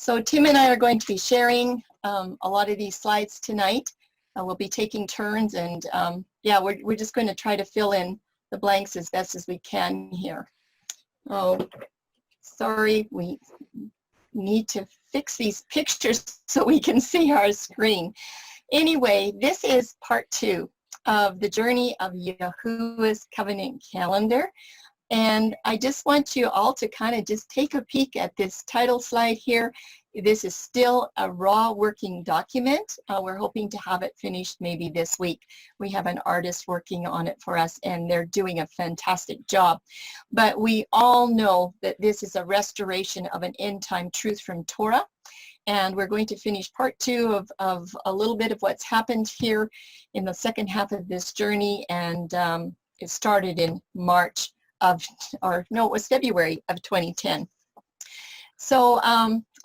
So Tim and I are going to be sharing a lot of these slides tonight. We'll be taking turns, and yeah, we're just going to try to fill in the blanks as best as we can here. Oh, sorry, we need to fix these pictures so we can see our screen. Anyway, this is part 2 of the journey of Yahuwah's covenant calendar. And I just want you all to kind of just take a peek at this title slide here. This is still a raw working document. We're hoping to have it finished maybe this week. We have an artist working on it for us, and they're doing a fantastic job. But we all know that this is a restoration of an end-time truth from Torah. And we're going to finish part 2 of a little bit of what's happened here in the second half of this journey. And it started in March of, or no, it was February of 2010. So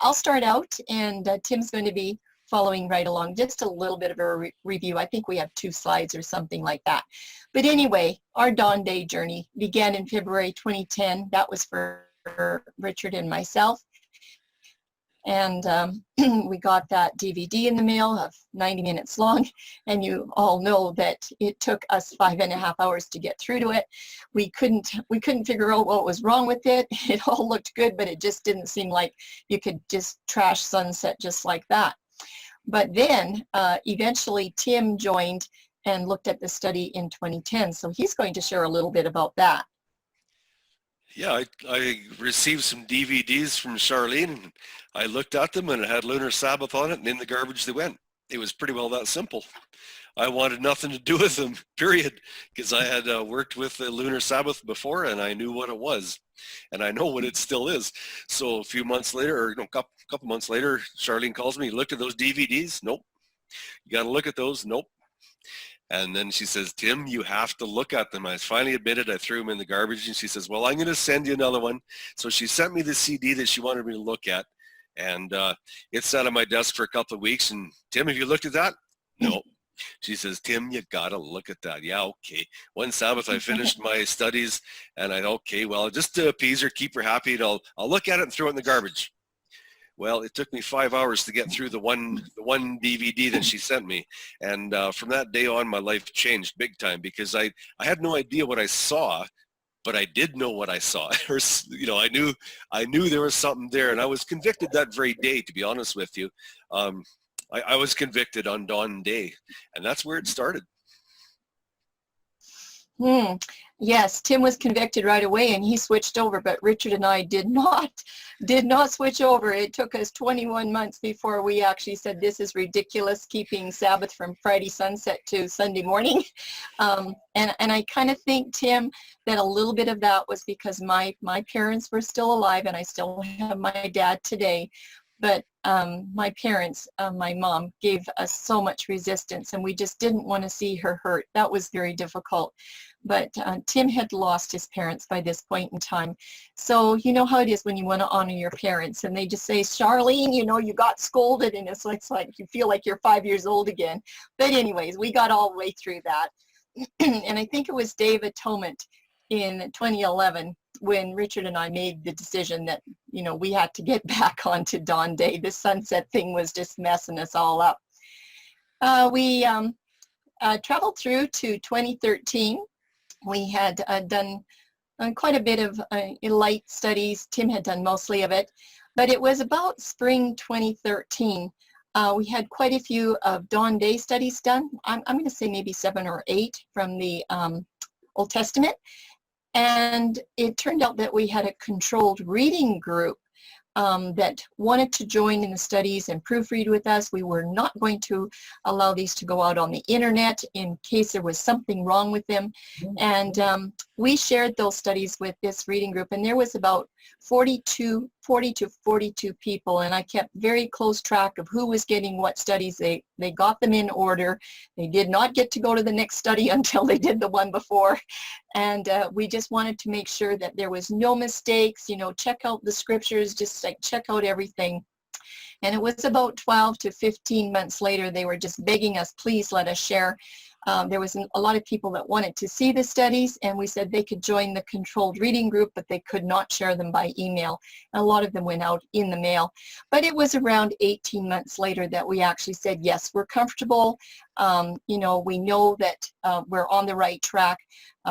I'll start out, and Tim's going to be following right along. Just a little bit of a review. I think we have 2 slides or something like that. But anyway, our Dawn Day journey began in February 2010. That was for Richard and myself. And we got that DVD in the mail of 90 minutes long, and you all know that it took us 5.5 hours to get through to it. We couldn't figure out what was wrong with it. It all looked good, but it just didn't seem like you could just trash Sunset just like that. But then eventually Tim joined and looked at the study in 2010, so he's going to share a little bit about that. Yeah, I received some DVDs from Charlene, and I looked at them, and it had Lunar Sabbath on it, and in the garbage they went. It was pretty well that simple. I wanted nothing to do with them, period, because I had worked with the Lunar Sabbath before, and I knew what it was, and I know what it still is. So a few months later, or no, couple months later, Charlene calls me, "You looked at those DVDs?" "Nope." "You got to look at those?" "Nope." And then she says, "Tim, you have to look at them." I finally admitted I threw them in the garbage, and she says, "Well, I'm going to send you another one." So she sent me the CD that she wanted me to look at, and it sat on my desk for a couple of weeks. And Tim, have you looked at that? "No." She says, "Tim, you got to look at that." "Yeah, okay." One Sabbath I finished my studies, and I, okay, well, just to appease her, keep her happy, and I'll look at it and throw it in the garbage. Well, it took me 5 hours to get through the one DVD that she sent me. And from that day on, my life changed big time, because I had no idea what I saw, but I did know what I saw. Or, you know, I knew there was something there, and I was convicted that very day, to be honest with you. I was convicted on Dawn Day, and that's where it started. Yes, Tim was convicted right away, and he switched over, but Richard and I did not switch over. It took us 21 months before we actually said, this is ridiculous, keeping Sabbath from Friday sunset to Sunday morning. And I kind of think, Tim, that a little bit of that was because my parents were still alive, and I still have my dad today. But my parents, my mom, gave us so much resistance, and we just didn't want to see her hurt. That was very difficult. But Tim had lost his parents by this point in time. So you know how it is when you want to honor your parents, and they just say, "Charlene, you know, you got scolded," and it's like you feel like you're 5 years old again. But anyways, we got all the way through that. And I think it was Day of Atonement in 2011 when Richard and I made the decision that, you know, we had to get back onto Dawn Day. This sunset thing was just messing us all up. We traveled through to 2013. We had done quite a bit of light studies. Tim had done mostly of it, but it was about spring 2013. We had quite a few of Dawn Day studies done. I'm going to say maybe 7 or 8 from the Old Testament. And it turned out that we had a controlled reading group that wanted to join in the studies and proofread with us. We were not going to allow these to go out on the internet in case there was something wrong with them. And we shared those studies with this reading group, and there was about 40 to 42 people, and I kept very close track of who was getting what studies. They got them in order. They did not get to go to the next study until they did the one before, and we just wanted to make sure that there was no mistakes. You know, check out the scriptures, just like check out everything. And it was about 12 to 15 months later, they were just begging us, please let us share there was a lot of people that wanted to see the studies, and we said they could join the controlled reading group, but they could not share them by email. And a lot of them went out in the mail. But it was around 18 months later that we actually said, yes, we're comfortable. You know, we know that we're on the right track.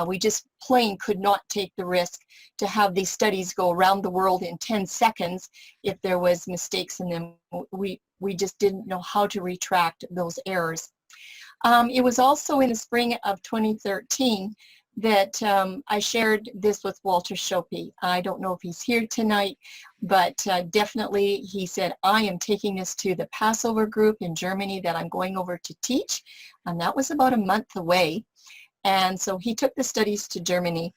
We just plain could not take the risk to have these studies go around the world in 10 seconds if there was mistakes in them. We just didn't know how to retract those errors. It was also in the spring of 2013 that I shared this with Walter Schoppe. I don't know if he's here tonight, but definitely he said, I am taking this to the Passover group in Germany that I'm going over to teach. And that was about a month away. And so he took the studies to Germany,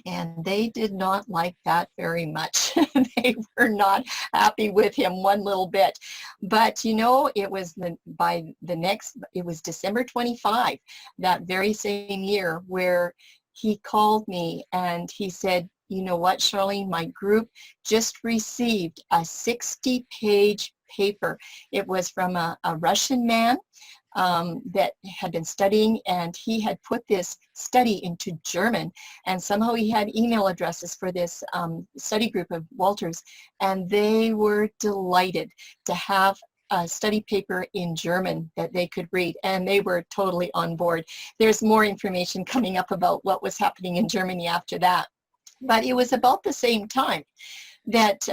and they did not like that very much. They were not happy with him one little bit. But you know, it was it was December 25, that very same year, where he called me and he said, you know what, Charlene, my group just received a 60-page paper. It was from a Russian man that had been studying, and he had put this study into German, and somehow he had email addresses for this study group of Walter's, and they were delighted to have a study paper in German that they could read, and they were totally on board. There's more information coming up about what was happening in Germany after that, but it was about the same time that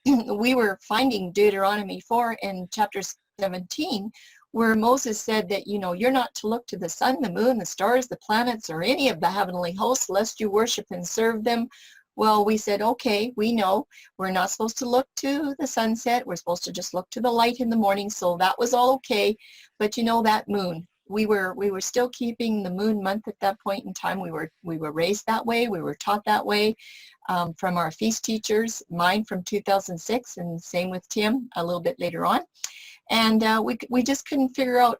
we were finding Deuteronomy 4 in chapter 17, where Moses said that, you know, you're not to look to the sun, the moon, the stars, the planets, or any of the heavenly hosts, lest you worship and serve them. Well, we said, okay, we know we're not supposed to look to the sunset. We're supposed to just look to the light in the morning. So that was all okay. But you know, that moon, we were still keeping the moon month at that point in time. We were raised that way. We were taught that way from our feast teachers, mine from 2006, and same with Tim a little bit later on. And we just couldn't figure out,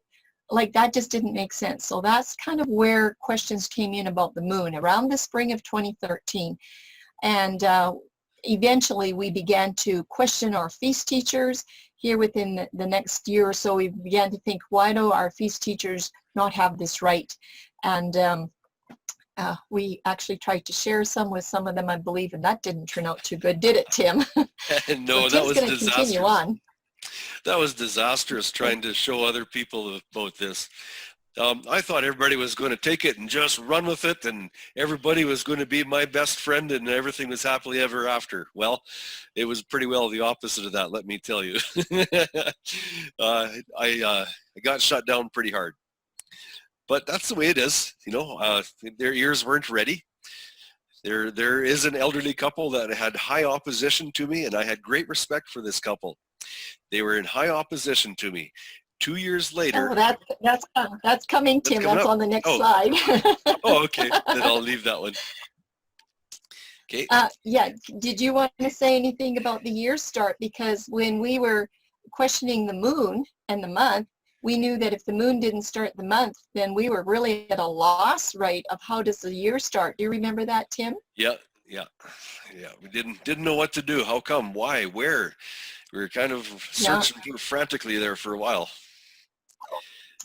like, that just didn't make sense. So that's kind of where questions came in about the moon around the spring of 2013. And eventually we began to question our feast teachers. Here within the next year or so, we began to think, why do our feast teachers not have this right? And we actually tried to share some with some of them, I believe, and that didn't turn out too good, did it, Tim? No, so that was going to disastrous. continue on. That was disastrous, trying to show other people about this. I thought everybody was going to take it and just run with it, and everybody was going to be my best friend, and everything was happily ever after. Well, it was pretty well the opposite of that, let me tell you. I got shut down pretty hard. But that's the way it is, you know. Their ears weren't ready. There is an elderly couple that had high opposition to me, and I had great respect for this couple. They were in high opposition to me. 2 years later. Oh, that's coming, Tim. That's on the next slide. Oh, okay. Then I'll leave that one. Okay. Yeah. Did you want to say anything about the year start? Because when we were questioning the moon and the month, we knew that if the moon didn't start the month, then we were really at a loss, right, of how does the year start. Do you remember that, Tim? Yeah. We didn't know what to do. How come? Why? Where? We were kind of searching frantically there for a while.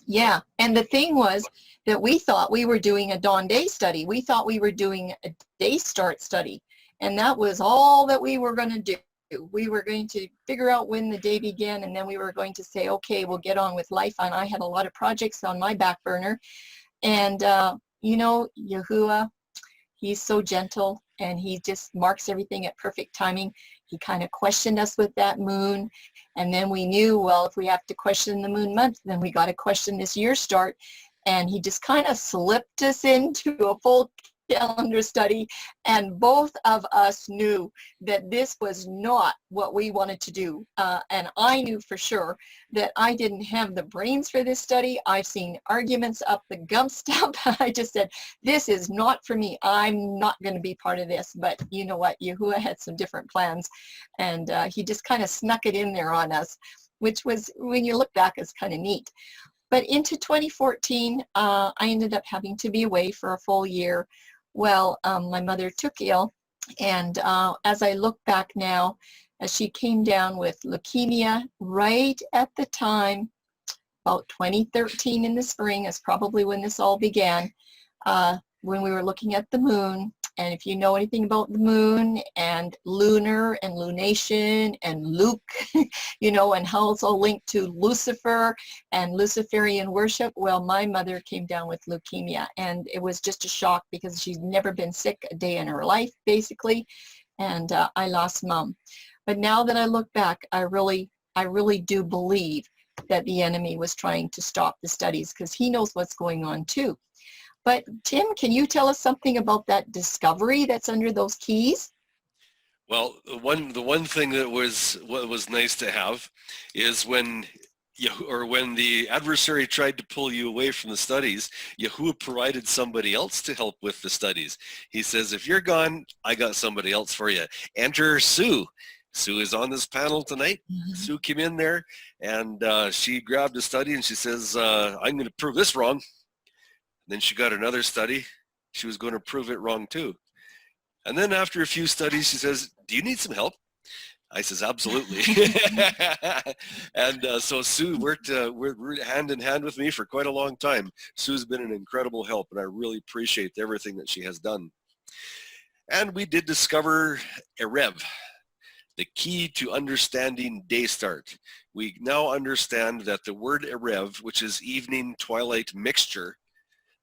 Yeah, and the thing was that we thought we were doing a dawn-day study. We thought we were doing a day start study, and that was all that we were going to do. We were going to figure out when the day began, and then we were going to say, okay, we'll get on with life. And I had a lot of projects on my back burner, and you know, Yahuwah, he's so gentle, and he just marks everything at perfect timing. He kind of questioned us with that moon, and then we knew, well, if we have to question the moon month, then we got to question this year start. And he just kind of slipped us into a full calendar study, and both of us knew that this was not what we wanted to do. And I knew for sure that I didn't have the brains for this study. I've seen arguments up the gump stump. I just said, this is not for me. I'm not going to be part of this. But you know what? Yahuwah had some different plans, and he just kind of snuck it in there on us, which was, when you look back, is kind of neat. But into 2014, I ended up having to be away for a full year. Well, my mother took ill, and as I look back now, she came down with leukemia right at the time about 2013 in the spring is probably when this all began, when we were looking at the moon. And if you know anything about the moon and lunar and lunation and Luke, you know, and how it's all linked to Lucifer and Luciferian worship, well, my mother came down with leukemia, and it was just a shock because she's never been sick a day in her life, basically. And I lost Mom. But now that I look back, I really do believe that the enemy was trying to stop the studies, because he knows what's going on too. But Tim, can you tell us something about that discovery that's under those keys? Well, the one thing that was nice to have is when the adversary tried to pull you away from the studies, Yahuwah provided somebody else to help with the studies. He says, if you're gone, I got somebody else for you. Enter Sue. Sue is on this panel tonight. Mm-hmm. Sue came in there, and she grabbed a study, and she says, I'm going to prove this wrong. Then she got another study. She was going to prove it wrong too. And then after a few studies, she says, do you need some help? I says, absolutely. And so Sue worked hand in hand with me for quite a long time. Sue's been an incredible help, and I really appreciate everything that she has done. And we did discover Erev, the key to understanding day start. We now understand that the word Erev, which is evening twilight mixture,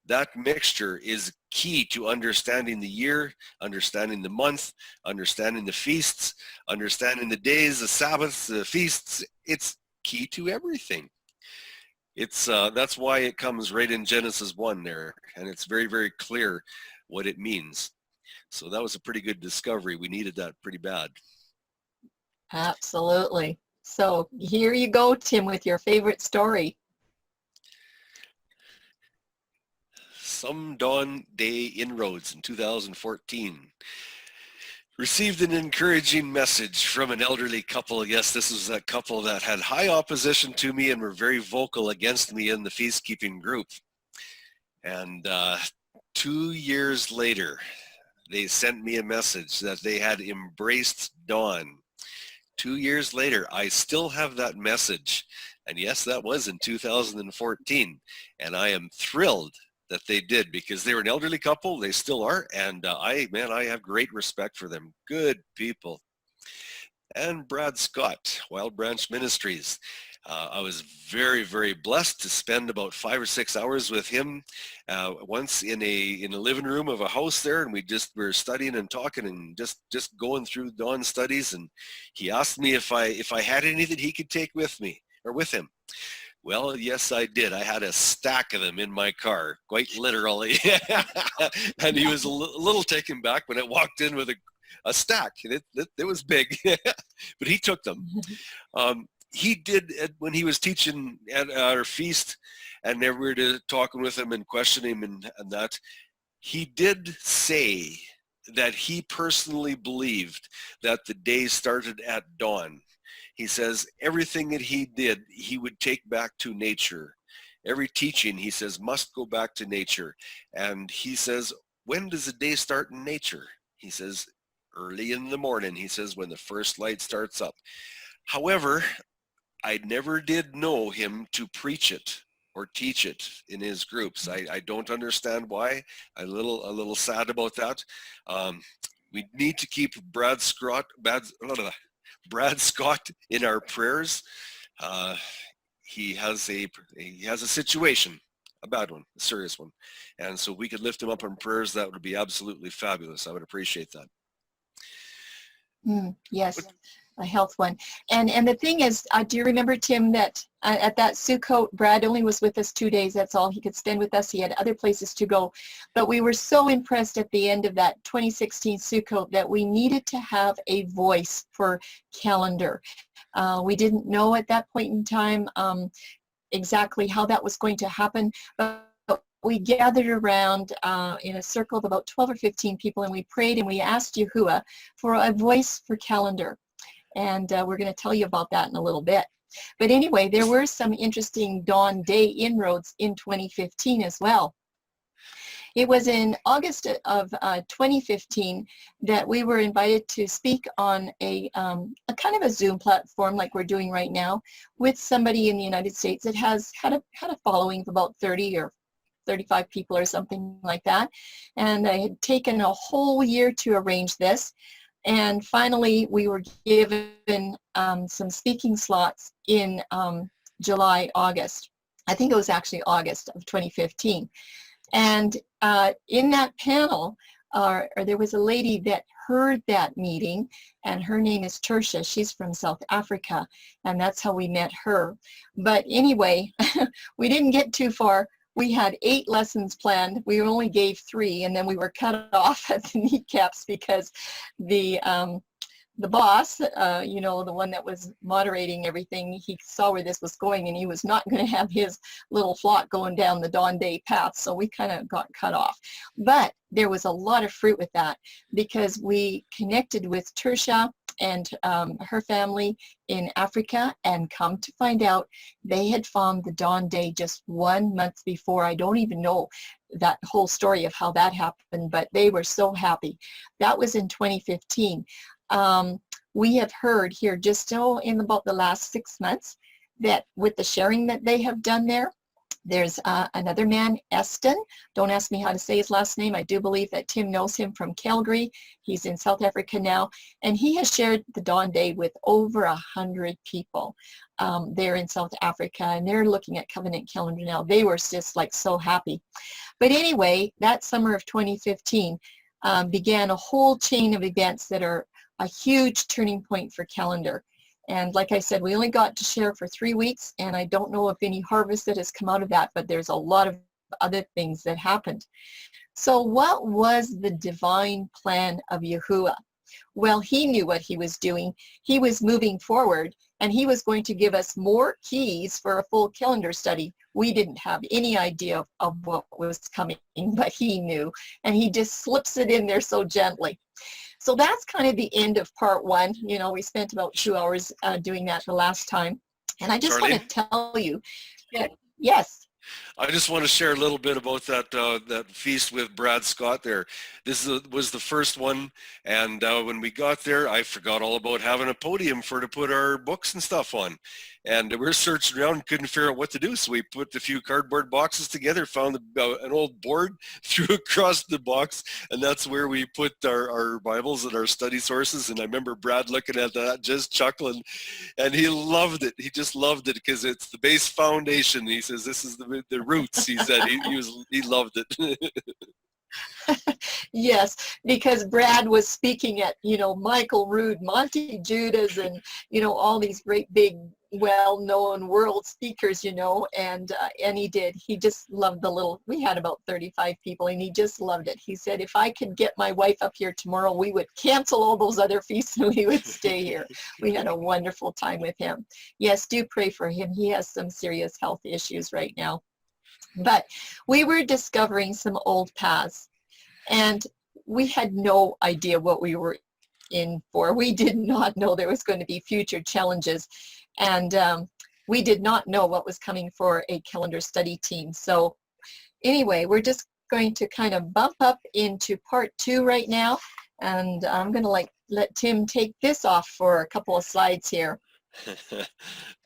that mixture is key to understanding the year, understanding the month, understanding the feasts, understanding the days, the Sabbaths, the feasts. It's key to everything. It's that's why it comes right in Genesis 1 there, and it's very, very clear what it means. So that was a pretty good discovery. We needed that pretty bad. Absolutely. So here you go, Tim, with your favorite story. Some dawn day inroads in 2014. Received an encouraging message from an elderly couple. Yes, this was that couple that had high opposition to me and were very vocal against me in the feast-keeping group. And 2 years later, they sent me a message that they had embraced dawn. 2 years later, I still have that message. And yes, that was in 2014. And I am thrilled that they did, because they were an elderly couple. They still are. And I have great respect for them. Good people. And Brad Scott, Wild Branch Ministries. I was very, very blessed to spend about 5 or 6 hours with him once in a living room of a house there, and we were studying and talking and just going through dawn studies. And he asked me if I had anything he could take with me or with him. Well, yes, I did. I had a stack of them in my car, quite literally. And he was a little taken back when I walked in with a stack. It was big, but he took them. He did, when he was teaching at our feast, and we were talking with him and questioning him and that, he did say that he personally believed that the day started at dawn. He says everything that he did, he would take back to nature. Every teaching, he says, must go back to nature. And he says, when does the day start in nature? He says, early in the morning. He says, when the first light starts up. However, I never did know him to preach it or teach it in his groups. I don't understand why. I'm a little sad about that. We need to keep Brad Scott in our prayers. He has a situation, a bad one, a serious one. And so we could lift him up in prayers. That would be absolutely fabulous. I would appreciate that. Yes, a health one. And the thing is, do you remember, Tim, that at that Sukkot, Brad only was with us 2 days. That's all he could spend with us. He had other places to go. But we were so impressed at the end of that 2016 Sukkot that we needed to have a voice for calendar. We didn't know at that point in time exactly how that was going to happen. But we gathered around in a circle of about 12 or 15 people, and we prayed and we asked Yahuwah for a voice for calendar. And we're going to tell you about that in a little bit. But anyway, there were some interesting dawn day inroads in 2015 as well. It was in August of 2015 that we were invited to speak on a kind of a Zoom platform like we're doing right now with somebody in the United States that has had a following of about 30 or 35 people or something like that. And I had taken a whole year to arrange this. And finally, we were given some speaking slots in July, August. I think it was actually August of 2015. And in that panel, there was a lady that heard that meeting, and her name is Tertia. She's from South Africa, and that's how we met her. But anyway, we didn't get too far. We had 8 lessons planned. We only gave 3, and then we were cut off at the kneecaps because the boss, you know, the one that was moderating everything, he saw where this was going, and he was not going to have his little flock going down the Dawn Day path, so we kind of got cut off. But there was a lot of fruit with that because we connected with Tertia and her family in Africa, and come to find out they had found the Dawn Day just 1 month before. I don't even know that whole story of how that happened, but they were so happy. That was in 2015. We have heard here just in about the last 6 months that with the sharing that they have done there, there's another man, Eston. Don't ask me how to say his last name. I do believe that Tim knows him from Calgary. He's in South Africa now, and he has shared the Dawn Day with over 100 people there in South Africa, and they're looking at Covenant Calendar now. They were just like so happy. But anyway, that summer of 2015 began a whole chain of events that are a huge turning point for calendar. And like I said, we only got to share for 3 weeks, and I don't know if any harvest that has come out of that, but there's a lot of other things that happened. So what was the divine plan of Yahuwah? Well, he knew what he was doing. He was moving forward, and he was going to give us more keys for a full calendar study. We didn't have any idea of what was coming, but he knew, and he just slips it in there so gently. So that's kind of the end of part 1. You know, we spent about 2 hours doing that the last time. And I just want to tell you that, yes. I just want to share a little bit about that feast with Brad Scott there. This was the first one, and when we got there, I forgot all about having a podium to put our books and stuff on. And we were searching around, couldn't figure out what to do, so we put a few cardboard boxes together, found an old board, threw across the box, and that's where we put our Bibles and our study sources. And I remember Brad looking at that, just chuckling, and he loved it. He just loved it because it's the base foundation. He says, this is the roots, he said. He loved it. Yes, because Brad was speaking at, you know, Michael Rood, Monty Judas, and, you know, all these great big well-known world speakers, you know, and he did. He just loved we had about 35 people, and he just loved it. He said, if I could get my wife up here tomorrow, we would cancel all those other feasts and we would stay here. We had a wonderful time with him. Yes, do pray for him. He has some serious health issues right now. But we were discovering some old paths, and we had no idea what we were in for. We did not know there was going to be future challenges, and we did not know what was coming for a calendar study team. So anyway, we're just going to kind of bump up into part 2 right now, and I'm going to let Tim take this off for a couple of slides here.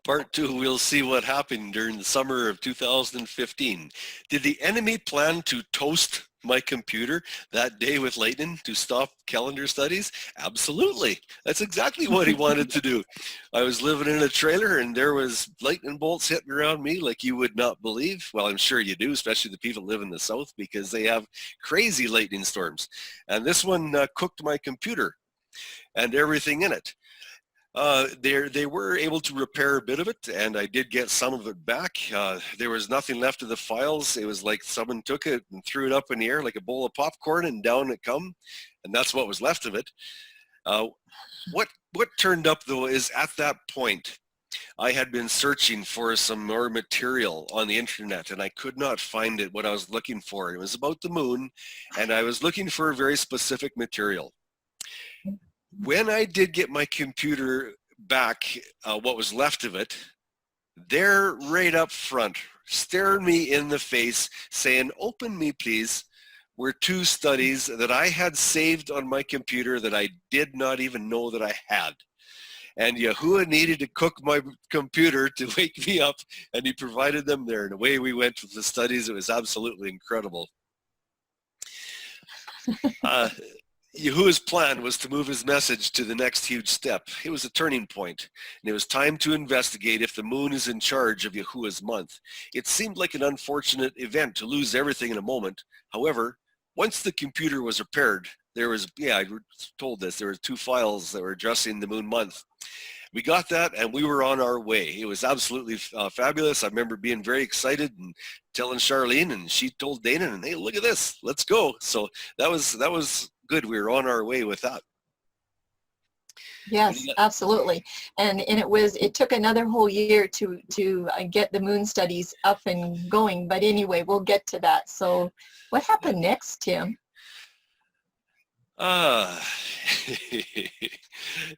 Part 2, we'll see what happened during the summer of 2015. Did the enemy plan to toast my computer that day with lightning to stop calendar studies? Absolutely. That's exactly what he wanted to do. I was living in a trailer, and there was lightning bolts hitting around me like you would not believe. Well, I'm sure you do, especially the people who live in the south, because they have crazy lightning storms. And this one cooked my computer and everything in it. They were able to repair a bit of it, and I did get some of it back. There was nothing left of the files. It was like someone took it and threw it up in the air like a bowl of popcorn, and down it come, and that's what was left of it. What turned up, though, is at that point, I had been searching for some more material on the internet, and I could not find it, what I was looking for. It was about the moon, and I was looking for a very specific material. When I did get my computer back, what was left of it, they're right up front, staring me in the face, saying, "Open me, please. were two studies that I had saved on my computer that I did not even know that I had. And Yahuwah needed to cook my computer to wake me up, and he provided them there. And away we went with the studies. It was absolutely incredible. Yahuwah's plan was to move his message to the next huge step. It was a turning point, and it was time to investigate if the moon is in charge of Yahuwah's month. It seemed like an unfortunate event to lose everything in a moment. However, once the computer was repaired, there was, I was told this, there were 2 files that were addressing the moon month. We got that, and we were on our way. It was absolutely fabulous. I remember being very excited and telling Charlene, and she told Dana, and hey, look at this, let's go. So that was good. We were on our way with that. Yes, absolutely. And it took another whole year to get the moon studies up and going. But anyway, we'll get to that. So what happened next, Tim?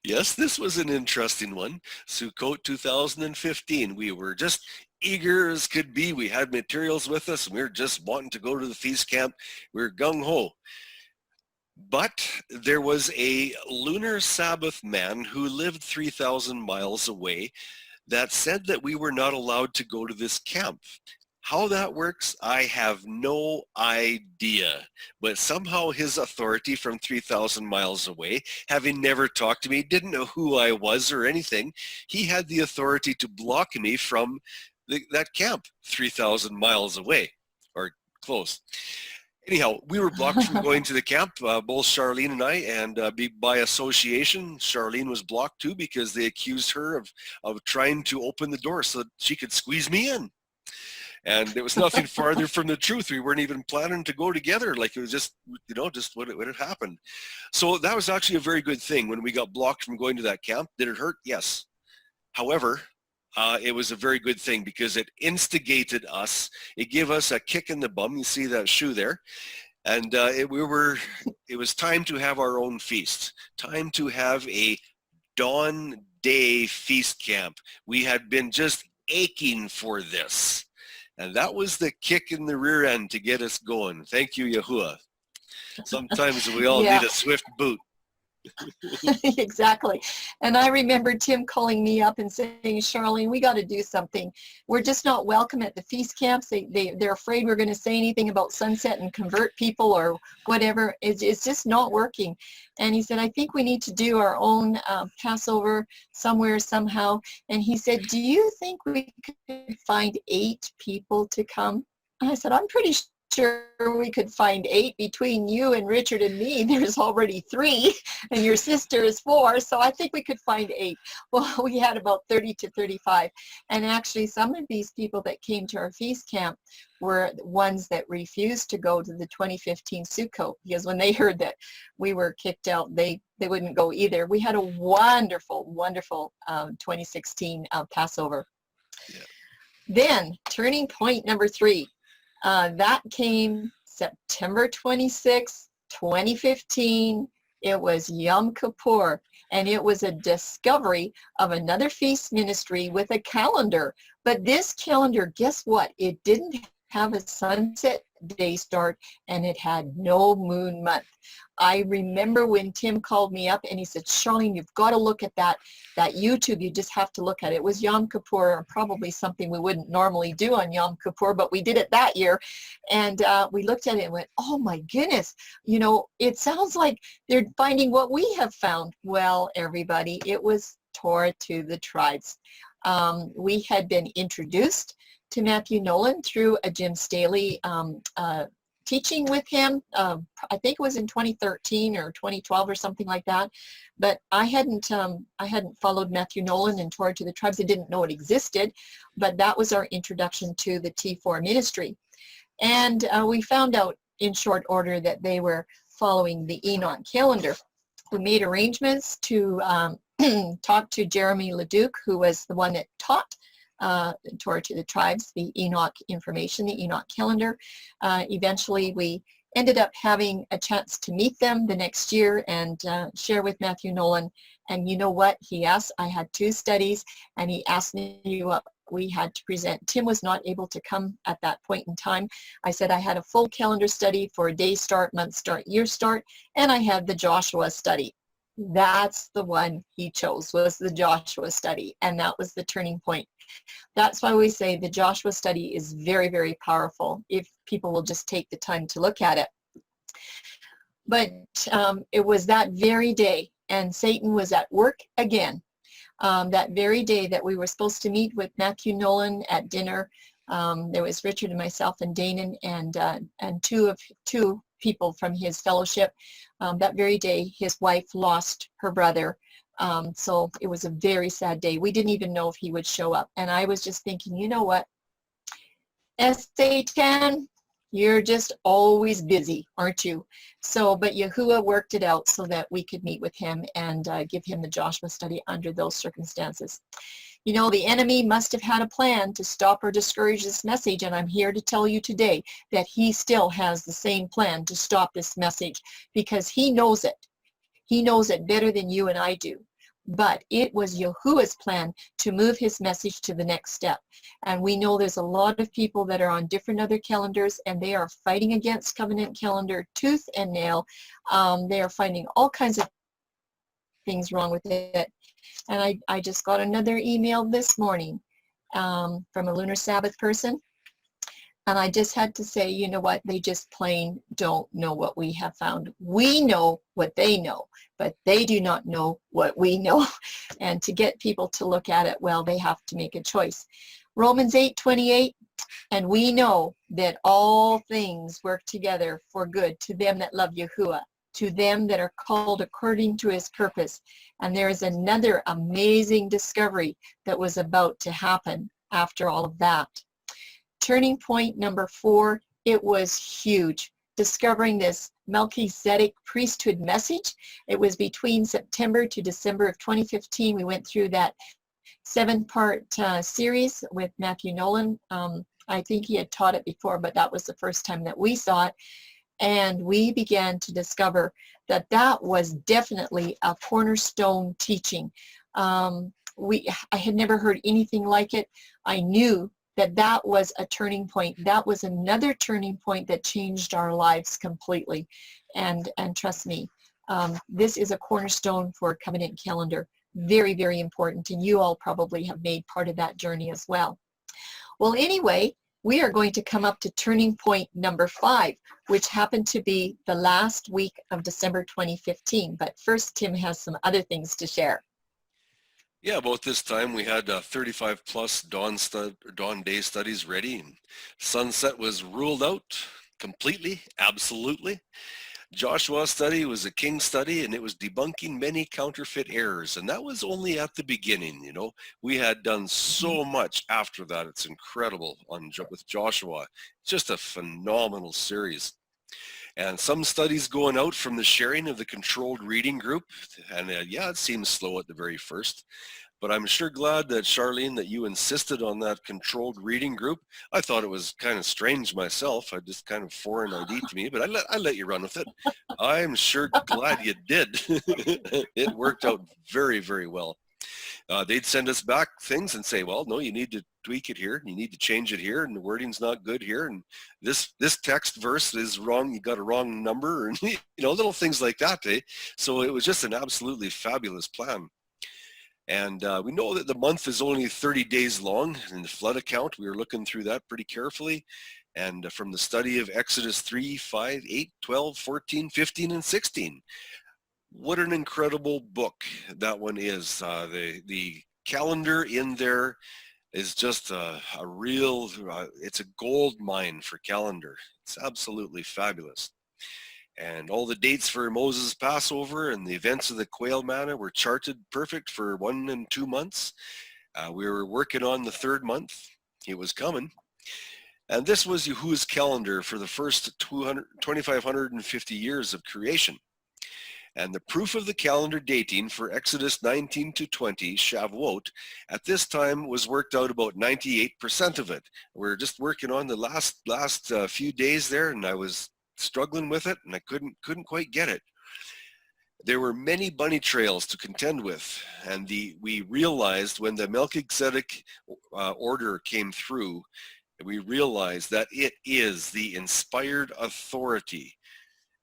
Yes, this was an interesting one. Sukkot 2015. We were just eager as could be. We had materials with us, and we were just wanting to go to the feast camp. We were gung-ho. But there was a lunar Sabbath man who lived 3,000 miles away that said that we were not allowed to go to this camp. How that works, I have no idea. But somehow his authority from 3,000 miles away, having never talked to me, didn't know who I was or anything, he had the authority to block me from that camp 3,000 miles away, or close. Anyhow, we were blocked from going to the camp, both Charlene and I, and by association, Charlene was blocked too because they accused her of trying to open the door so that she could squeeze me in. And it was nothing farther from the truth. We weren't even planning to go together. Like, it was just, just what had happened. So that was actually a very good thing when we got blocked from going to that camp. Did it hurt? Yes. However, it was a very good thing because it instigated us. It gave us a kick in the bum. You see that shoe there. And it was time to have our own feast, time to have a dawn day feast camp. We had been just aching for this. And that was the kick in the rear end to get us going. Thank you, Yahuwah. Sometimes we all need a swift boot. Exactly. And I remember Tim calling me up and saying, Charlene, we got to do something. We're just not welcome at the feast camps. They're afraid we're going to say anything about sunset and convert people or whatever. It's just not working. And he said, I think we need to do our own Passover somewhere, somehow. And he said, do you think we could find 8 people to come? And I said, I'm pretty sure we could find 8 between you and Richard and me. There's already 3 and your sister is 4, so I think we could find 8. Well, we had about 30 to 35, and actually some of these people that came to our feast camp were ones that refused to go to the 2015 Sukkot, because when they heard that we were kicked out, they wouldn't go either. We had a wonderful 2016 Passover. Yeah. Then turning point number 3. That came September 26, 2015. It was Yom Kippur, and it was a discovery of another feast ministry with a calendar. But this calendar, guess what? It didn't have a sunset day start, and it had no moon month. I remember when Tim called me up and he said, Charlene, you've got to look at that YouTube. You just have to look at it. It was Yom Kippur, probably something we wouldn't normally do on Yom Kippur, but we did it that year. And we looked at it and went, oh my goodness, it sounds like they're finding what we have found. Well, everybody, it was Torah to the tribes. We had been introduced to Matthew Nolan through a Jim Staley teaching with him. I think it was in 2013 or 2012 or something like that. But I hadn't followed Matthew Nolan and Torah to the Tribes. I didn't know it existed, but that was our introduction to the T4 ministry. And we found out in short order that they were following the Enoch calendar. We made arrangements to talk to Jeremy Leduc, who was the one that taught Torah to the Tribes, the Enoch information, the Enoch calendar. Eventually, we ended up having a chance to meet them the next year and share with Matthew Nolan. And you know what? He asked, I had 2 studies, and he asked me we had to present. Tim was not able to come at that point in time. I said I had a full calendar study for a day start, month start, year start, and I had the Joshua study. That's the one he chose, was the Joshua study, and that was the turning point. That's why we say the Joshua study is very, very powerful if people will just take the time to look at it. But it was that very day, and Satan was at work again. That very day that we were supposed to meet with Matthew Nolan at dinner, there was Richard and myself and Danon and two people from his fellowship. That very day, his wife lost her brother. So it was a very sad day. We didn't even know if he would show up. And I was just thinking, you know what? Satan, you're just always busy, aren't you? So, but Yahuwah worked it out so that we could meet with him and give him the Joshua study under those circumstances. You know, the enemy must have had a plan to stop or discourage this message, and I'm here to tell you today that he still has the same plan to stop this message, because he knows it. He knows it better than you and I do. But it was Yahuwah's plan to move his message to the next step. And we know there's a lot of people that are on different other calendars, and they are fighting against Covenant Calendar tooth and nail. They are finding all kinds of things wrong with it. And I just got another email this morning from a Lunar Sabbath person. And I just had to say, you know what, they just plain don't know what we have found. We know what they know, but they do not know what we know. And to get people to look at it, well, they have to make a choice. Romans 8:28, and we know that all things work together for good to them that love Yahuwah, to them that are called according to his purpose. And there is another amazing discovery that was about to happen after all of that. Turning point number 4, it was huge. Discovering this Melchizedek priesthood message. It was between September to December of 2015. We went through that 7-part series with Matthew Nolan. I think he had taught it before, but that was the first time that we saw it. And we began to discover that that was definitely a cornerstone teaching. I had never heard anything like it. I knew that that was a turning point. That was another turning point that changed our lives completely. And trust me, this is a cornerstone for Covenant Calendar. Very, very important. And you all probably have made part of that journey as well. Well, anyway, we are going to come up to turning point number 5, which happened to be the last week of December 2015. But first, Tim has some other things to share. Yeah, about this time we had 35 plus dawn day studies ready. And sunset was ruled out completely, absolutely. Joshua study was a king study, and it was debunking many counterfeit errors. And that was only at the beginning, you know. We had done so much after that. It's incredible with Joshua. Just a phenomenal series. And some studies going out from the sharing of the controlled reading group. And yeah, it seems slow at the very first. But I'm sure glad that, Charlene, that you insisted on that controlled reading group. I thought it was kind of strange myself. I just kind of foreign ID to me, but I let you run with it. I'm sure glad you did. It worked out very, very well. They'd send us back things and say, well, no, you need to tweak it here. You need to change it here, and the wording's not good here. And this text verse is wrong. You got a wrong number, and you know, little things like that. So it was just an absolutely fabulous plan. And we know that the month is only 30 days long. In the flood account, we were looking through that pretty carefully. And from the study of Exodus 3, 5, 8, 12, 14, 15, and 16. What an incredible book that one is. The calendar in there is just a real, it's a gold mine for calendar. It's absolutely fabulous. And all the dates for Moses' Passover and the events of the quail manna were charted perfect for 1 and 2 months. We were working on the 3rd month. It was coming. And this was Yahuwah's calendar for the first 2,550 years of creation. And the proof of the calendar dating for Exodus 19 to 20, Shavuot, at this time was worked out about 98% of it. We're just working on the last few days there, and I was struggling with it, and I couldn't quite get it. There were many bunny trails to contend with, and we realized when the Melchizedek order came through, we realized that it is the inspired authority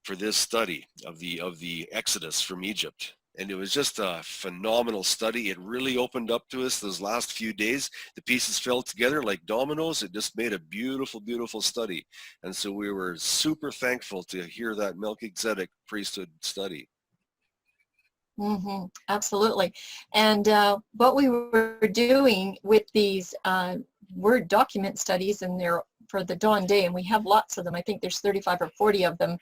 for this study of the Exodus from Egypt. And it was just a phenomenal study. It really opened up to us those last few days. The pieces fell together like dominoes. It just made a beautiful, beautiful study. And so we were super thankful to hear that Melchizedek priesthood study. Absolutely. And what we were doing with these Word document studies, and they're for the Dawn Day, and we have lots of them. I think there's 35 or 40 of them.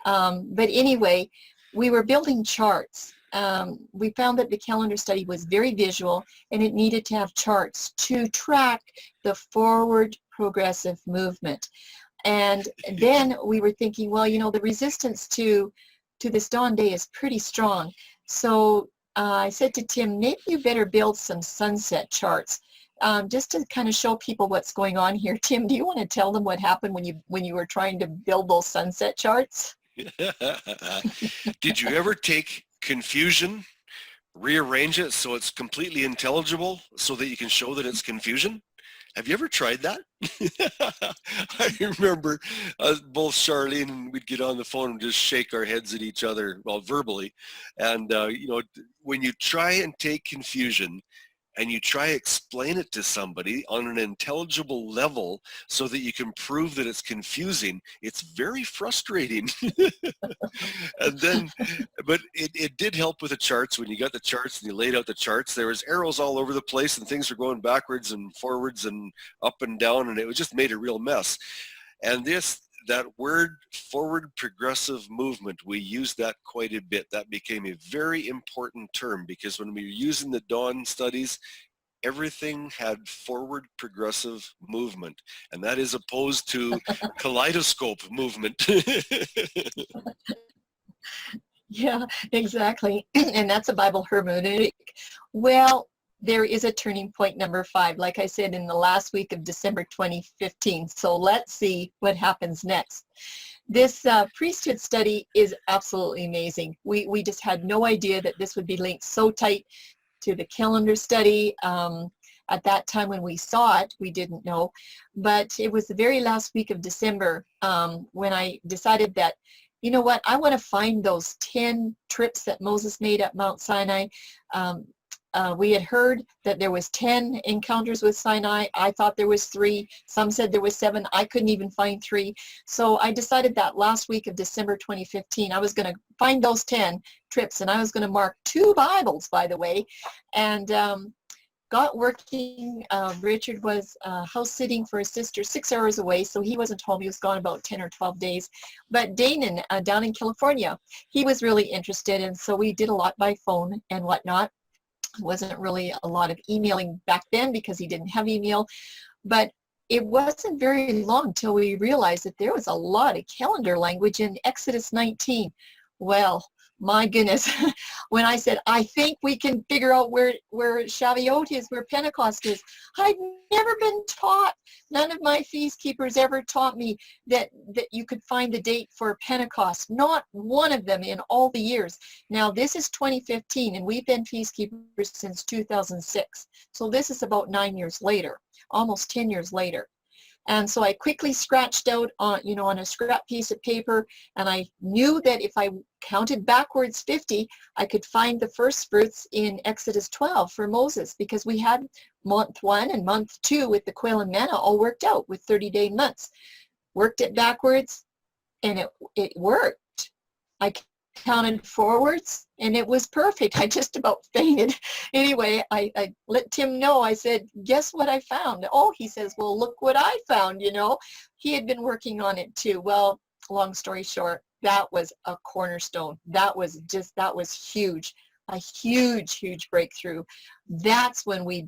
But anyway, we were building charts. We found that the calendar study was very visual, and it needed to have charts to track the forward progressive movement. And then we were thinking, well, you know, the resistance to this Dawn Day is pretty strong. So I said to Tim, maybe you better build some sunset charts, just to kind of show people what's going on here. Tim, do you want to tell them what happened when you were trying to build those sunset charts? Did you ever take confusion, rearrange it so it's completely intelligible so that you can show that it's confusion? Have you ever tried that? I remember both Charlene and we'd get on the phone and just shake our heads at each other, well, verbally. And, you know, when you try and take confusion and you try to explain it to somebody on an intelligible level so that you can prove that it's confusing, it's very frustrating. And then, but it did help with the charts. When you got the charts and you laid out the charts, there was arrows all over the place and things were going backwards and forwards and up and down, and it was just made a real mess. And that word forward progressive movement, we used that quite a bit. That became a very important term because when we were using the Dawn studies, everything had forward progressive movement, and that is opposed to kaleidoscope movement. Yeah, exactly. And that's a Bible hermeneutic. Well, there is a turning point number 5, like I said, in the last week of December 2015. So let's see what happens next. This priesthood study is absolutely amazing. We just had no idea that this would be linked so tight to the calendar study. At that time when we saw it, we didn't know. But it was the very last week of December when I decided that, you know what, I want to find those 10 trips that Moses made at Mount Sinai. We had heard that there was 10 encounters with Sinai. I thought there was 3. Some said there was 7. I couldn't even find 3. So I decided that last week of December 2015, I was going to find those 10 trips, and I was going to mark 2 Bibles, by the way, and got working. Richard was house sitting for his sister 6 hours away, so he wasn't home. He was gone about 10 or 12 days. But Danon, down in California, he was really interested, and so we did a lot by phone and whatnot. Wasn't really a lot of emailing back then because he didn't have email, but it wasn't very long till we realized that there was a lot of calendar language in Exodus 19. Well, my goodness, when I said, I think we can figure out where Shavuot is, where Pentecost is, I'd never been taught, none of my feast keepers ever taught me that you could find the date for Pentecost. Not one of them in all the years. Now, this is 2015, and we've been feast keepers since 2006. So this is about 9 years later, almost 10 years later. And so I quickly scratched out on a scrap piece of paper, and I knew that if I counted backwards 50, I could find the first fruits in Exodus 12 for Moses, because we had month 1 and month 2 with the quail and manna all worked out with 30-day months. Worked it backwards, and it worked. I counted forwards, and it was perfect. I just about fainted. Anyway, I let Tim know. I said, guess what I found? Oh, he says, well, look what I found, He had been working on it too. Well, long story short, that was a cornerstone. That was huge. A huge, huge breakthrough. That's when we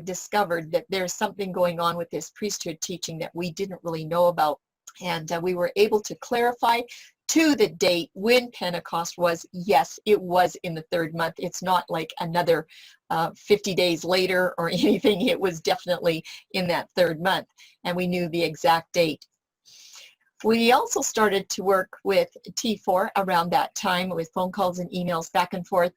discovered that there's something going on with this priesthood teaching that we didn't really know about. And we were able to clarify to the date when Pentecost was. Yes, it was in the 3rd month. It's not like another 50 days later or anything. It was definitely in that 3rd month, and we knew the exact date. We also started to work with T4 around that time with phone calls and emails back and forth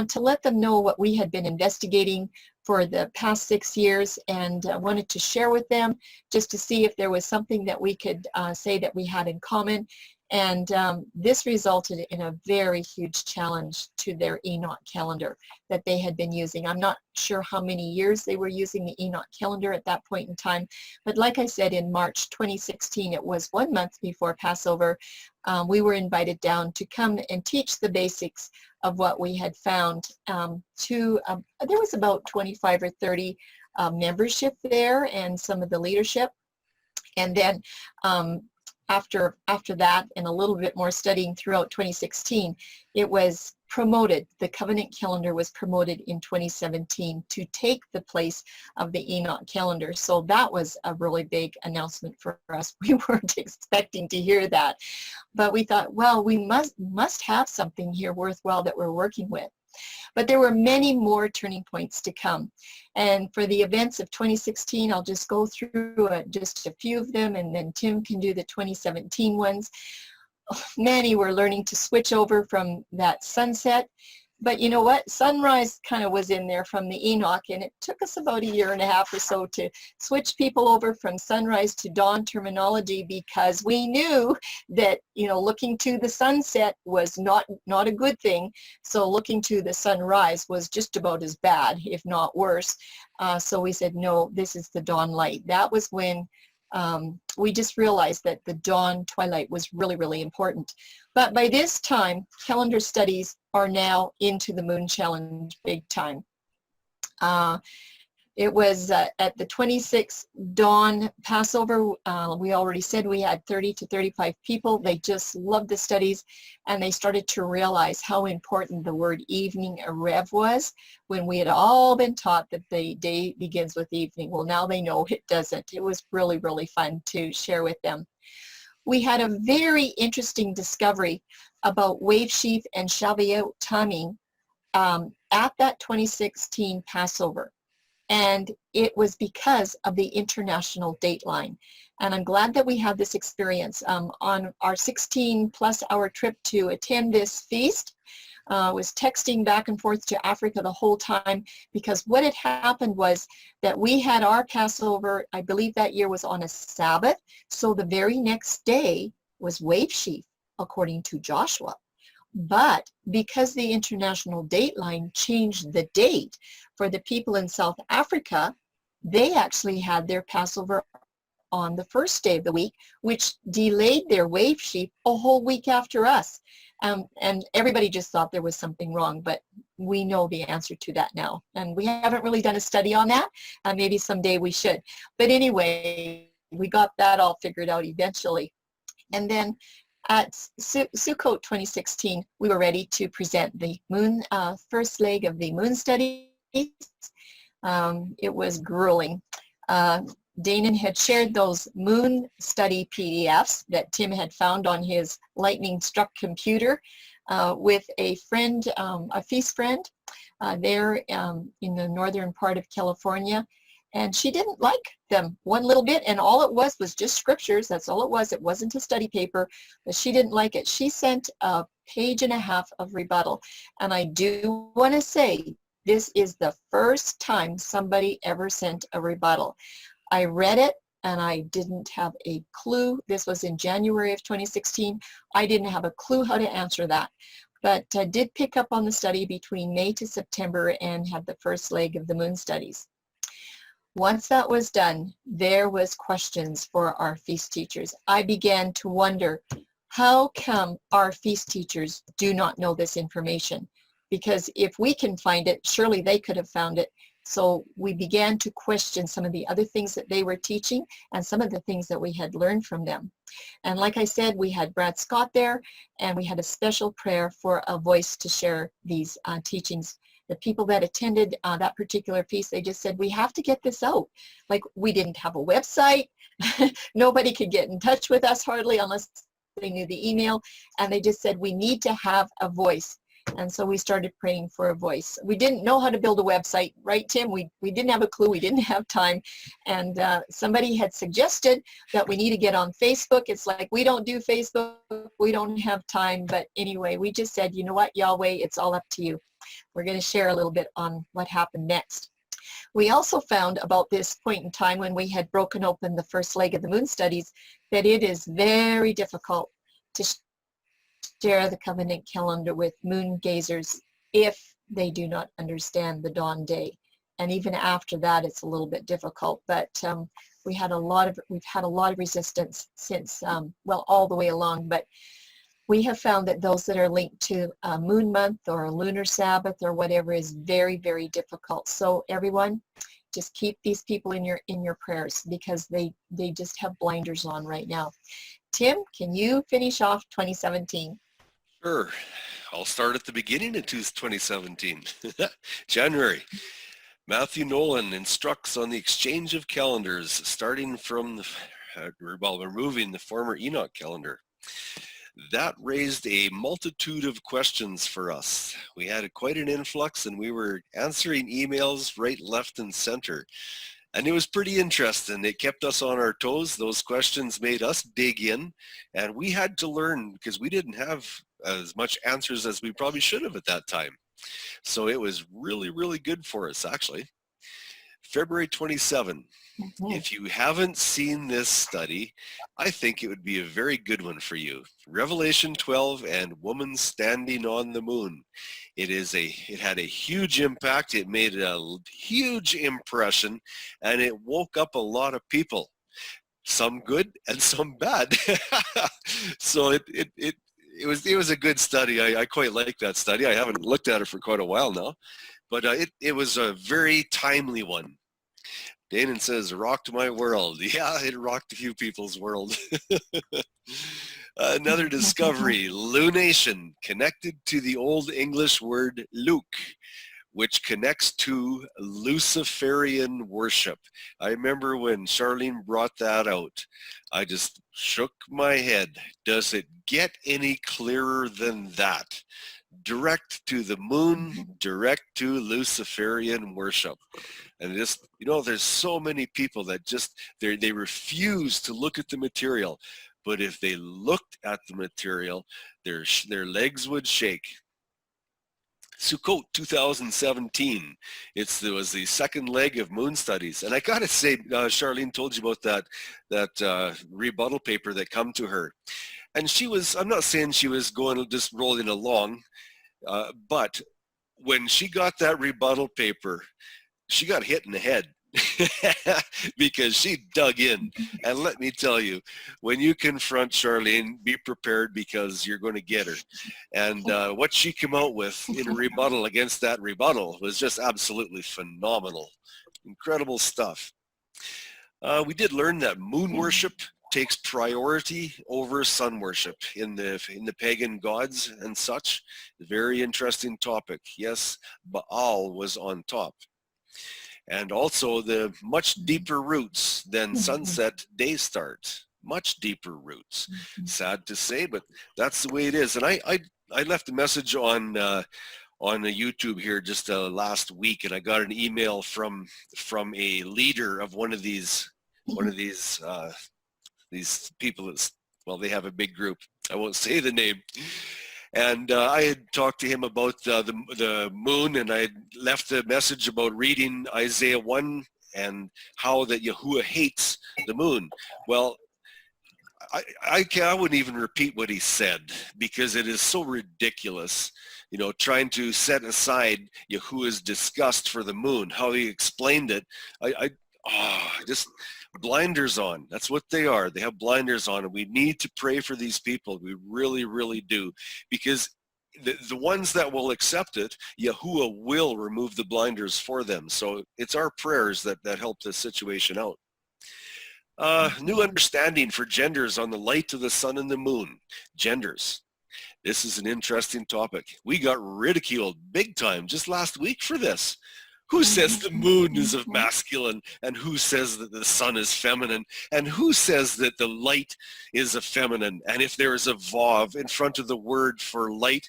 to let them know what we had been investigating for the past 6 years, and wanted to share with them just to see if there was something that we could say that we had in common. And this resulted in a very huge challenge to their Enoch calendar that they had been using. I'm not sure how many years they were using the Enoch calendar at that point in time, but like I said, in March 2016, it was 1 month before Passover, we were invited down to come and teach the basics of what we had found there was about 25 or 30 membership there and some of the leadership. And then after that and a little bit more studying throughout 2016, it was promoted. The Covenant calendar was promoted in 2017 to take the place of the Enoch calendar. So that was a really big announcement for us. We weren't expecting to hear that, but we thought, well, we must have something here worthwhile that we're working with. But there were many more turning points to come. And for the events of 2016, I'll just go through just a few of them, and then Tim can do the 2017 ones. Many were learning to switch over from that sunset. But you know what? Sunrise kind of was in there from the Enoch, and it took us about 1.5 years or so to switch people over from sunrise to dawn terminology, because we knew that, you know, looking to the sunset was not a good thing. So looking to the sunrise was just about as bad, if not worse. So we said, no, this is the dawn light. That was when we just realized that the dawn twilight was really, really important. But by this time, calendar studies are now into the Moon Challenge big time. It was at the 26th dawn Passover. We already said we had 30 to 35 people. They just loved the studies, and they started to realize how important the word evening Erev was, when we had all been taught that the day begins with evening. Well, now they know it doesn't. It was really, really fun to share with them. We had a very interesting discovery about wave sheaf and Shavuot timing at that 2016 Passover. And it was because of the international dateline. And I'm glad that we had this experience. On our 16+ hour trip to attend this feast, was texting back and forth to Africa the whole time, because what had happened was that we had our Passover, I believe that year was on a Sabbath, so the very next day was wave sheaf, according to Joshua. But because the international dateline changed the date for the people in South Africa, they actually had their Passover on the first day of the week, which delayed their wave sheaf a whole week after us. And everybody just thought there was something wrong, but we know the answer to that now. And we haven't really done a study on that. Maybe someday we should. But anyway, we got that all figured out eventually. And then at Sukkot 2016, we were ready to present the moon, first leg of the moon studies. It was grueling. Danon had shared those moon study PDFs that Tim had found on his lightning-struck computer with a friend, a feast friend there in the northern part of California. And she didn't like them one little bit, and all it was just scriptures. That's all it was. It wasn't a study paper, but she didn't like it. She sent 1.5 pages of rebuttal. And I do want to say, this is the first time somebody ever sent a rebuttal. I read it, and I didn't have a clue. This was in January of 2016. I didn't have a clue how to answer that. But I did pick up on the study between May to September and had the first leg of the moon studies. Once that was done, there was questions for our feast teachers. I began to wonder, how come our feast teachers do not know this information? Because if we can find it, surely they could have found it. So we began to question some of the other things that they were teaching and some of the things that we had learned from them. And like I said, we had Brad Scott there, and we had a special prayer for a voice to share these teachings. The people that attended that particular piece, they just said, we have to get this out. Like, we didn't have a website. Nobody could get in touch with us hardly unless they knew the email. And they just said, we need to have a voice. And so we started praying for a voice. We didn't know how to build a website, right, Tim? We didn't have a clue. We didn't have time. And somebody had suggested that we need to get on Facebook. It's like, we don't do Facebook. We don't have time. But anyway, we just said, you know what, Yahweh, it's all up to you. We're going to share a little bit on what happened next. We also found about this point in time when we had broken open the first leg of the moon studies that it is very difficult to share the covenant calendar with moon gazers if they do not understand the dawn day. And even after that, it's a little bit difficult. But we've had a lot of resistance since, well, all the way along. But we have found that those that are linked to a moon month or a lunar Sabbath or whatever is very, very difficult. So everyone, just keep these people in your prayers, because they just have blinders on right now. Tim, can you finish off 2017? Sure. I'll start at the beginning of 2017. January. Matthew Nolan instructs on the exchange of calendars, starting from removing the former Enoch calendar. That raised a multitude of questions for us. We had quite an influx, and we were answering emails right, left, and center. And it was pretty interesting. It kept us on our toes. Those questions made us dig in, and we had to learn because we didn't have as much answers as we probably should have at that time. So it was really, really good for us, actually. February 27. If you haven't seen this study, I think it would be a very good one for you. Revelation 12 and Woman Standing on the Moon. It had a huge impact. It made a huge impression, and it woke up a lot of people. Some good and some bad. So it was a good study. I quite like that study. I haven't looked at it for quite a while now, but it was a very timely one. Danon says, rocked my world. Yeah, it rocked a few people's world. Another discovery, lunation, connected to the Old English word Luke, which connects to Luciferian worship. I remember when Charlene brought that out, I just shook my head. Does it get any clearer than that? Direct to the moon, direct to Luciferian worship. And just, there's so many people that just, they refuse to look at the material. But if they looked at the material, their legs would shake. Sukkot 2017. It was the second leg of moon studies. And I got to say, Charlene told you about that rebuttal paper that come to her. And I'm not saying she was just rolling along, but when she got that rebuttal paper, she got hit in the head because she dug in. And let me tell you, when you confront Charlene, be prepared, because you're going to get her. And what she came out with in a rebuttal against that rebuttal was just absolutely phenomenal. Incredible stuff. We did learn that moon worship takes priority over sun worship in the pagan gods and such. Very interesting topic. Yes, Baal was on top. And also the much deeper roots than sunset day start. Much deeper roots. Sad to say, but that's the way it is. And I left a message on YouTube here just last week, and I got an email from a leader of one of these people. They have a big group. I won't say the name. And I had talked to him about the moon, and I had left a message about reading Isaiah 1 and how that Yahuwah hates the moon. Well, I wouldn't even repeat what he said, because it is so ridiculous, trying to set aside Yahuwah's disgust for the moon, how he explained it. Just blinders on. That's what they are. They have blinders on, and we need to pray for these people. We really, really do, because the ones that will accept it, Yahuwah will remove the blinders for them. So it's our prayers that help this situation out. New understanding for genders on the light of the sun and the moon. Genders. This is an interesting topic. We got ridiculed big time just last week for this. Who says the moon is of masculine, and who says that the sun is feminine, and who says that the light is a feminine? And if there is a vav in front of the word for light,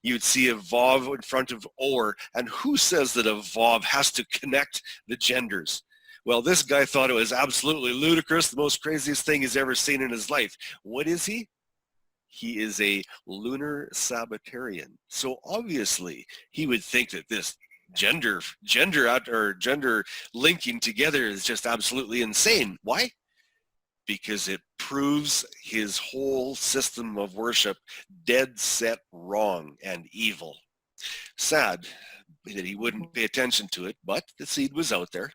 you'd see a Vav in front of Or. And who says that a Vav has to connect the genders? Well, this guy thought it was absolutely ludicrous, the most craziest thing he's ever seen in his life. What is he? He is a lunar Sabbatarian. So obviously he would think that this gender linking together is just absolutely insane. Why? Because it proves his whole system of worship dead set wrong and evil. Sad that he wouldn't pay attention to it, but the seed was out there.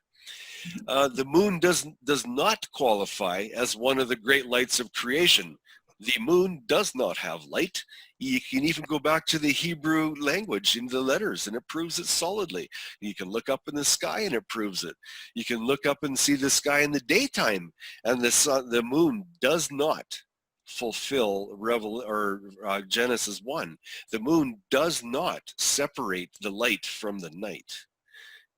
The moon does not qualify as one of the great lights of creation. The moon does not have light. You can even go back to the Hebrew language in the letters, and it proves it solidly. You can look up in the sky and it proves it. You can look up and see the sky in the daytime, and the moon does not fulfill Genesis 1. The moon does not separate the light from the night.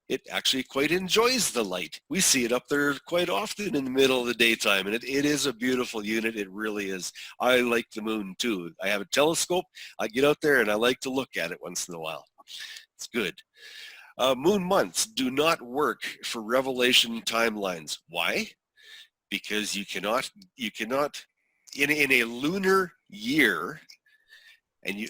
It actually quite enjoys the light. We see it up there quite often in the middle of the daytime, and it is a beautiful unit. It really is. I like the moon too. I have a telescope. I get out there and I like to look at it once in a while. It's good. Moon months do not work for revelation timelines. Why? Because you cannot in a lunar year, and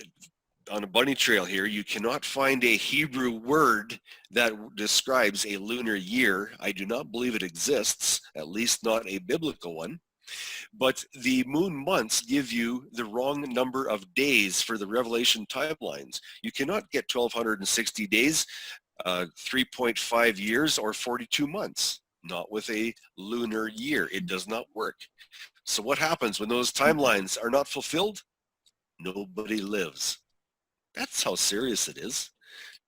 on a bunny trail here, you cannot find a Hebrew word that describes a lunar year. I do not believe it exists, at least not a biblical one. But the moon months give you the wrong number of days for the revelation timelines. You cannot get 1,260 days, 3.5 years, or 42 months. Not with a lunar year. It does not work. So what happens when those timelines are not fulfilled? Nobody lives. That's how serious it is.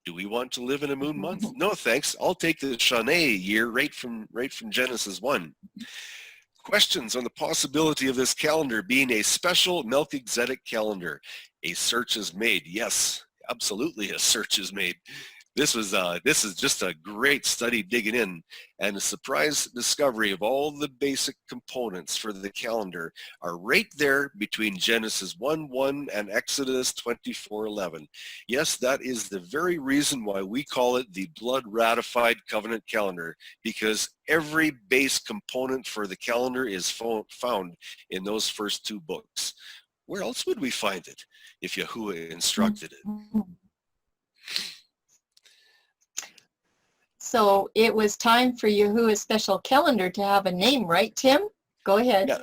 Do we want to live in a moon month? No, thanks. I'll take the Shanae year right from Genesis 1. Questions on the possibility of this calendar being a special Melchizedek calendar. A search is made. Yes, absolutely a search is made. This is just a great study digging in, and a surprise discovery of all the basic components for the calendar are right there between Genesis 1:1 and Exodus 24:11. Yes, that is the very reason why we call it the blood ratified covenant calendar, because every base component for the calendar is found in those first two books. Where else would we find it if Yahuwah instructed it? So it was time for Yahuwah's special calendar to have a name, right, Tim? Go ahead. Yeah.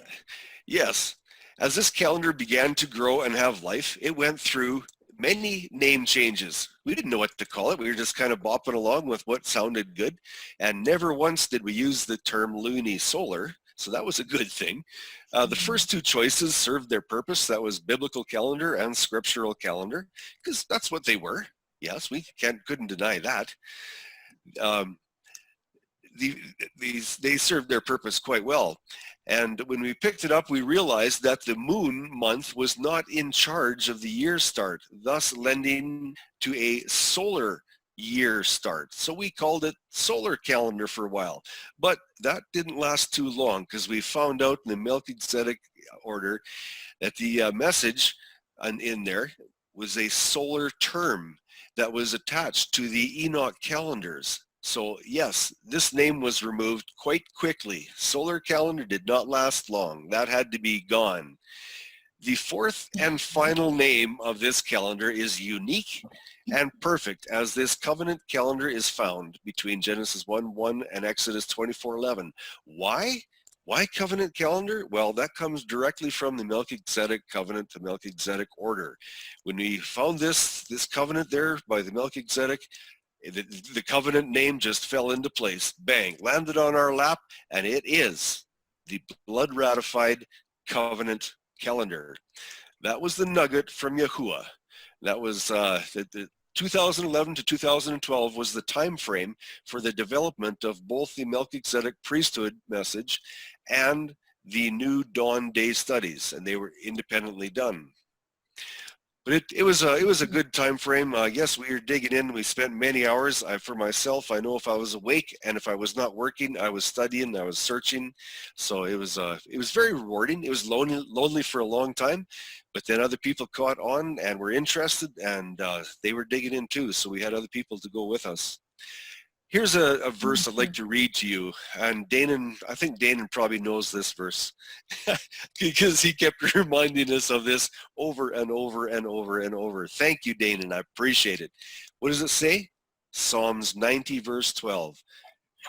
Yes. As this calendar began to grow and have life, it went through many name changes. We didn't know what to call it. We were just kind of bopping along with what sounded good. And never once did we use the term lunisolar. So that was a good thing. The first two choices served their purpose. That was biblical calendar and scriptural calendar, because that's what they were. Yes, we couldn't deny that. They served their purpose quite well. And when we picked it up, we realized that the moon month was not in charge of the year start, thus lending to a solar year start. So we called it solar calendar for a while. But that didn't last too long, because we found out in the Melchizedek order that the message in there was a solar term that was attached to the Enoch calendars. So yes, this name was removed quite quickly. Solar calendar did not last long. That had to be gone. The fourth and final name of this calendar is unique and perfect, as this covenant calendar is found between Genesis 1:1 and Exodus 24:11. Why? Why covenant calendar? Well, that comes directly from the Melchizedek covenant, the Melchizedek order. When we found this covenant there by the Melchizedek, the covenant name just fell into place. Bang, landed on our lap, and it is the blood ratified covenant calendar. That was the nugget from Yahuwah. That was the 2011 to 2012 was the time frame for the development of both the Melchizedek priesthood message and the new dawn day studies, and they were independently done. But it was a good time frame. Yes, we were digging in. We spent many hours. For myself, I know if I was awake and if I was not working, I was studying, I was searching. So it was very rewarding. It was lonely for a long time, but then other people caught on and were interested, and they were digging in too. So we had other people to go with us. Here's a verse I'd like to read to you, and Danon, I think Danon probably knows this verse because he kept reminding us of this over and over and over and over. Thank you, Danon. I appreciate it. What does it say? Psalms 90, verse 12.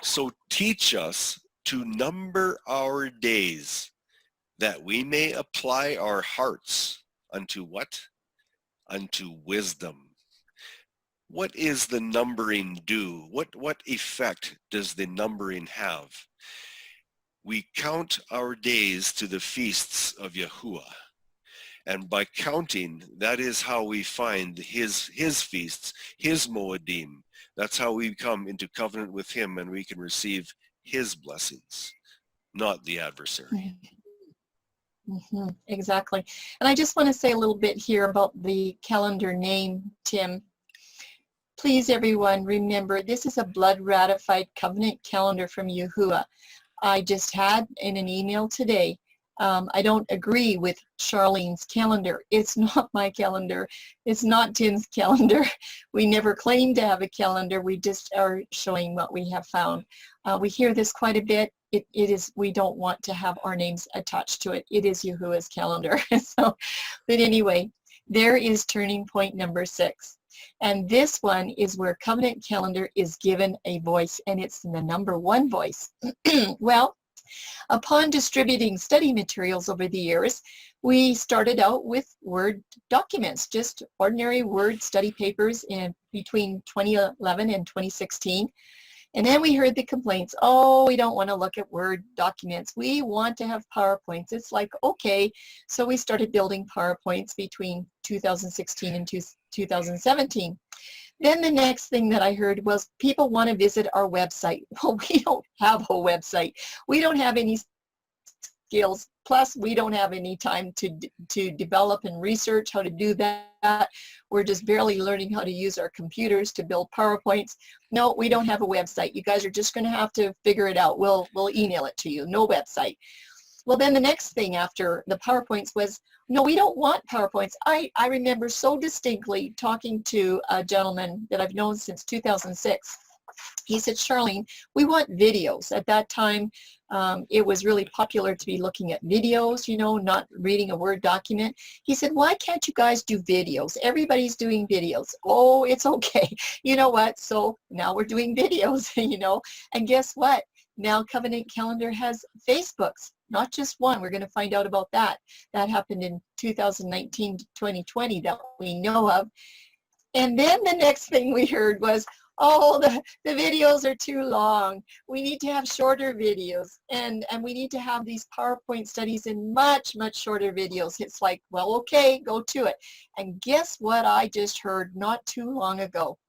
So teach us to number our days, that we may apply our hearts unto what? Unto wisdom. What is the numbering do? What effect does the numbering have? We count our days to the feasts of Yahuwah. And by counting, that is how we find his feasts, his Moedim. That's how we come into covenant with him, and we can receive his blessings, not the adversary. Mm-hmm, exactly. And I just want to say a little bit here about the calendar name, Tim. Please, everyone, remember, this is a blood-ratified covenant calendar from Yahuwah. I just had in an email today, I don't agree with Charlene's calendar. It's not my calendar. It's not Tim's calendar. We never claimed to have a calendar. We just are showing what we have found. We hear this quite a bit. It is, we don't want to have our names attached to it. It is Yahuwah's calendar. So, but anyway, there is turning point number 6. And this one is where covenant calendar is given a voice, and it's the number 1 voice. Well, upon distributing study materials over the years, we started out with Word documents, just ordinary Word study papers in between 2011 and 2016. And then we heard the complaints, oh, we don't want to look at Word documents. We want to have PowerPoints. It's like, okay. So we started building PowerPoints between 2016 and 2017. Then the next thing that I heard was people want to visit our website. Well, we don't have a website. We don't have any skills. Plus, we don't have any time to develop and research how to do that. We're just barely learning how to use our computers to build PowerPoints. No, we don't have a website. You guys are just going to have to figure it out. We'll email it to you. No website. Well, then the next thing after the PowerPoints was, no, we don't want PowerPoints. I remember so distinctly talking to a gentleman that I've known since 2006. He said, Charlene, we want videos. At that time, it was really popular to be looking at videos, you know, not reading a Word document. He said, why can't you guys do videos? Everybody's doing videos. Oh, it's okay. You know what? So now we're doing videos, you know. And guess what? Now Covenant Calendar has Facebooks, not just one. We're going to find out about that. That happened in 2019 to 2020 that we know of. And then the next thing we heard was, oh, the videos are too long. We need to have shorter videos, and we need to have these PowerPoint studies in much, much shorter videos. It's like, well, okay, go to it. And guess what I just heard not too long ago?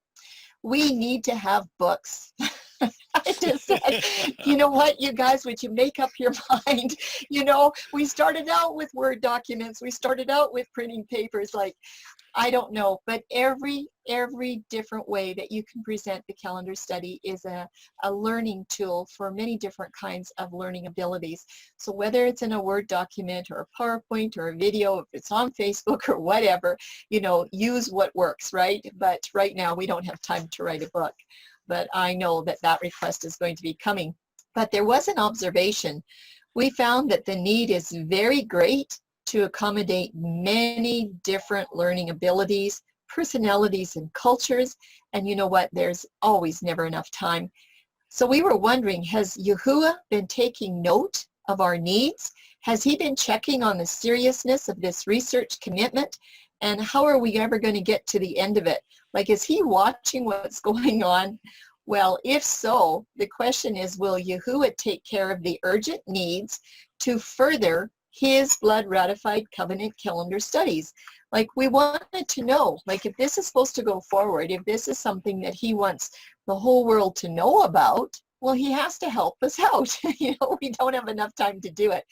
We need to have books. I just said, you know what, you guys, would you make up your mind? You know, we started out with Word documents. We started out with printing papers. Like, I don't know, but every different way that you can present the calendar study is a learning tool for many different kinds of learning abilities. So whether it's in a Word document or a PowerPoint or a video, if it's on Facebook or whatever, you know, use what works, right? But right now we don't have time to write a book. But I know that that request is going to be coming. But there was an observation. We found that the need is very great to accommodate many different learning abilities, personalities, and cultures. And you know what? There's always never enough time. So we were wondering, has Yahuwah been taking note of our needs? Has he been checking on the seriousness of this research commitment? And how are we ever going to get to the end of it? Like, is he watching what's going on? Well, if so, the question is, will Yahuwah take care of the urgent needs to further his blood-ratified covenant calendar studies? Like, we wanted to know, like, if this is supposed to go forward, if this is something that he wants the whole world to know about, well, he has to help us out. We don't have enough time to do it.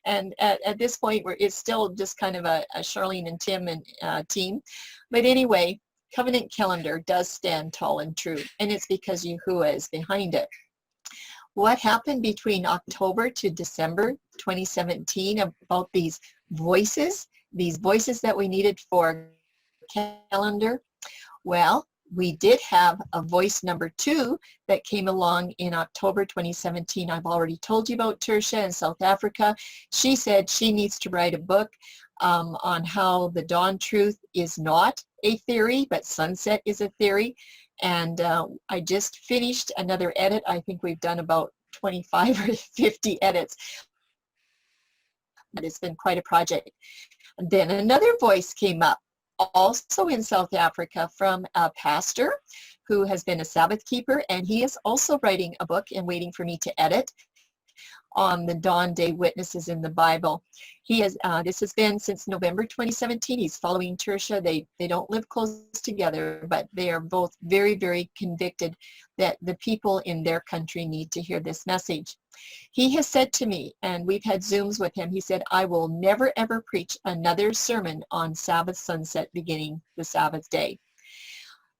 And at this point, it's still just kind of a Charlene and Tim and team. But anyway, Covenant Calendar does stand tall and true, and it's because Yahuwah is behind it. What happened between October to December 2017 about these voices that we needed for calendar? Well, we did have a voice number 2 that came along in October 2017. I've already told you about Tertia in South Africa. She said she needs to write a book on how the dawn truth is not a theory, but sunset is a theory. And I just finished another edit. I think we've done about 25 or 50 edits. But it's been quite a project. And then another voice came up, also in South Africa, from a pastor who has been a Sabbath keeper, and he is also writing a book and waiting for me to edit on the Dawn Day witnesses in the Bible. He has this has been since November 2017. He's following Tertia. They don't live close together, but they are both very, very convicted that the people in their country need to hear this message. He has said to me, and we've had Zooms with him, he said, I will never ever preach another sermon on Sabbath sunset beginning the Sabbath day.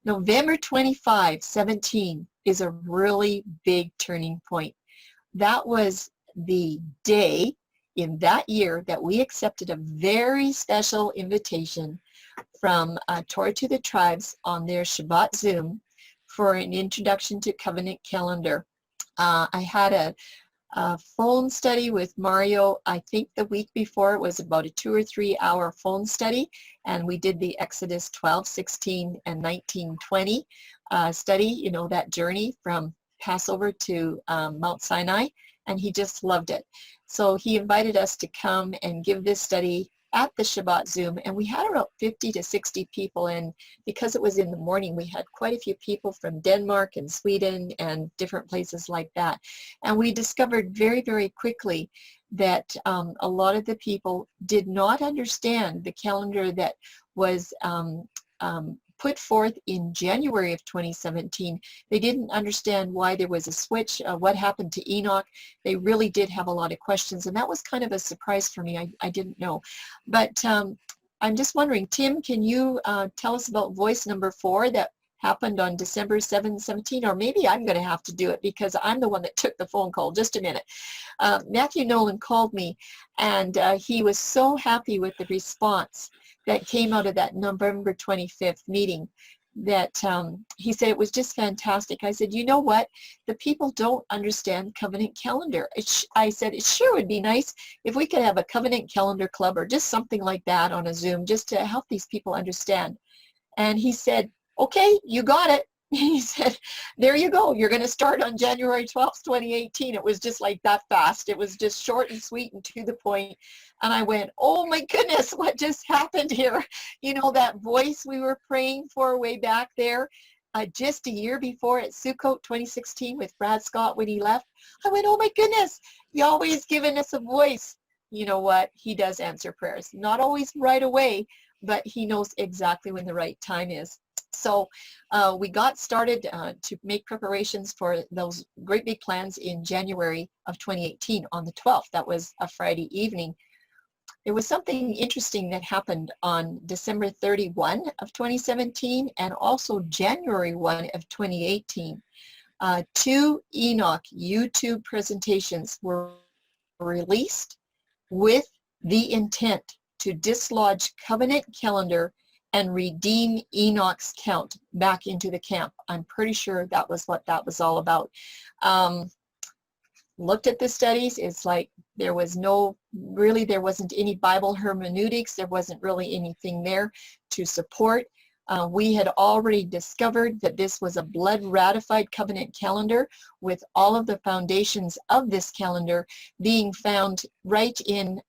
November 25, 17 is a really big turning point. That was the day in that year that we accepted a very special invitation from Torah to the Tribes on their Shabbat Zoom for an introduction to Covenant Calendar. I had a phone study with Mario. I think the week before it was about a 2 or 3 hour phone study, and we did the Exodus 12, 16, and 19, 20 study, that journey from Passover to Mount Sinai, and he just loved it. So he invited us to come and give this study at the Shabbat Zoom, and we had about 50 to 60 people, and because it was in the morning, we had quite a few people from Denmark and Sweden and different places like that. And we discovered very, very quickly that a lot of the people did not understand the calendar that was put forth in January of 2017. They didn't understand why there was a switch, what happened to Enoch. They really did have a lot of questions, and that was kind of a surprise for me. I didn't know. But I'm just wondering, Tim, can you tell us about voice number 4 that happened on December 7, 17? Or maybe I'm going to have to do it because I'm the one that took the phone call. Just a minute. Matthew Nolan called me, and he was so happy with the response that came out of that November 25th meeting, that he said it was just fantastic. I said, you know what? The people don't understand Covenant Calendar. I said, it sure would be nice if we could have a Covenant Calendar Club or just something like that on a Zoom just to help these people understand. And he said, okay, you got it. He said, there you go. You're going to start on January 12th, 2018. It was just like that fast. It was just short and sweet and to the point. And I went, oh my goodness, what just happened here? That voice we were praying for way back there, just a year before at Sukkot 2016 with Brad Scott when he left. I went, oh my goodness, Yahweh's given us a voice. You know what? He does answer prayers. Not always right away, but he knows exactly when the right time is. So we got started to make preparations for those great big plans in January of 2018 on the 12th. That was a Friday evening. There was something interesting that happened on December 31 of 2017 and also January 1 of 2018. 2 Enoch YouTube presentations were released with the intent to dislodge Covenant Calendar and redeem Enoch's count back into the camp. I'm pretty sure that was what that was all about. Looked at the studies, it's like there wasn't any Bible hermeneutics. There wasn't really anything there to support. We had already discovered that this was a blood-ratified covenant calendar with all of the foundations of this calendar being found right in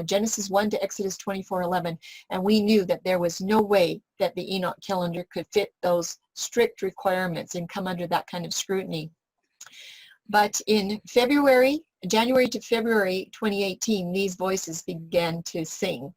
Genesis 1 to Exodus 24:11, and we knew that there was no way that the Enoch calendar could fit those strict requirements and come under that kind of scrutiny. But in January to February 2018, these voices began to sing,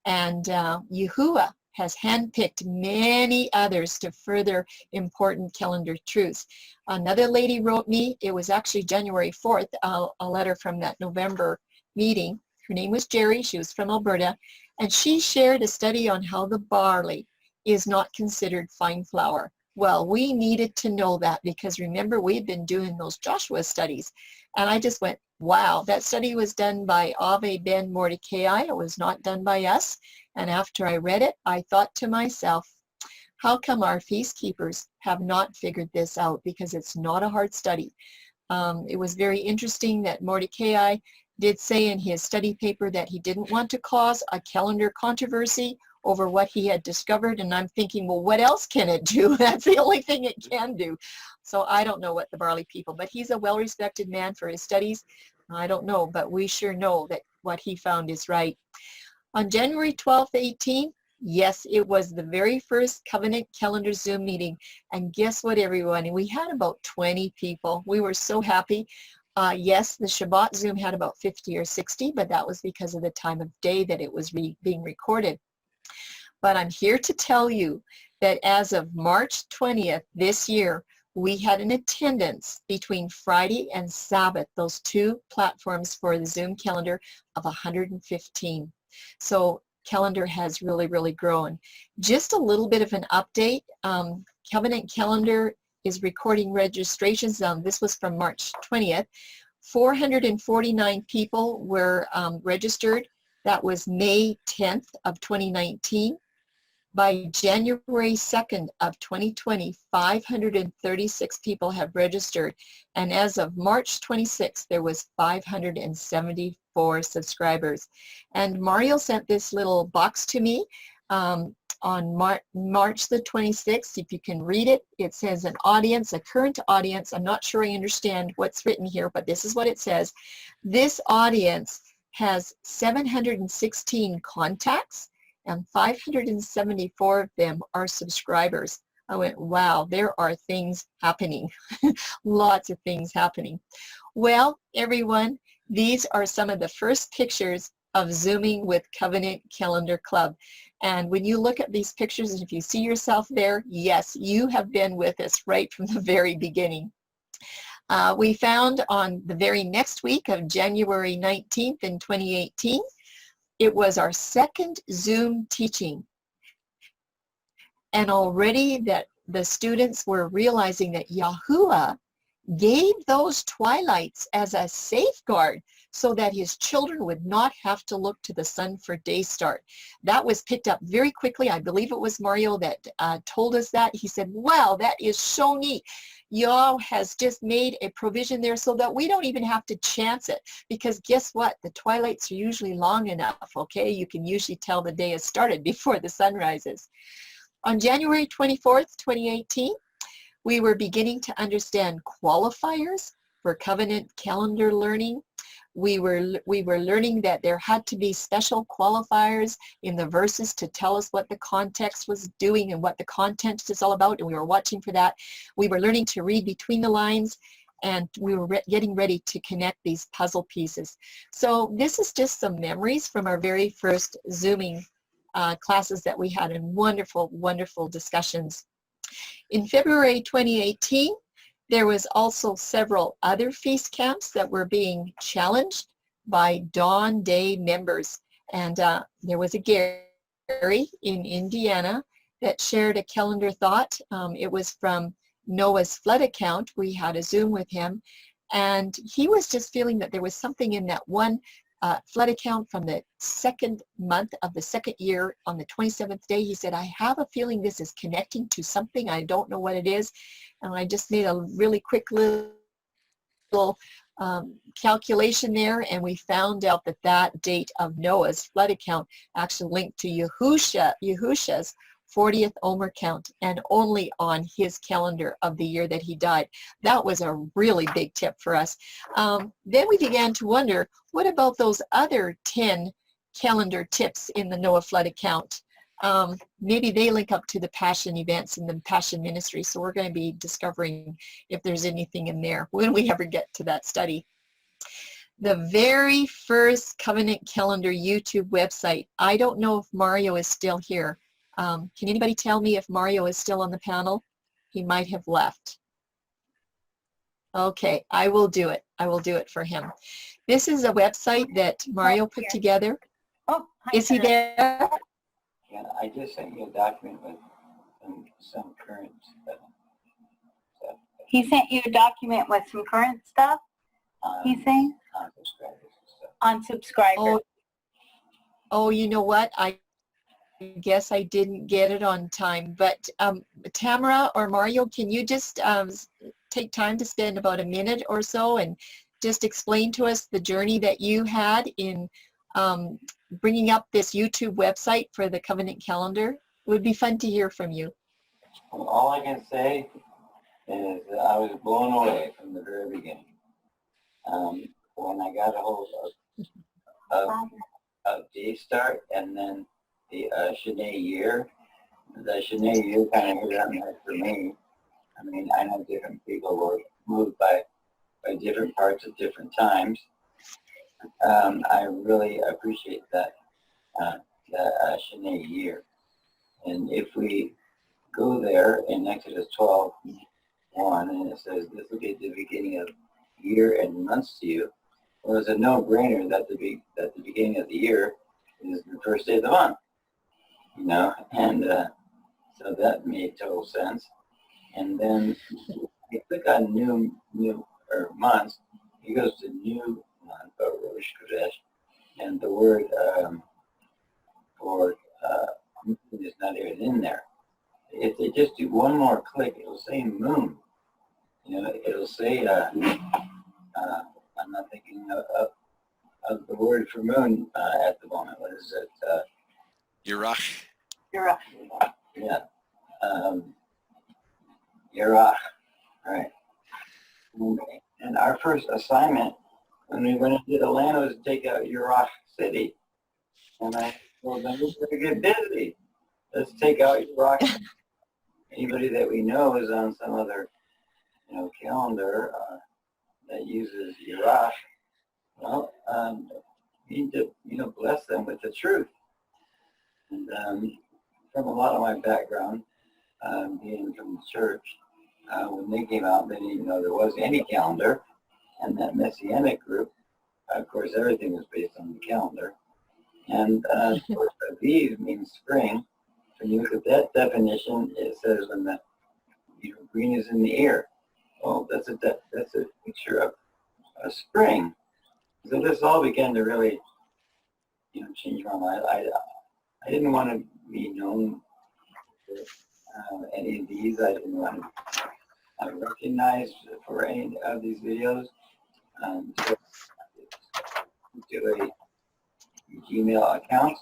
and Yahuwah has handpicked many others to further important calendar truths. Another lady wrote me, it was actually January 4th, a letter from that November meeting. Her name was Jerry, she was from Alberta, and she shared a study on how the barley is not considered fine flour. Well, we needed to know that because remember, we'd been doing those Joshua studies. And I just went, wow, that study was done by Ave Ben Mordecai. It was not done by us. And after I read it, I thought to myself, how come our feast keepers have not figured this out? Because it's not a hard study. It was very interesting that Mordecai did say in his study paper that he didn't want to cause a calendar controversy over what he had discovered, and I'm thinking, well, what else can it do? That's the only thing it can do. So I don't know what the barley people, but he's a well-respected man for his studies. I don't know, but we sure know that what he found is right. On January 12th, 18, yes, it was the very first Covenant Calendar Zoom meeting, and guess what, everyone? We had about 20 people. We were so happy. Yes, the Shabbat Zoom had about 50 or 60, but that was because of the time of day that it was being recorded. But I'm here to tell you that as of March 20th this year, we had an attendance between Friday and Sabbath, those two platforms for the Zoom calendar, of 115. So calendar has really, really grown. Just a little bit of an update. Covenant Calendar is recording registrations. This was from March 20th. 449 people were registered. That was May 10th of 2019. By January 2nd of 2020, 536 people have registered. And as of March 26th, there was 574 subscribers. And Mario sent this little box to me on March the 26th. If you can read it, it says an audience, a current audience. I'm not sure I understand what's written here, but this is what it says. This audience has 716 contacts, and 574 of them are subscribers. I went, wow, there are things happening. Lots of things happening. Well, everyone, these are some of the first pictures of Zooming with Covenant Calendar Club. And when you look at these pictures, and if you see yourself there, yes, you have been with us right from the very beginning. We found on the very next week of January 19th in 2018, it was our second Zoom teaching. And already that the students were realizing that Yahuwah gave those twilights as a safeguard so that his children would not have to look to the sun for day start. That was picked up very quickly. I believe it was Mario that told us that. He said, wow, that is so neat. Yah has just made a provision there so that we don't even have to chance it, because guess what? The twilights are usually long enough, okay? You can usually tell the day has started before the sun rises. On January 24th, 2018, we were beginning to understand qualifiers for covenant calendar learning. We were learning that there had to be special qualifiers in the verses to tell us what the context was doing and what the content is all about, and we were watching for that. We were learning to read between the lines, and we were getting ready to connect these puzzle pieces. So this is just some memories from our very first Zooming classes that we had, and wonderful, wonderful discussions. In February 2018, there was also several other feast camps that were being challenged by Dawn Day members. And there was a Gary in Indiana that shared a calendar thought. It was from Noah's flood account. We had a Zoom with him, and he was just feeling that there was something in that one flood account from the second month of the second year on the 27th day. He said, I have a feeling this is connecting to something. I don't know what it is. And I just made a really quick little calculation there, and we found out that that date of Noah's flood account actually linked to Yahusha's 40th Omer count, and only on his calendar of the year that he died. That was a really big tip for us. Then we began to wonder, what about those other 10 calendar tips in the Noah flood account? Maybe they link up to the Passion events and the Passion ministry, so we're going to be discovering if there's anything in there when we ever get to that study. The very first Covenant Calendar YouTube website, I don't know if Mario is still here. Can anybody tell me if Mario is still on the panel? He might have left. Okay, I will do it. I will do it for him. This is a website that Mario put together. Oh, hi, Is he there? Yeah, I just sent you a document with some current stuff. He sent you a document with some current stuff, he's saying, On subscribers and stuff. on subscribers. Oh, you know what? I guess I didn't get it on time. But Tamara or Mario, can you just take time to spend about a minute or so and just explain to us the journey that you had in bringing up this YouTube website for the Covenant Calendar? It would be fun to hear from you. Well, all I can say is that I was blown away from the very beginning. When I got a hold of Daystart and then the Shanae year, the Shanae year kind of hit on that for me. I mean, I know different people were moved by different parts at different times. I really appreciate that Shanae year. And if we go there in Exodus 12:1, and it says, this will be the beginning of year and months to you. Well, it's a no-brainer that the beginning of the year is the first day of the month, you know, and so that made total sense. And then you click on new or months, it goes to new month, or Rosh Chodesh, and the word for is not even in there. If they just do one more click, it'll say moon. You know, it'll say, I'm not thinking of the word for moon at the moment. What is it? Yerach. You're right. Yeah. Yerach. Right. And our first assignment when we went into the land was to take out Yerach City. And I told them, we're going to get busy. Let's take out Yerach. Anybody that we know is on some other, you know, calendar that uses Yerach. Well, we need to, you know, bless them with the truth. And from a lot of my background, being from the church, when they came out, they didn't even know there was any calendar. And that Messianic group, of course, everything was based on the calendar. And of course, Aviv means spring. When you look at that definition, it says when the green is in the air. Well, that's a picture of a spring. So this all began to really, you know, change my life. I didn't want to be known for any of these. I didn't want to recognized for any of these videos. So I do a Gmail account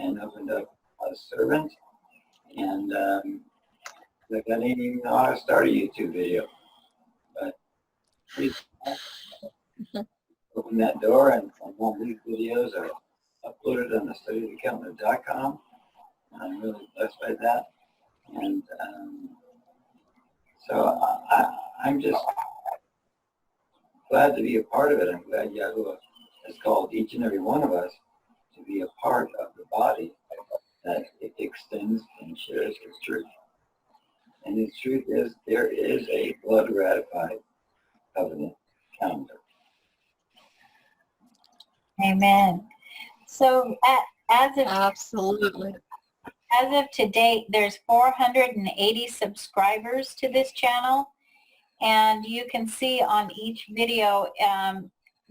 and opened up a servant, and like I didn't even know how to start a YouTube video, but please open that door, and all these videos are uploaded on the studyofthecalendar.com. I'm really blessed by that, and so I'm just glad to be a part of it. I'm glad Yahuwah has called each and every one of us to be a part of the body that it extends and shares His truth. And His truth is there is a blood ratified covenant calendar. Amen. So Absolutely. as of today, there's 480 subscribers to this channel. And you can see on each video,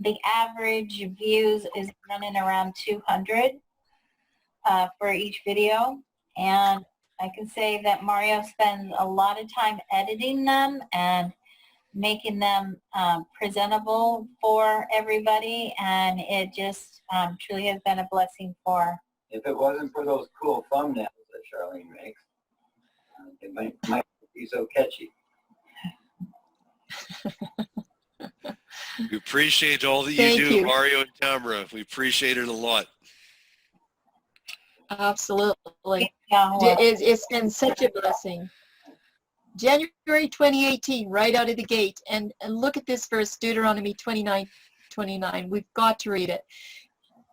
the average views is running around 200 for each video. And I can say that Mario spends a lot of time editing them and making them presentable for everybody. And it just truly has been a blessing for. If it wasn't for those cool thumbnails that Charlene makes, it might be so catchy. We appreciate all that you Thank do, you. Mario and Tamara. We appreciate it a lot. Absolutely. Yahweh. It's been such a blessing. January 2018, right out of the gate. And look at this verse, Deuteronomy 29:29. We've got to read it.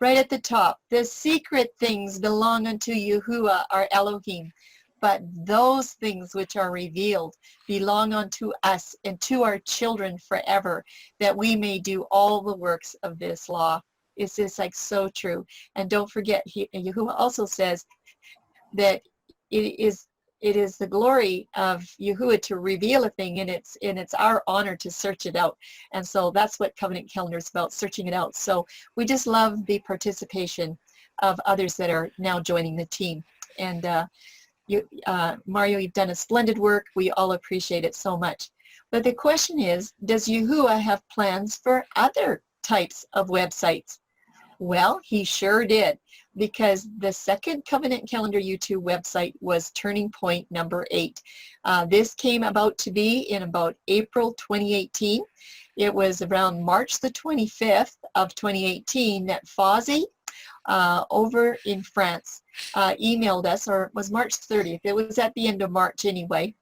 right at the top. The secret things belong unto Yahuwah, our Elohim. But those things which are revealed belong unto us and to our children forever, that we may do all the works of this law. It's just like so true. And don't forget, Yahuwah also says that it is the glory of Yahuwah to reveal a thing, and it's our honor to search it out. And so that's what Covenant Calendar is about, searching it out. So we just love the participation of others that are now joining the team. And Mario, you've done a splendid work. We all appreciate it so much. But the question is, does Yahuwah have plans for other types of websites? Well, he sure did, because the second Covenant Calendar YouTube website was Turning Point number 8. This came about to be in about April 2018. It was around March the 25th of 2018 that Fozzie over in France emailed us, or it was March 30th. It was at the end of March anyway.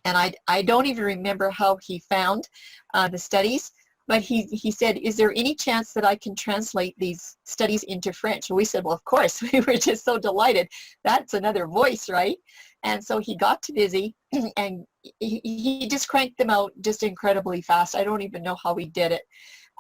And I don't even remember how he found the studies, but he said, is there any chance that I can translate these studies into French? And we said, well, of course. We were just so delighted. That's another voice, right? And so he got too busy, and he just cranked them out just incredibly fast. I don't even know how he did it.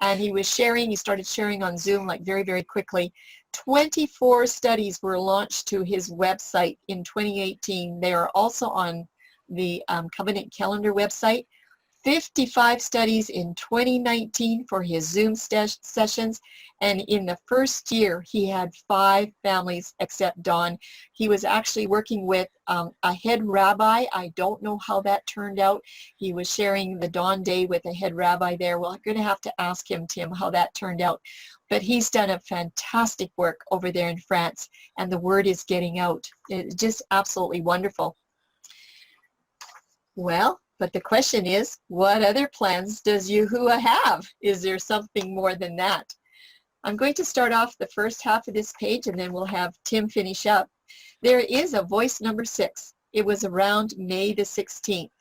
And he started sharing on Zoom like very, very quickly. 24 studies were launched to his website in 2018. They are also on the Covenant Calendar website. 55 studies in 2019 for his Zoom sessions, and in the first year he had 5 families except Dawn. He was actually working with a head rabbi. I don't know how that turned out. He was sharing the Dawn Day with a head rabbi there. Well, I'm going to have to ask him, Tim, how that turned out. But he's done a fantastic work over there in France, and the word is getting out. It's just absolutely wonderful. Well, but the question is, what other plans does Yahuwah have? Is there something more than that? I'm going to start off the first half of this page, and then we'll have Tim finish up. There is a voice number 6. It was around May the 16th.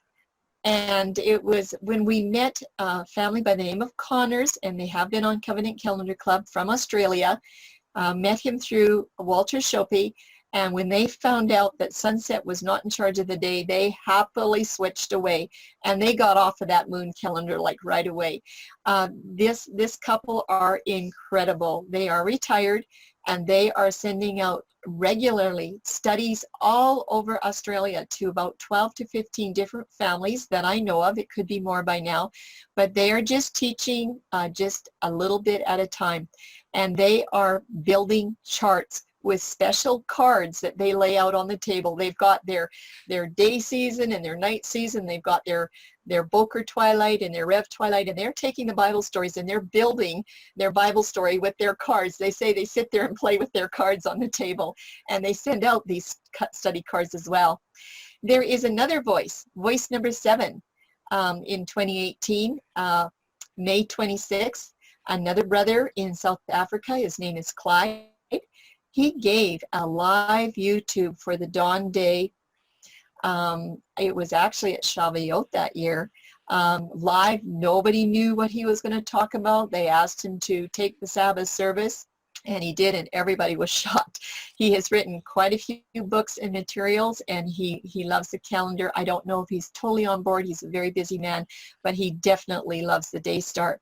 And it was when we met a family by the name of Connors, and they have been on Covenant Calendar Club from Australia. Met him through Walter Shopee. And when they found out that Sunset was not in charge of the day, they happily switched away, and they got off of that moon calendar like right away. This couple are incredible. They are retired, and they are sending out regularly studies all over Australia to about 12 to 15 different families that I know of. It could be more by now, but they are just teaching just a little bit at a time, and they are building charts with special cards that they lay out on the table. They've got their day season and their night season. They've got their Boker Twilight and their Rev Twilight, and they're taking the Bible stories and they're building their Bible story with their cards. They say they sit there and play with their cards on the table, and they send out these study cards as well. There is another voice number 7, in 2018, May 26th. Another brother in South Africa, his name is Clyde. He gave a live YouTube for the Dawn Day. It was actually at Shavuot that year. Live, nobody knew what he was going to talk about. They asked him to take the Sabbath service, and he did, and everybody was shocked. He has written quite a few books and materials, and he loves the calendar. I don't know if he's totally on board. He's a very busy man, but he definitely loves the day start.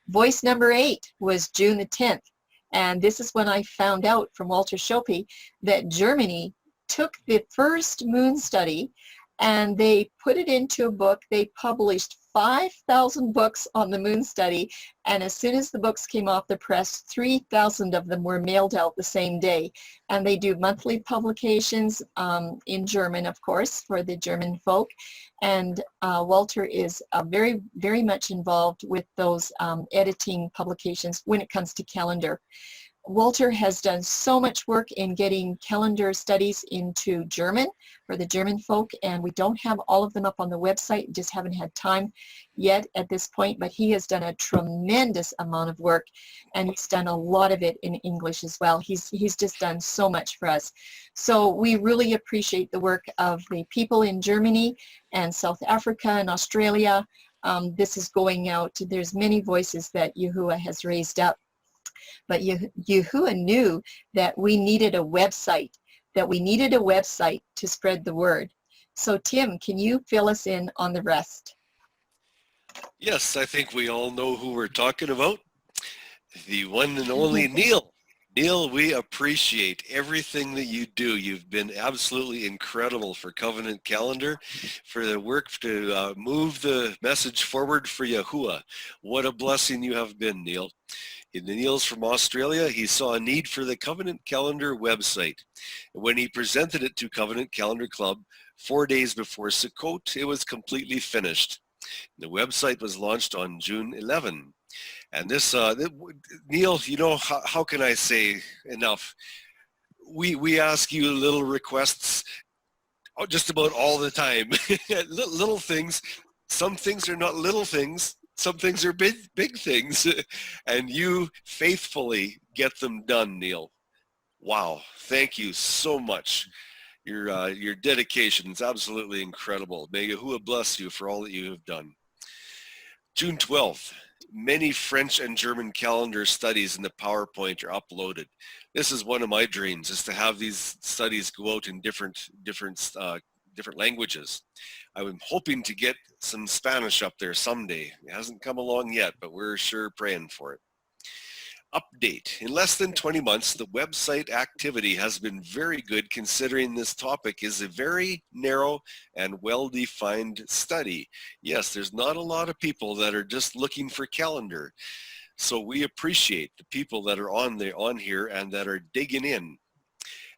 Voice number 8 was June the 10th. And this is when I found out from Walter Shopee that Germany took the first moon study and they put it into a book. They published 5,000 books on the moon study, and as soon as the books came off the press, 3,000 of them were mailed out the same day. And they do monthly publications in German, of course, for the German folk. And Walter is very, very much involved with those editing publications when it comes to calendar. Walter has done so much work in getting calendar studies into German for the German folk, and we don't have all of them up on the website, just haven't had time yet at this point, but he has done a tremendous amount of work, and he's done a lot of it in English as well. He's just done so much for us. So we really appreciate the work of the people in Germany and South Africa and Australia. This is going out. There's many voices that Yahuwah has raised up. But Yahuwah knew that we needed a website, to spread the word. So Tim, can you fill us in on the rest? Yes, I think we all know who we're talking about. The one and only Neil. Neil, we appreciate everything that you do. You've been absolutely incredible for Covenant Calendar, for the work to move the message forward for Yahuwah. What a blessing you have been, Neil. Neil's from Australia. He saw a need for the Covenant Calendar website. When he presented it to Covenant Calendar Club 4 days before Sukkot, it was completely finished. The website was launched on June 11. And this, Neil, you know, how can I say enough? We ask you little requests just about all the time. Little things. Some things are not little things. Some things are big things. And you faithfully get them done, Neil. Wow. Thank you so much. Your dedication is absolutely incredible. May Yahuwah bless you for all that you have done. June 12th. Many French and German calendar studies in the PowerPoint are uploaded. This is one of my dreams, is to have these studies go out in different languages. I'm hoping to get some Spanish up there someday. It hasn't come along yet, but we're sure praying for it. Update. In less than 20 months, the website activity has been very good, considering this topic is a very narrow and well-defined study. Yes, there's not a lot of people that are just looking for calendar. So we appreciate the people that are on here and that are digging in.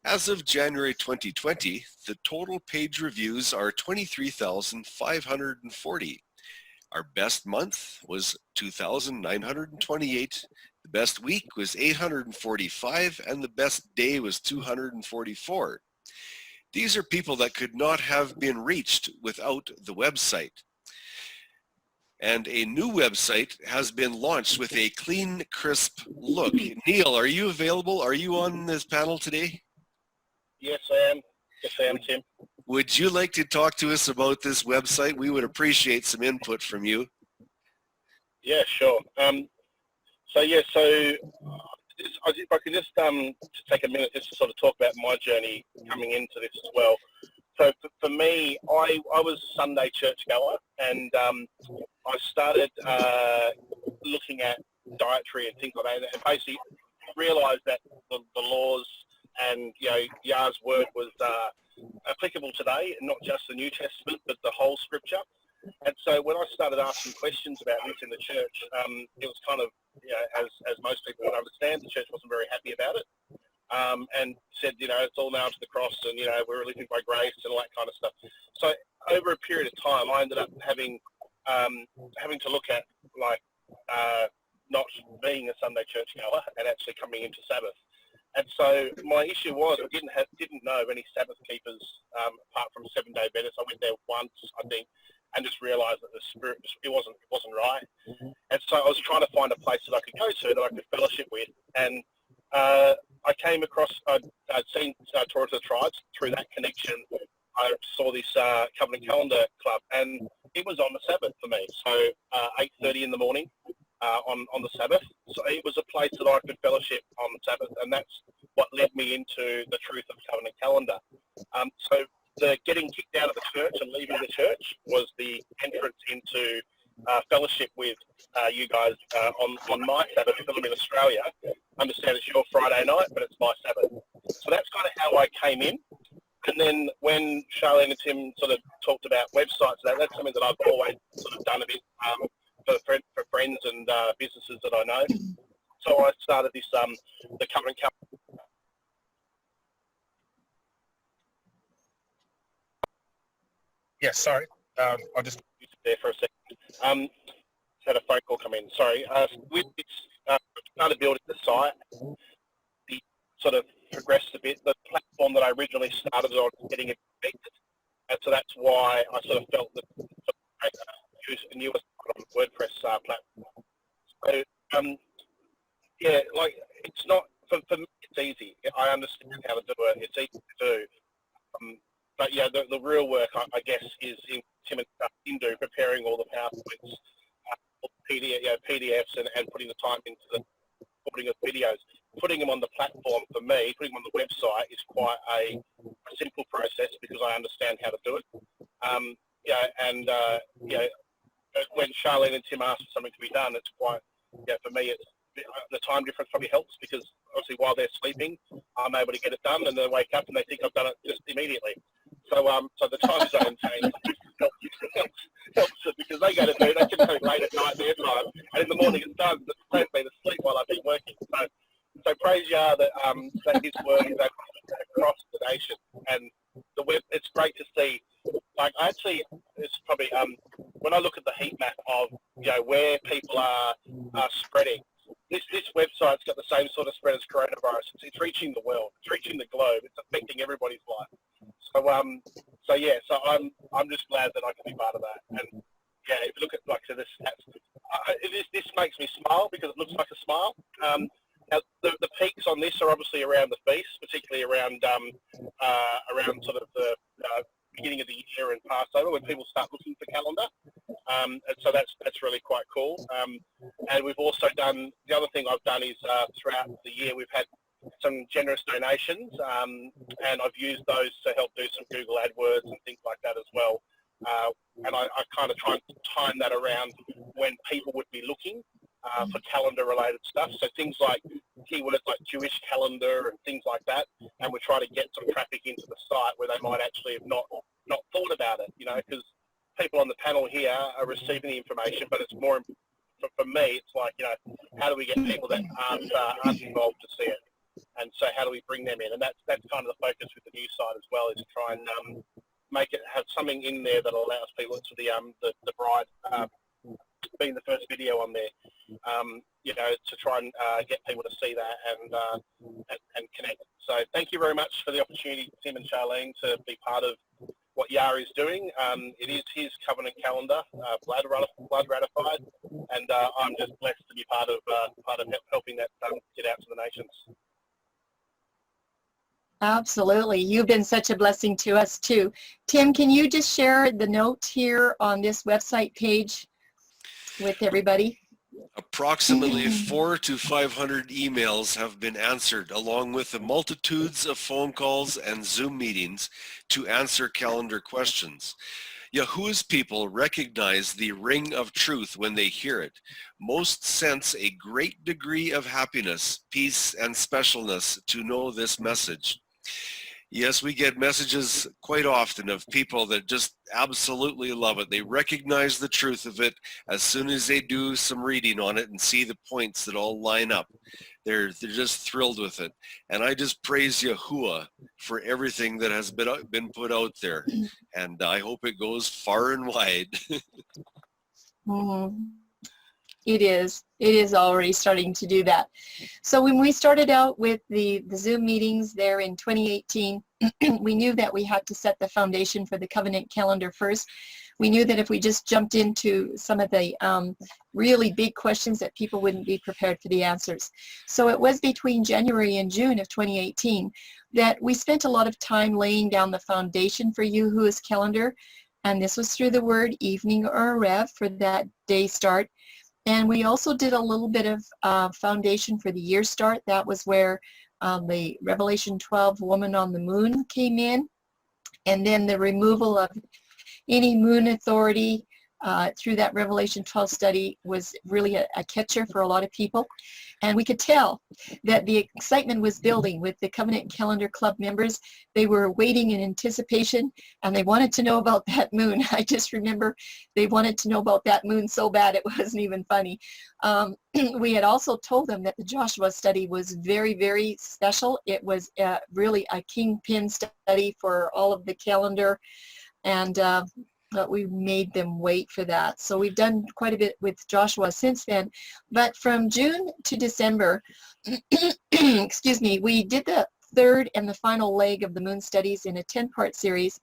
As of January 2020, the total page reviews are 23,540. Our best month was 2,928. The best week was 845, and the best day was 244. These are people that could not have been reached without the website. And a new website has been launched with a clean, crisp look. Neil, are you available? Are you on this panel today? Yes, I am. Yes, I am, Tim. Would you like to talk to us about this website? We would appreciate some input from you. Yeah, sure. If I could just take a minute just to sort of talk about my journey coming into this as well. So for me, I was a Sunday churchgoer, and I started looking at dietary and things like that, and basically realised that the laws and, you know, Yah's word was applicable today, not just the New Testament, but the whole Scripture. And so when I started asking questions about this in the church, it was kind of, you know, as most people would understand, the church wasn't very happy about it, and said, you know, it's all nailed to the cross, and, you know, we're living by grace and all that kind of stuff. So over a period of time, I ended up having to look at, like, not being a Sunday churchgoer and actually coming into Sabbath. And so my issue was I didn't know of any Sabbath keepers apart from 7 Day Adventists. I went there once, I think, and just realised that the spirit, it wasn't right. And so I was trying to find a place that I could go to that I could fellowship with. And I came across, I'd seen Torah to the Tribes through that connection. I saw this Covenant Calendar Club, and it was on the Sabbath for me. So 8:30 in the morning on the Sabbath. So it was a place that I could fellowship on Sabbath, and that's what led me into the truth of Covenant Calendar. So the getting kicked out of the church and leaving the church was the entrance into fellowship with you guys on my Sabbath, because I'm in Australia. I understand it's your Friday night, but it's my Sabbath. So that's kind of how I came in. And then when Charlene and Tim sort of talked about websites, that's something that I've always sort of done a bit for friends and businesses that I know. So I started this, the Covenant Calendar. Yeah, sorry. I'll just there for a second. Had a phone call come in. Sorry. With this, started building the site. The sort of progressed a bit. The platform that I originally started on was getting affected, and so that's why I sort of felt that use a newer WordPress platform. So yeah, like it's not for me. It's easy. I understand how to do it. It's easy to do. But yeah, the real work, I guess, is in Tim and Hindu preparing all the PowerPoints, PDFs, and putting the time into the recording of videos. Putting them on the platform for me, putting them on the website is quite a simple process because I understand how to do it. When Charlene and Tim ask for something to be done, it's quite, for me, it's the time difference probably helps because obviously while they're sleeping, I'm able to get it done and they wake up and they think I've done it just immediately. So the time zone change helps it because they go to bed, they typically late at night their time, and in the morning it's done. But they've been asleep while I've been working. So praise Yah that his word is across the nation, and the web. It's great to see. Like it's probably when I look at the heat map of where people are spreading. This website's got the same sort of spread as coronavirus. It's reaching the world. It's reaching the globe. It's affecting everybody's life. So I'm just glad that I can be part of that. And if you look at this stats, this makes me smile because it looks like a smile. Now the peaks on this are obviously around the feast, particularly around sort of the beginning of the year and Passover when people start looking for calendar. And so that's really quite cool. And we've also done, the other thing I've done is throughout the year we've had some generous donations and I've used those to help do some Google AdWords and things like that as well. And I kind of try and time that around when people would be looking for calendar related stuff. So things like keywords like Jewish calendar and things like that. And we try to get some traffic into the site where they might actually have not thought about it, because people on the panel here are receiving the information, but it's more, for me, it's like, how do we get people that aren't involved to see it? And so how do we bring them in? And that's kind of the focus with the new site as well, is to try and make it have something in there that allows people to the bride being the first video on there, to try and get people to see that and connect. So thank you very much for the opportunity, Tim and Charlene, to be part of what Yar is doing. It is his covenant calendar, blood ratified, and I'm just blessed to be part of helping that get out to the nations. Absolutely. You've been such a blessing to us too. Tim, can you just share the note here on this website page with everybody? Approximately 400 to 500 emails have been answered, along with the multitudes of phone calls and Zoom meetings to answer calendar questions. Yahuwah's people recognize the ring of truth when they hear it. Most sense a great degree of happiness, peace, and specialness to know this message. Yes, we get messages quite often of people that just absolutely love it. They recognize the truth of it as soon as they do some reading on it and see the points that all line up. They're just thrilled with it. And I just praise Yahuwah for everything that has been put out there. And I hope it goes far and wide. Mm-hmm. It is already starting to do that. So when we started out with the Zoom meetings there in 2018, we knew that we had to set the foundation for the covenant calendar first. We knew that if we just jumped into some of the really big questions that people wouldn't be prepared for the answers. So it was between January and June of 2018 that we spent a lot of time laying down the foundation for Yahuwah's calendar. And this was through the word evening or Rev for that day start. And we also did a little bit of foundation for the year start. That was where the Revelation 12 woman on the moon came in. And then the removal of any moon authority through that Revelation 12 study was really a catcher for a lot of people. And we could tell that the excitement was building with the Covenant Calendar Club members. They were waiting in anticipation, and they wanted to know about that moon. I just remember they wanted to know about that moon so bad it wasn't even funny. We had also told them that the Joshua study was very, very special. It was really a kingpin study for all of the calendar, and but we made them wait for that. So we've done quite a bit with Joshua since then. But from June to December, excuse me, we did the third and the final leg of the moon studies in a 10-part series,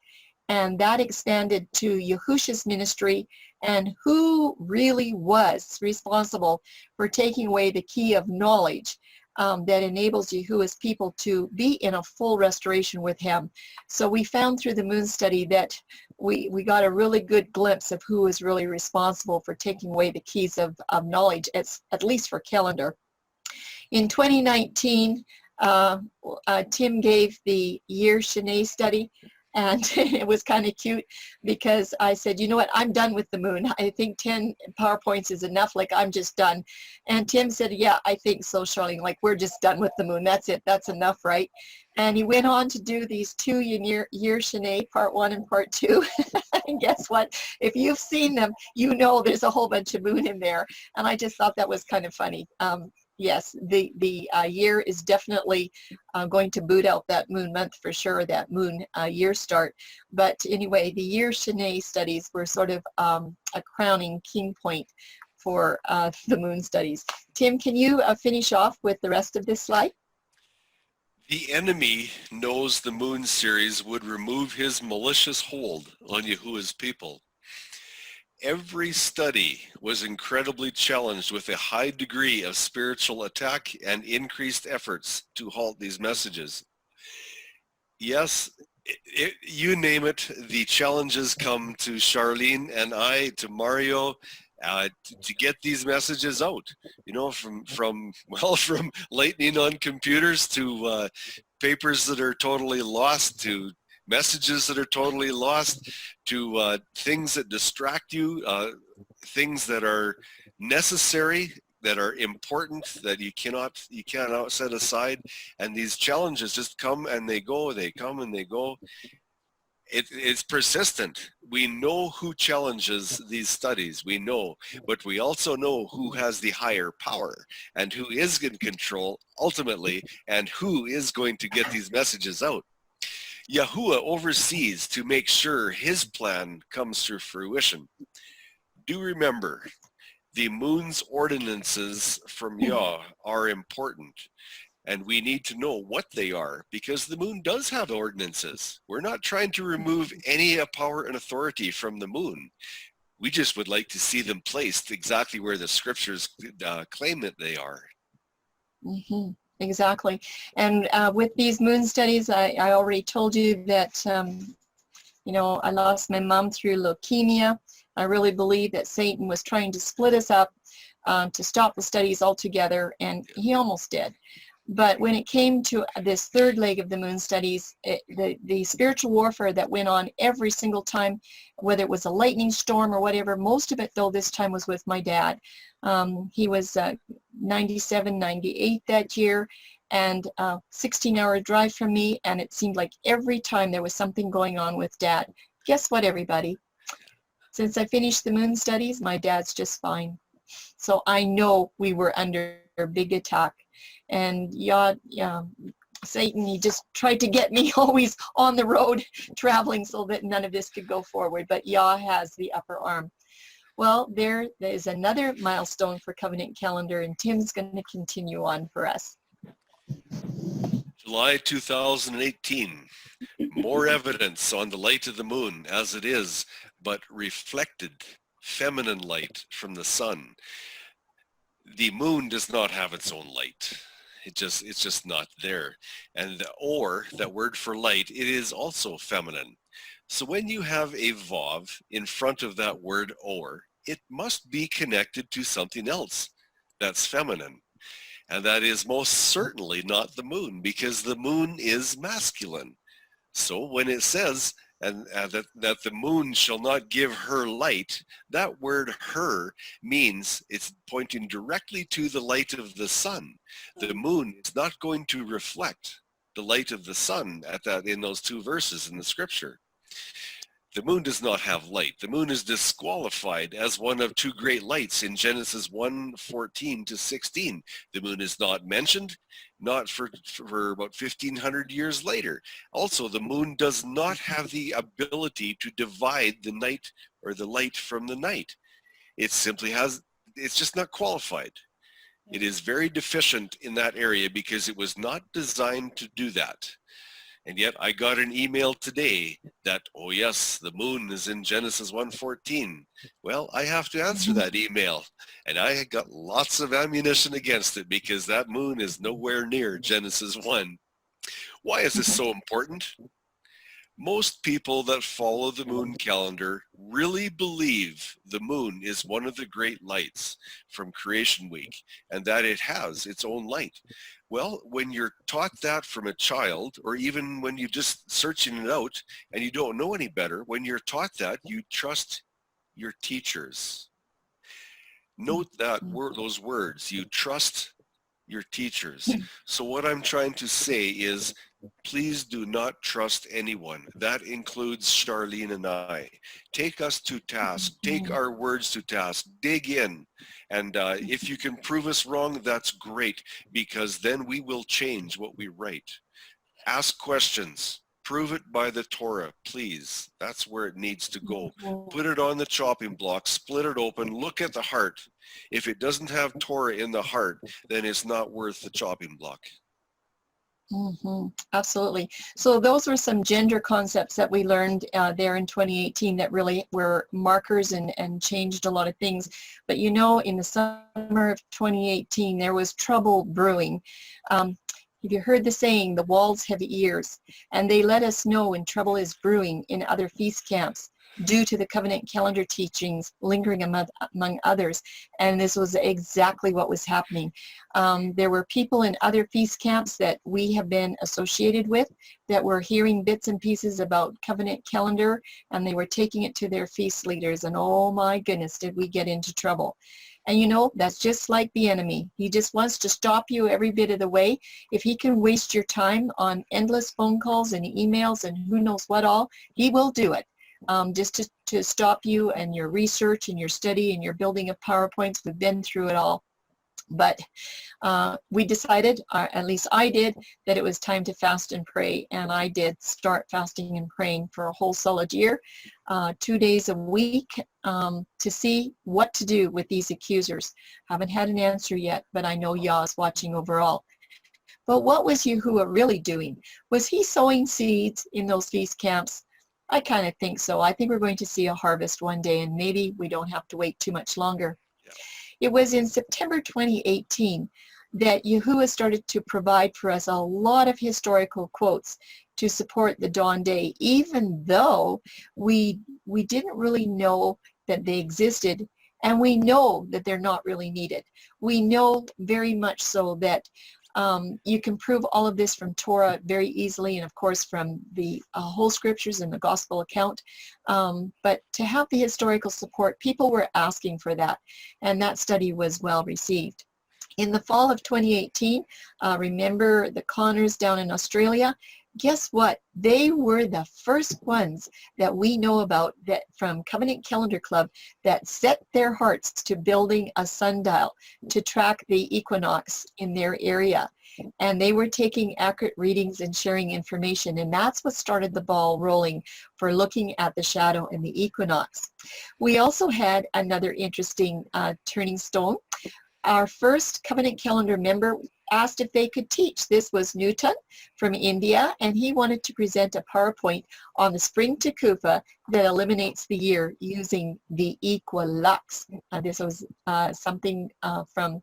and that expanded to Yahusha's ministry and who really was responsible for taking away the key of knowledge that enables Yahuwah's people to be in a full restoration with him. So we found through the moon study that we got a really good glimpse of who is really responsible for taking away the keys of knowledge, at least for calendar. In 2019, Tim gave the year Shanae study, and it was kind of cute because I said, you know what, I'm done with the moon. I think 10 PowerPoints is enough, like I'm just done. And Tim said, yeah, I think so, Charlene, like we're just done with the moon. That's it, that's enough, right? And he went on to do these 2 year Shanae, part 1 and part 2. And guess what? If you've seen them, you know there's a whole bunch of moon in there. And I just thought that was kind of funny. Yes, the year is definitely going to boot out that moon month for sure, that moon year start. But anyway, the year Shanae studies were sort of a crowning king point for the moon studies. Tim, can you finish off with the rest of this slide? The enemy knows the moon series would remove his malicious hold on Yahuwah's people. Every study was incredibly challenged with a high degree of spiritual attack and increased efforts to halt these messages. Yes, you name it, the challenges come to Charlene and I, to Mario, to get these messages out, you know, from lightning on computers to papers that are totally lost, to messages that are totally lost, to things that distract you, things that are necessary, that are important, that you cannot set aside. And these challenges just come and they go, they come and they go. It's persistent. We know who challenges these studies, we know, but we also know who has the higher power and who is in control ultimately, and who is going to get these messages out. Yahuwah oversees to make sure his plan comes to fruition. Do remember, the moon's ordinances from Yah are important, and we need to know what they are, because the moon does have ordinances. We're not trying to remove any power and authority from the moon. We just would like to see them placed exactly where the scriptures claim that they are. Mm-hmm. Exactly. And with these moon studies, I already told you that, you know, I lost my mom through leukemia. I really believe that Satan was trying to split us up to stop the studies altogether, and he almost did. But when it came to this third leg of the moon studies, the spiritual warfare that went on every single time, whether it was a lightning storm or whatever, most of it though this time was with my dad. He was 97, 98 that year, and 16-hour drive from me, and it seemed like every time there was something going on with Dad. Guess what, everybody? Since I finished the moon studies, my dad's just fine. So I know we were under big attack. And Satan, he just tried to get me always on the road traveling so that none of this could go forward. But Yah has the upper arm. Well, there is another milestone for Covenant Calendar, and Tim's going to continue on for us. July 2018. More evidence on the light of the moon as it is, but reflected feminine light from the sun. The moon does not have its own light. It's just not there. And the or, that word for light, it is also feminine. So when you have a vav in front of that word or, it must be connected to something else that's feminine. And that is most certainly not the moon, because the moon is masculine. So when it says that the moon shall not give her light, that word her means it's pointing directly to the light of the sun. The moon is not going to reflect the light of the sun in those two verses in the scripture. The moon does not have light. The moon is disqualified as one of two great lights in Genesis 1:14 to 16. The moon is not mentioned, not for about 1,500 years later. Also, the moon does not have the ability to divide the night or the light from the night. It simply has, it's just not qualified. It is very deficient in that area because it was not designed to do that. And yet I got an email today that, oh yes, the moon is in Genesis 1:14. Well, I have to answer that email. And I got lots of ammunition against it because that moon is nowhere near Genesis 1. Why is this so important? Most people that follow the moon calendar really believe the moon is one of the great lights from Creation Week and that it has its own light. Well, when you're taught that from a child, or even when you're just searching it out and you don't know any better, when you're taught that, you trust your teachers. Note that those words, you trust your teachers. So what I'm trying to say is, please do not trust anyone. That includes Charlene and I. Take us to task. Take our words to task. Dig in. And if you can prove us wrong, that's great, because then we will change what we write. Ask questions. Prove it by the Torah, please. That's where it needs to go. Put it on the chopping block, split it open, look at the heart. If it doesn't have Torah in the heart, then it's not worth the chopping block. Absolutely. So those were some gender concepts that we learned there in 2018 that really were markers and changed a lot of things. But you know, in the summer of 2018, there was trouble brewing. Have you heard the saying, the walls have ears? And they let us know when trouble is brewing in other feast camps due to the covenant calendar teachings lingering among others. And this was exactly what was happening. There were people in other feast camps that we have been associated with that were hearing bits and pieces about covenant calendar, and they were taking it to their feast leaders, and oh my goodness, did we get into trouble. And you know, that's just like the enemy. He just wants to stop you every bit of the way. If he can waste your time on endless phone calls and emails and who knows what all, he will do it. Just to stop you and your research and your study and your building of PowerPoints. We've been through it all. But we decided, at least I did, that it was time to fast and pray. And I did start fasting and praying for a whole solid year, 2 days a week, to see what to do with these accusers. Haven't had an answer yet, but I know Yah's watching over all. But what was Yahuwah really doing? Was he sowing seeds in those feast camps? I kind of think so. I think we're going to see a harvest one day, and maybe we don't have to wait too much longer. Yeah. It was in September 2018 that Yahuwah started to provide for us a lot of historical quotes to support the dawn day, even though we didn't really know that they existed, and we know that they're not really needed. We know very much so that you can prove all of this from Torah very easily, and of course from the whole scriptures and the gospel account. But to have the historical support, people were asking for that, and that study was well received. In the fall of 2018, remember the Connors down in Australia? Guess what? They were the first ones that we know about that from Covenant Calendar Club that set their hearts to building a sundial to track the equinox in their area. And they were taking accurate readings and sharing information. And that's what started the ball rolling for looking at the shadow and the equinox. We also had another interesting turning stone. Our first Covenant Calendar member asked if they could teach. This was Newton from India, and he wanted to present a PowerPoint on the spring Tekufa that eliminates the year using the equilux. This was something from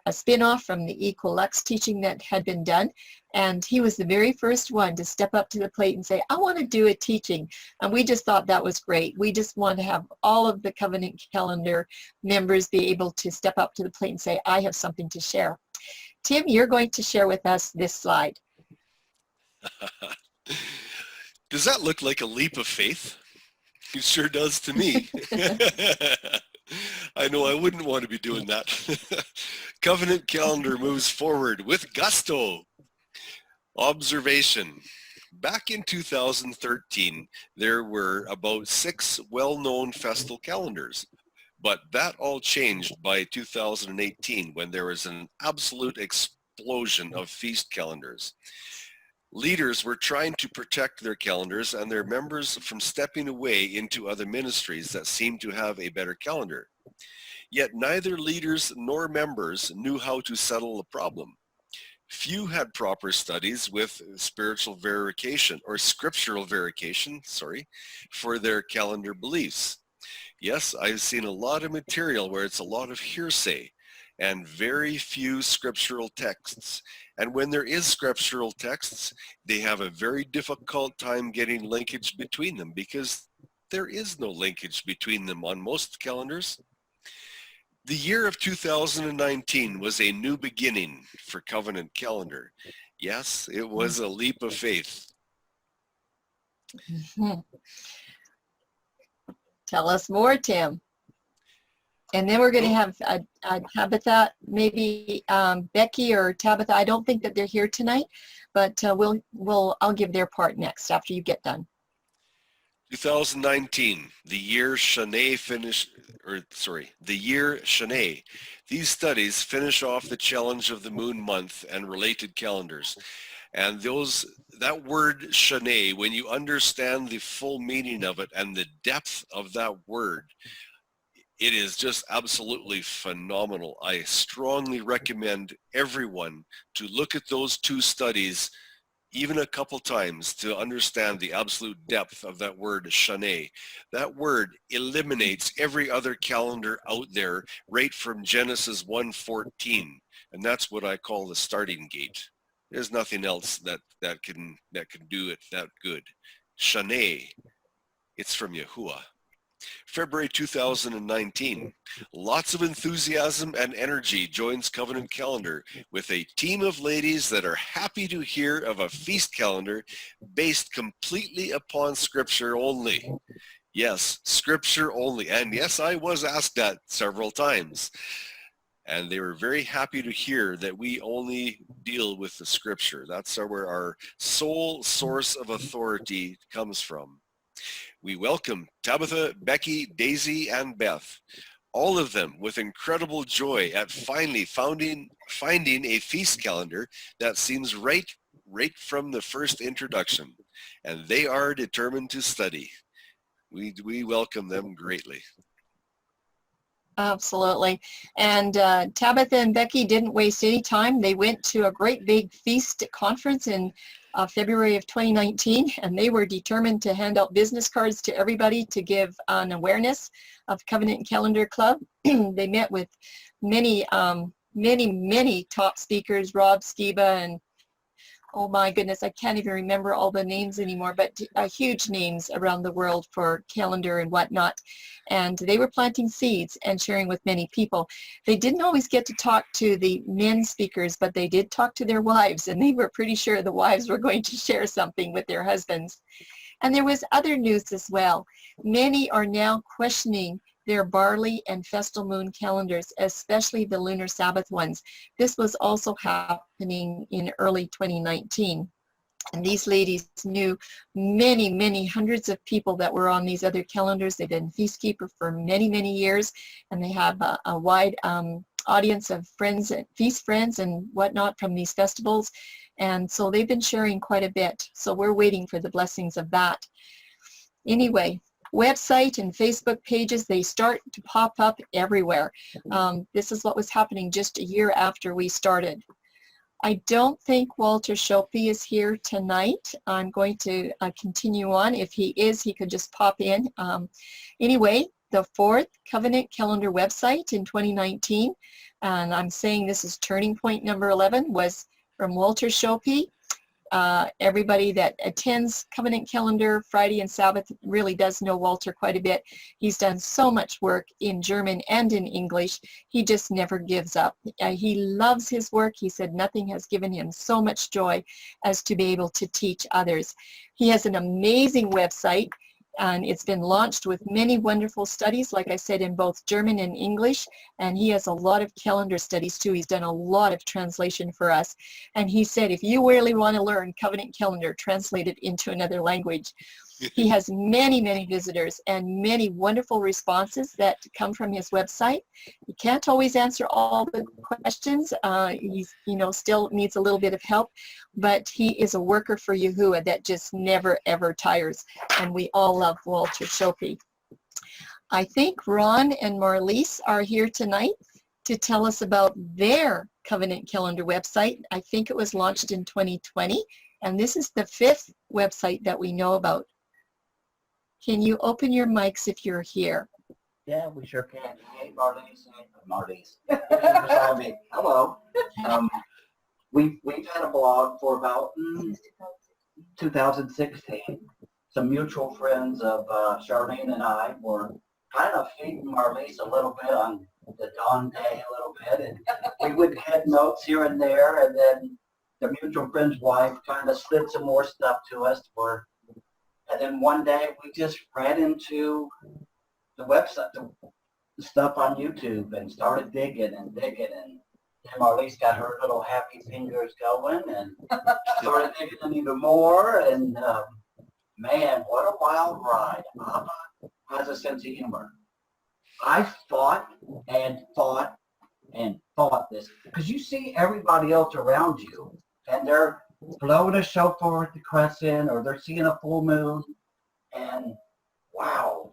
a spin-off from the equilux teaching that had been done, and he was the very first one to step up to the plate and say, I want to do a teaching. And we just thought that was great. We just want to have all of the Covenant Calendar members be able to step up to the plate and say, I have something to share. Tim, you're going to share with us this slide. Does that look like a leap of faith? It sure does to me. I know I wouldn't want to be doing that. Covenant Calendar moves forward with gusto. Observation. Back in 2013, there were about 6 well-known festal calendars. But that all changed by 2018 when there was an absolute explosion of feast calendars. Leaders were trying to protect their calendars and their members from stepping away into other ministries that seemed to have a better calendar. Yet neither leaders nor members knew how to settle the problem. Few had proper studies with spiritual verification or scriptural verification, for their calendar beliefs. Yes, I've seen a lot of material where it's a lot of hearsay. and very few scriptural texts. And when there is scriptural texts, they have a very difficult time getting linkage between them because there is no linkage between them on most calendars. The year of 2019 was a new beginning for Covenant Calendar. Yes, it was a leap of faith. Mhm. Tell us more, Tim. And then we're going to have Tabitha, maybe Becky or Tabitha. I don't think that they're here tonight, but I'll give their part next after you get done. 2019, the year Shanae the year Shanae. These studies finish off the challenge of the moon month and related calendars. And that word Shanae, when you understand the full meaning of it and the depth of that word, it is just absolutely phenomenal. I strongly recommend everyone to look at those two studies even a couple times to understand the absolute depth of that word Shanae. That word eliminates every other calendar out there right from Genesis 1:14, and that's what I call the starting gate. There's nothing else that can do it that good. Shanae, it's from Yahuwah. February 2019, lots of enthusiasm and energy joins Covenant Calendar with a team of ladies that are happy to hear of a feast calendar based completely upon Scripture only. Yes, Scripture only. And yes, I was asked that several times. And they were very happy to hear that we only deal with the Scripture. That's where our sole source of authority comes from. We welcome Tabitha, Becky, Daisy, and Beth, all of them with incredible joy at finally finding a feast calendar that seems right from the first introduction, and they are determined to study. We welcome them greatly. Absolutely. And Tabitha and Becky didn't waste any time. They went to a great big feast conference in February of 2019, and they were determined to hand out business cards to everybody to give an awareness of Covenant Calendar Club. They met with many top speakers, Rob Skiba, and oh my goodness, I can't even remember all the names anymore, but huge names around the world for calendar and whatnot. And they were planting seeds and sharing with many people. They didn't always get to talk to the men speakers, but they did talk to their wives, and they were pretty sure the wives were going to share something with their husbands. And there was other news as well. Many are now questioning their barley and festal moon calendars, especially the lunar Sabbath ones. This was also happening in early 2019. And these ladies knew many hundreds of people that were on these other calendars. They've been Feastkeeper for many years, and they have a wide audience of friends, feast friends and whatnot from these festivals. And so they've been sharing quite a bit. So we're waiting for the blessings of that. Anyway, website and Facebook pages, they start to pop up everywhere. This is what was happening just a year after we started. I don't think Walter Shopey is here tonight. I'm going to continue on. If he is, he could just pop in. Anyway, the fourth Covenant Calendar website in 2019, and I'm saying this is turning point number 11, was from Walter Shopey. Everybody that attends Covenant Calendar Friday and Sabbath really does know Walter quite a bit. He's done so much work in German and in English. He just never gives up. He loves his work. He said nothing has given him so much joy as to be able to teach others. He has an amazing website, and it's been launched with many wonderful studies, like I said, in both German and English, and he has a lot of calendar studies too. He's done a lot of translation for us, and he said if you really want to learn Covenant Calendar, translate it into another language. He has many visitors and many wonderful responses that come from his website. He can't always answer all the questions. He's, still needs a little bit of help, but he is a worker for Yahuwah that just never ever tires, and we all love Walter Shopey. I think Ron and Marlise are here tonight to tell us about their Covenant Calendar website. I think it was launched in 2020, and this is the 5th website that we know about. Can you open your mics if you're here? Yeah, we sure can. Hey, Marlies. Beside me. Hello. We've had a blog for about 2016. Some mutual friends of Charlene and I were kind of feeding Marlies a little bit on the Dawn Day a little bit, and we would get notes here and there, and then the mutual friend's wife kind of slid some more stuff to us. And then one day we just ran into the website, the stuff on YouTube, and started digging, and then Marlies got her little happy fingers going, and started digging even more, and man, what a wild ride. Abba has a sense of humor. I fought and fought and fought this, because you see everybody else around you, and they're blowing a shofar at the crescent, or they're seeing a full moon, and wow.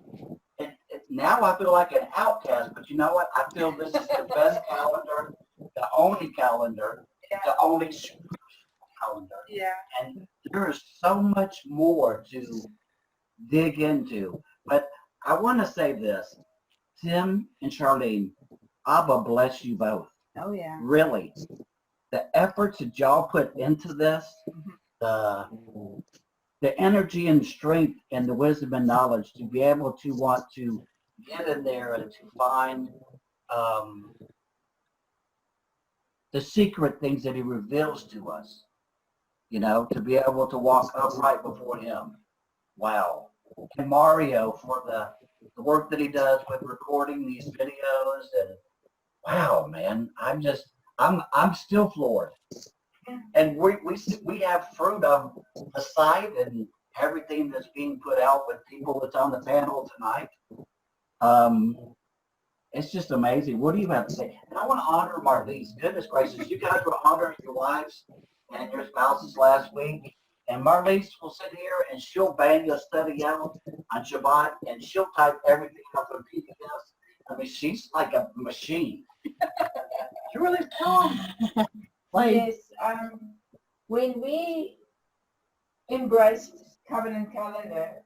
Now I feel like an outcast, but you know what? I feel this is the best calendar, the only calendar, the only calendar. Yeah. And there is so much more to dig into. But I want to say this, Tim and Charlene, Abba bless you both. Oh, yeah. Really. The efforts that y'all put into this, the energy and strength and the wisdom and knowledge to be able to want to get in there and to find the secret things that he reveals to us, to be able to walk upright before him. Wow. And Mario for the work that he does with recording these videos, and wow, man, I'm still floored. And we have fruit of the site and everything that's being put out with people that's on the panel tonight. It's just amazing. What do you have to say? And I want to honor Marlies. Goodness gracious, you guys were honoring your wives and your spouses last week. And Marlies will sit here and she'll bang a study out on Shabbat, and she'll type everything up in PDFs. I mean, she's like a machine. She really calm. Yes, when we embraced Covenant Calendar,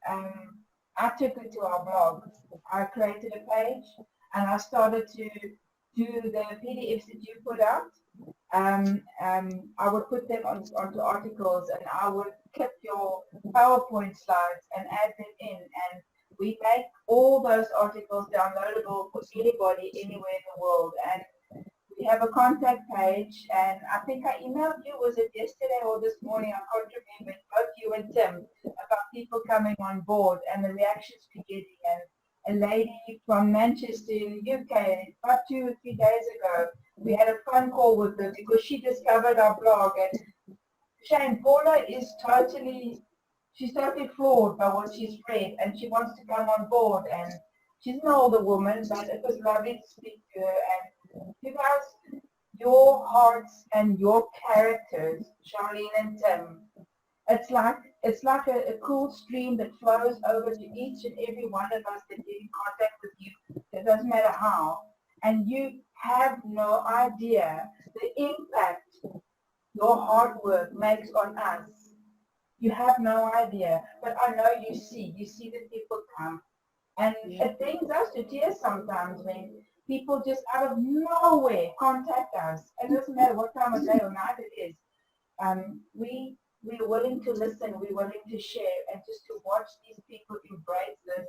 I took it to our blog. I created a page and I started to do the PDFs that you put out. I would put them onto articles, and I would clip your PowerPoint slides and add them in. And we make all those articles downloadable for anybody anywhere in the world. And we have a contact page, and I think I emailed you, was it yesterday or this morning? I can't remember, both you and Tim, about people coming on board and the reactions we're getting. And a lady from Manchester in the UK, about 2 or 3 days ago, we had a phone call with her because she discovered our blog. And Shane, Paula is she's totally floored by what she's read, and she wants to come on board. And she's an older woman, but it was lovely to speak to her. And you guys, your hearts and your characters, Charlene and Tim, it's like a cool stream that flows over to each and every one of us that get in contact with you. It doesn't matter how. And you have no idea the impact your hard work makes on us. You have no idea. But I know you see the people come. And it brings us to tears sometimes when people just out of nowhere contact us. It doesn't matter what time of day or night it is. We're willing to listen, we're willing to share, and just to watch these people embrace this.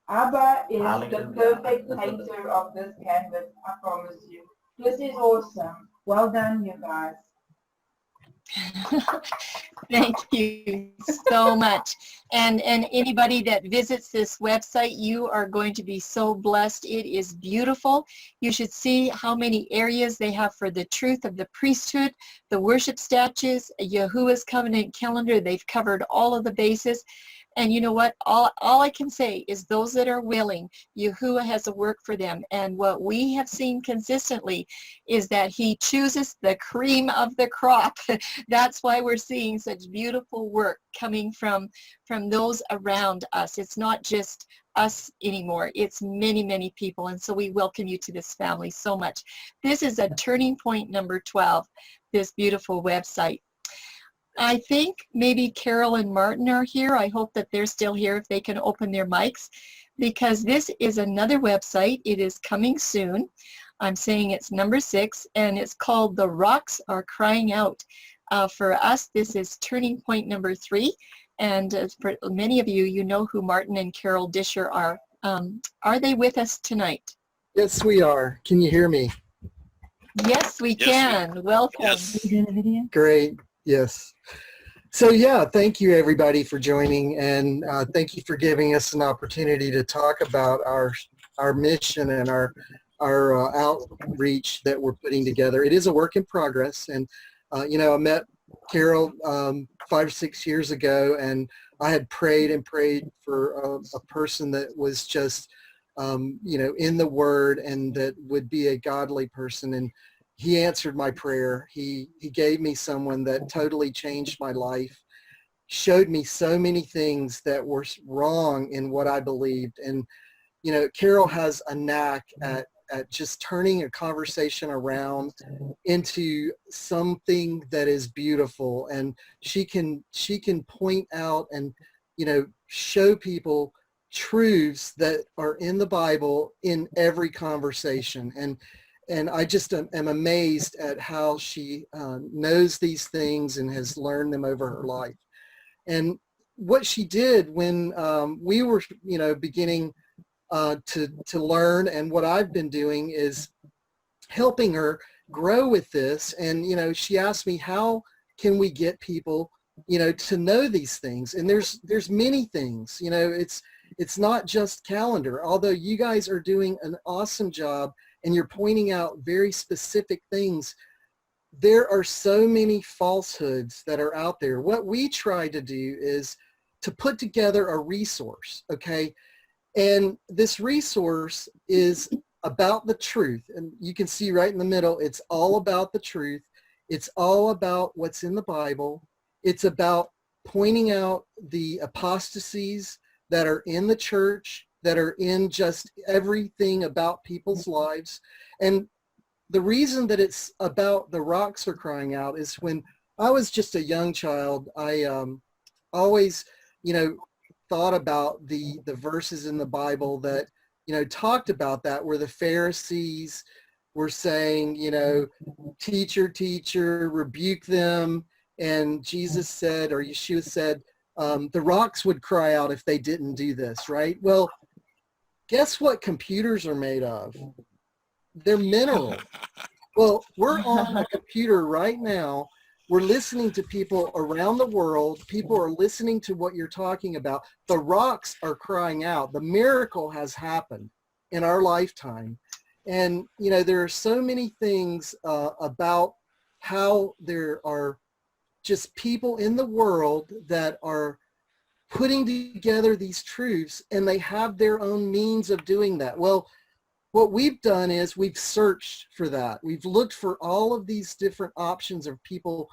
Abba is the perfect painter of this canvas, I promise you. This is awesome. Well done, you guys. Thank you so much. And anybody that visits this website, you are going to be so blessed. It is beautiful. You should see how many areas they have for the truth of the priesthood, the worship statues, Yahuwah's covenant calendar. They've covered all of the bases. And you know what? All I can say is those that are willing, Yahuwah has a work for them. And what we have seen consistently is that he chooses the cream of the crop. That's why we're seeing such beautiful work coming from those around us. It's not just us anymore. It's many, many people. And so we welcome you to this family so much. This is a turning point number 12, this beautiful website. I think maybe Carol and Martin are here. I hope that they're still here if they can open their mics, because this is another website. It is coming soon. I'm saying it's number 6, and it's called The Rocks Are Crying Out. For us, this is turning point number 3, and for many of you, you know who Martin and Carol Disher are. Are they with us tonight? Yes, we are. Can you hear me? Yes, we can. Welcome. Yes. Great. Yes. So yeah, thank you everybody for joining, and thank you for giving us an opportunity to talk about our mission and our outreach that we're putting together. It is a work in progress, and you know, I met Carol 5 or 6 years ago, and I had prayed and prayed for a person that was just you know, in the Word and that would be a godly person, and he answered my prayer. He gave me someone that totally changed my life, showed me so many things that were wrong in what I believed. And, you know, Carol has a knack at just turning a conversation around into something that is beautiful. And she can point out and, you know, show people truths that are in the Bible in every conversation. And I just am amazed at how she knows these things and has learned them over her life. And what she did when we were, you know, beginning to learn, and what I've been doing is helping her grow with this. And, you know, she asked me, how can we get people, you know, to know these things? And there's many things, you know, it's not just calendar, although you guys are doing an awesome job and you're pointing out very specific things. There are so many falsehoods that are out there. What we try to do is to put together a resource, okay? And this resource is about the truth. And you can see right in the middle, it's all about the truth. It's all about what's in the Bible. It's about pointing out the apostasies that are in the church, that are in just everything about people's lives. And the reason that it's about the rocks are crying out is when I was just a young child, I always, you know, thought about the verses in the Bible that, you know, talked about that, where the Pharisees were saying, you know, teacher, teacher, rebuke them. And Jesus said, or Yeshua said, the rocks would cry out if they didn't do this, right? Well, guess what computers are made of? They're mineral. Well, we're on a computer right now. We're listening to people around the world. People are listening to what you're talking about. The rocks are crying out. The miracle has happened in our lifetime. And, you know, there are so many things about how there are just people in the world that are putting together these truths, and they have their own means of doing that. Well, what we've done is we've searched for that. We've looked for all of these different options of people,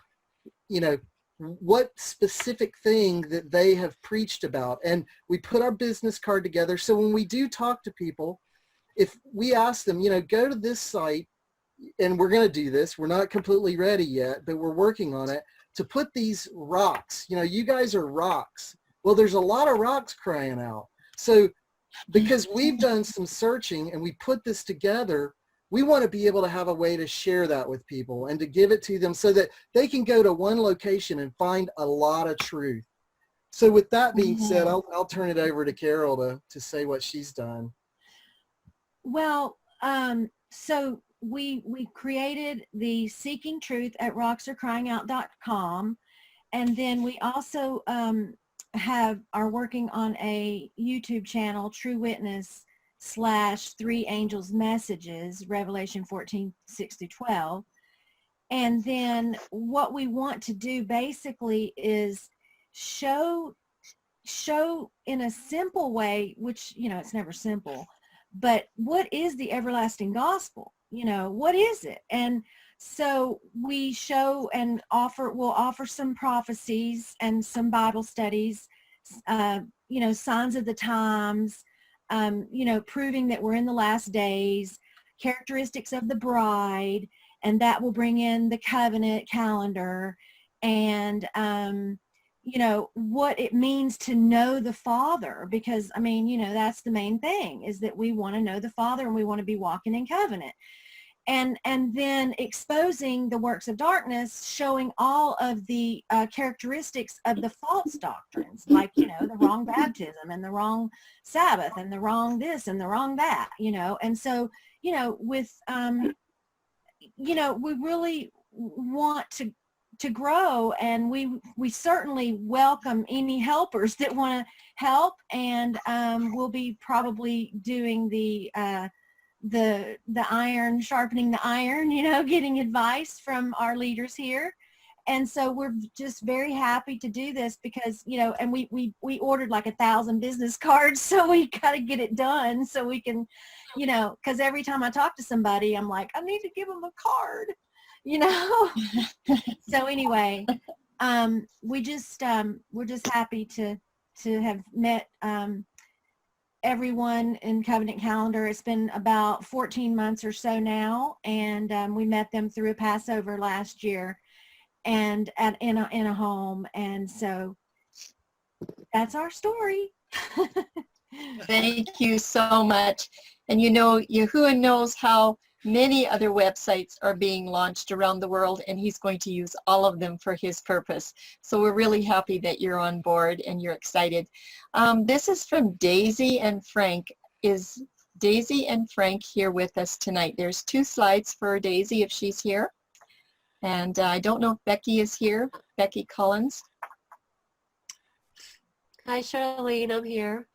you know, what specific thing that they have preached about. And we put our business card together. So when we do talk to people, if we ask them, you know, go to this site, and we're going to do this. We're not completely ready yet, but we're working on it to put these rocks, you know, you guys are rocks. Well, there's a lot of rocks crying out. So because we've done some searching and we put this together, we want to be able to have a way to share that with people and to give it to them so that they can go to one location and find a lot of truth. So with that being said, I'll turn it over to Carol to say what she's done. Well, so we created the Seeking Truth at rocksarcryingout.com, and then we also are working on a YouTube channel, True Witness / 3 Angels Messages, Revelation 14:6-12. And then what we want to do basically is show in a simple way, which, you know, it's never simple, but what is the everlasting gospel? You know, what is it? And so we show and we'll offer some prophecies and some Bible studies, you know, signs of the times, you know, proving that we're in the last days, characteristics of the bride, and that will bring in the covenant calendar. and you know, what it means to know the Father, because I mean, you know, that's the main thing, is that we want to know the Father and we want to be walking in covenant. And then exposing the works of darkness, showing all of the characteristics of the false doctrines, like, you know, the wrong baptism and the wrong Sabbath and the wrong this and the wrong that, you know. And so, you know, with, you know, we really want to grow, and we certainly welcome any helpers that want to help. And we'll be probably doing the iron, sharpening the iron, you know, getting advice from our leaders here. And so we're just very happy to do this because, you know, and we ordered like 1,000 business cards, so we got to get it done so we can, you know, because every time I talk to somebody, I'm like, I need to give them a card, you know. So anyway, we're just happy to have met everyone in Covenant Calendar. It's been about 14 months or so now, and we met them through a Passover last year, and in a home, and so that's our story. Thank you so much. And you know, Yahuwah knows how many other websites are being launched around the world, and he's going to use all of them for his purpose. So we're really happy that you're on board and you're excited. This is from Daisy and Frank. Is Daisy and Frank here with us tonight? There's 2 slides for Daisy if she's here. And I don't know if Becky is here. Becky Collins. Hi, Charlene, I'm here.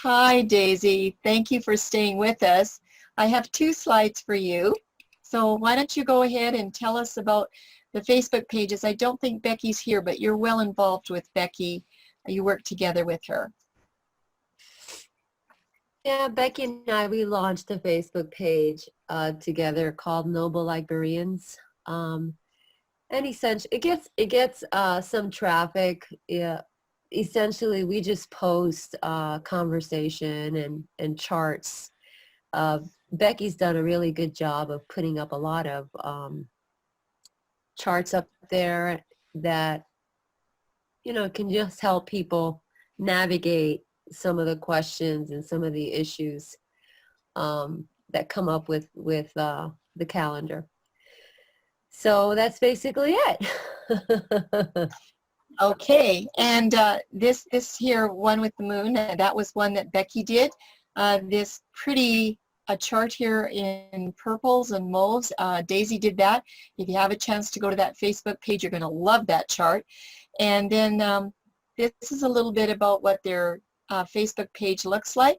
Hi, Daisy. Thank you for staying with us. I have 2 slides for you. So why don't you go ahead and tell us about the Facebook pages. I don't think Becky's here, but you're well involved with Becky. You work together with her. Yeah, Becky and I, we launched a Facebook page together called Noble Librarians. And essentially, it gets some traffic. Yeah, essentially, we just post conversation and charts. Becky's done a really good job of putting up a lot of charts up there that, you know, can just help people navigate some of the questions and some of the issues that come up with the calendar. So that's basically it. Okay, and this here one with the moon, that was one that Becky did. This pretty chart here in purples and mauves, Daisy did that. If you have a chance to go to that Facebook page, you're going to love that chart. And then this is a little bit about what their Facebook page looks like.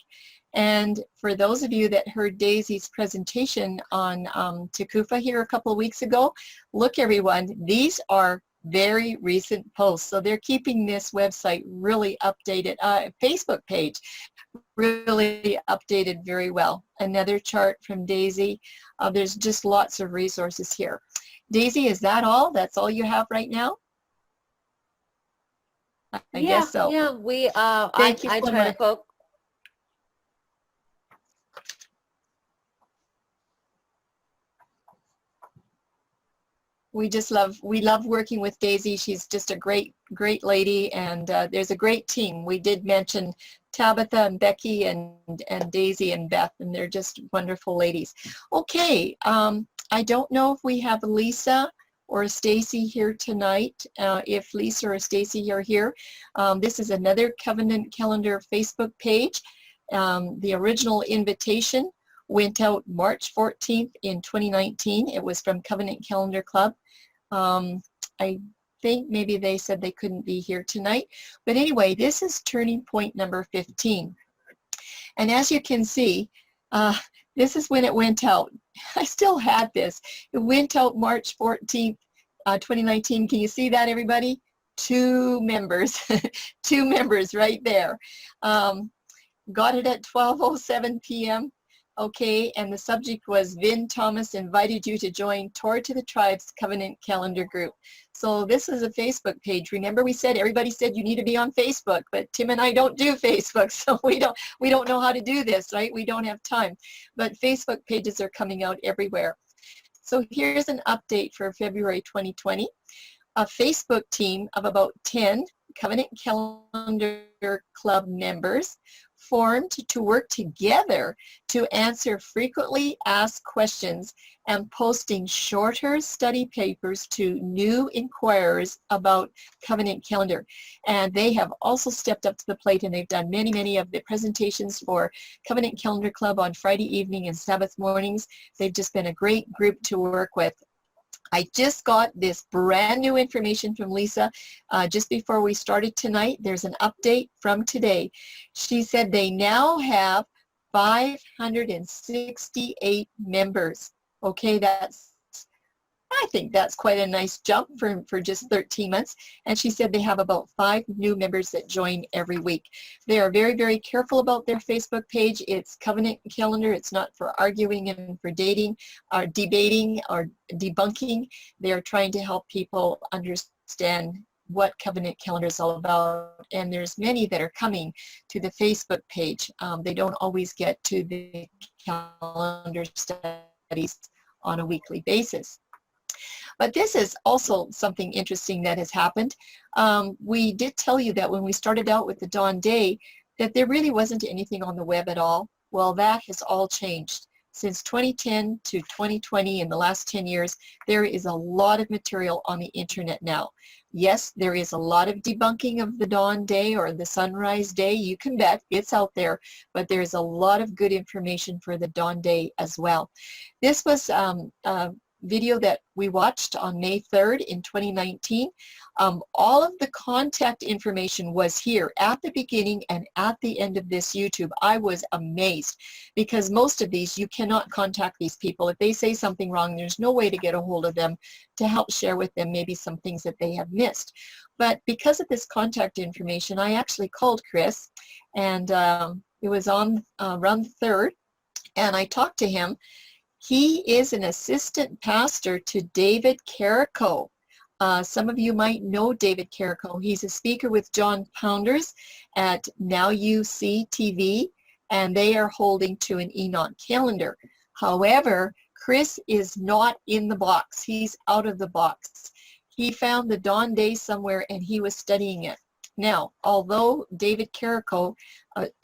And for those of you that heard Daisy's presentation on Tekufa here a couple of weeks ago, look everyone, these are very recent posts. So they're keeping this website really updated, Facebook page really updated very well. Another chart from Daisy. There's just lots of resources here. Daisy, is that all? That's all you have right now? I guess so. Yeah, we Thank you I so try much. to focus. We love working with Daisy. She's just a great lady, and there's a great team. We did mention Tabitha and Becky and Daisy and Beth, and they're just wonderful ladies. Okay, I don't know if we have Lisa or Stacy here tonight. If Lisa or Stacy are here, this is another Covenant Calendar Facebook page. The original invitation went out March 14th in 2019. It was from Covenant Calendar Club. I think maybe they said they couldn't be here tonight. But anyway, this is turning point number 15. And as you can see, this is when it went out. I still had this. It went out March 14th, 2019. Can you see that, everybody? 2 members. 2 members right there. Got it at 12:07 p.m. Okay, and the subject was Vin Thomas invited you to join Torah to the Tribes Covenant Calendar Group. So this is a Facebook page. Remember, we said everybody said you need to be on Facebook, but Tim and I don't do Facebook, so we don't know how to do this, right? We don't have time. But Facebook pages are coming out everywhere. So here's an update for February 2020. a Facebook team of about 10 Covenant Calendar Club members formed to work together to answer frequently asked questions and posting shorter study papers to new inquirers about Covenant Calendar. And they have also stepped up to the plate, and they've done many of the presentations for Covenant Calendar Club on Friday evening and Sabbath mornings. They've just been a great group to work with. I just got this brand new information from Lisa just before we started tonight. There's an update from today. She said they now have 568 members. Okay, I think that's quite a nice jump for just 13 months. And she said they have about 5 new members that join every week. They are very careful about their Facebook page. It's Covenant Calendar. It's not for arguing and for dating or debating or debunking. They are trying to help people understand what Covenant Calendar is all about. And there's many that are coming to the Facebook page. They don't always get to the calendar studies on a weekly basis. But this is also something interesting that has happened. We did tell you that when we started out with the Dawn Day, that there really wasn't anything on the web at all. Well, that has all changed. Since 2010 to 2020, in the last 10 years, there is a lot of material on the internet now. Yes, there is a lot of debunking of the Dawn Day or the Sunrise Day. You can bet it's out there, but there's a lot of good information for the Dawn Day as well. This was video that we watched on May 3rd in 2019. All of the contact information was here at the beginning and at the end of this YouTube. I was amazed because most of these, you cannot contact these people. If they say something wrong, there's no way to get a hold of them to help share with them maybe some things that they have missed. But because of this contact information, I actually called Chris, and it was on around the 3rd, and I talked to him. He is an assistant pastor to David Carrico. Some of you might know David Carrico. He's a speaker with John Pounders at Now You See TV, and they are holding to an Enoch calendar. However, Chris is not in the box. He's out of the box. He found the Dawn Day somewhere, and he was studying it. Now, although David Carrico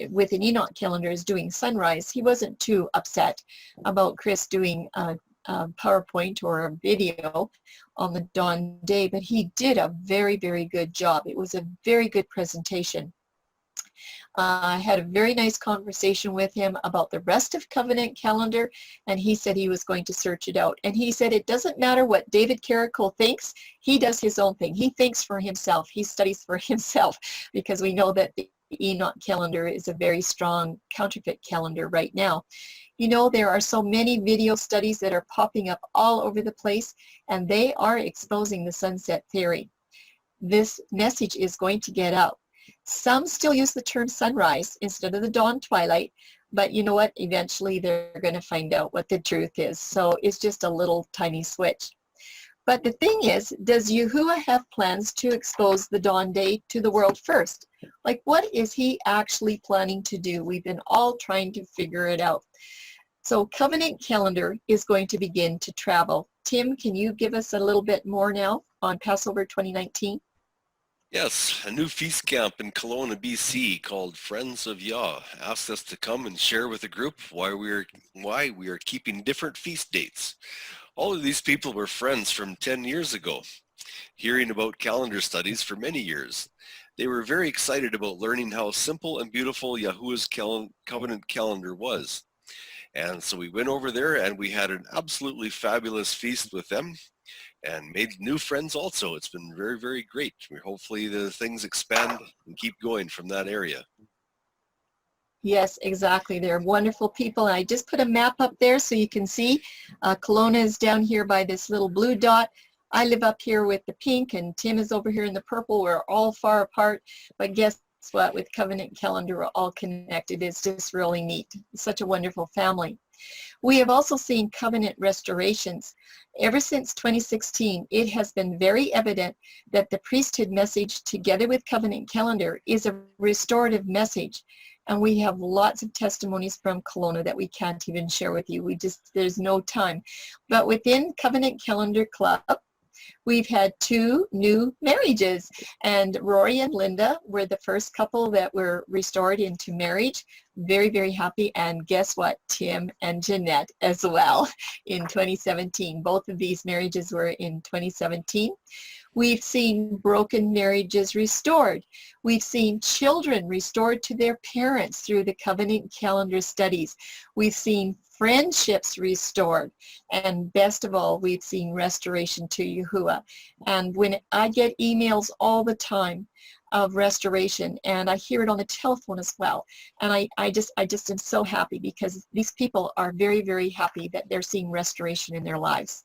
with an Enoch calendar is doing sunrise, he wasn't too upset about Chris doing a PowerPoint or a video on the Dawn Day, but he did a very good job. It was a very good presentation. I had a very nice conversation with him about the rest of Covenant Calendar, and he said he was going to search it out. And he said it doesn't matter what David Carrico thinks, he does his own thing. He thinks for himself. He studies for himself, because we know that the Enoch calendar is a very strong counterfeit calendar right now. You know, there are so many video studies that are popping up all over the place, and they are exposing the sunset theory. This message is going to get out. Some still use the term sunrise instead of the dawn twilight, but you know what? Eventually they're going to find out what the truth is. So it's just a little tiny switch. But the thing is, does Yahuwah have plans to expose the Dawn Day to the world first? Like, what is he actually planning to do? We've been all trying to figure it out. So Covenant Calendar is going to begin to travel. Tim, can you give us a little bit more now on Passover 2019? Yes, a new feast camp in Kelowna, BC called Friends of Yah asked us to come and share with the group why we are keeping different feast dates. All of these people were friends from 10 years ago, hearing about calendar studies for many years. They were very excited about learning how simple and beautiful Yahuwah's covenant calendar was. And so we went over there and we had an absolutely fabulous feast with them and made new friends also. It's been very great. Hopefully the things expand and keep going from that area. Yes, exactly. They're wonderful people. And I just put a map up there so you can see. Kelowna is down here by this little blue dot. I live up here with the pink, and Tim is over here in the purple. We're all far apart, but guess what? With Covenant Calendar, we're all connected. It's just really neat. It's such a wonderful family. We have also seen covenant restorations. Ever since 2016, it has been very evident that the priesthood message together with Covenant Calendar is a restorative message. And we have lots of testimonies from Kelowna that we can't even share with you. There's no time. But within Covenant Calendar Club, We've had 2 new marriages, and Rory and Linda were the first couple that were restored into marriage. Very, very happy. And guess what? Tim and Jeanette as well in 2017. Both of these marriages were in 2017. We've seen broken marriages restored. We've seen children restored to their parents through the Covenant Calendar studies. We've seen friendships restored. And best of all, we've seen restoration to Yahuwah. And when I get emails all the time of restoration, and I hear it on the telephone as well, and I just am so happy because these people are very, very happy that they're seeing restoration in their lives.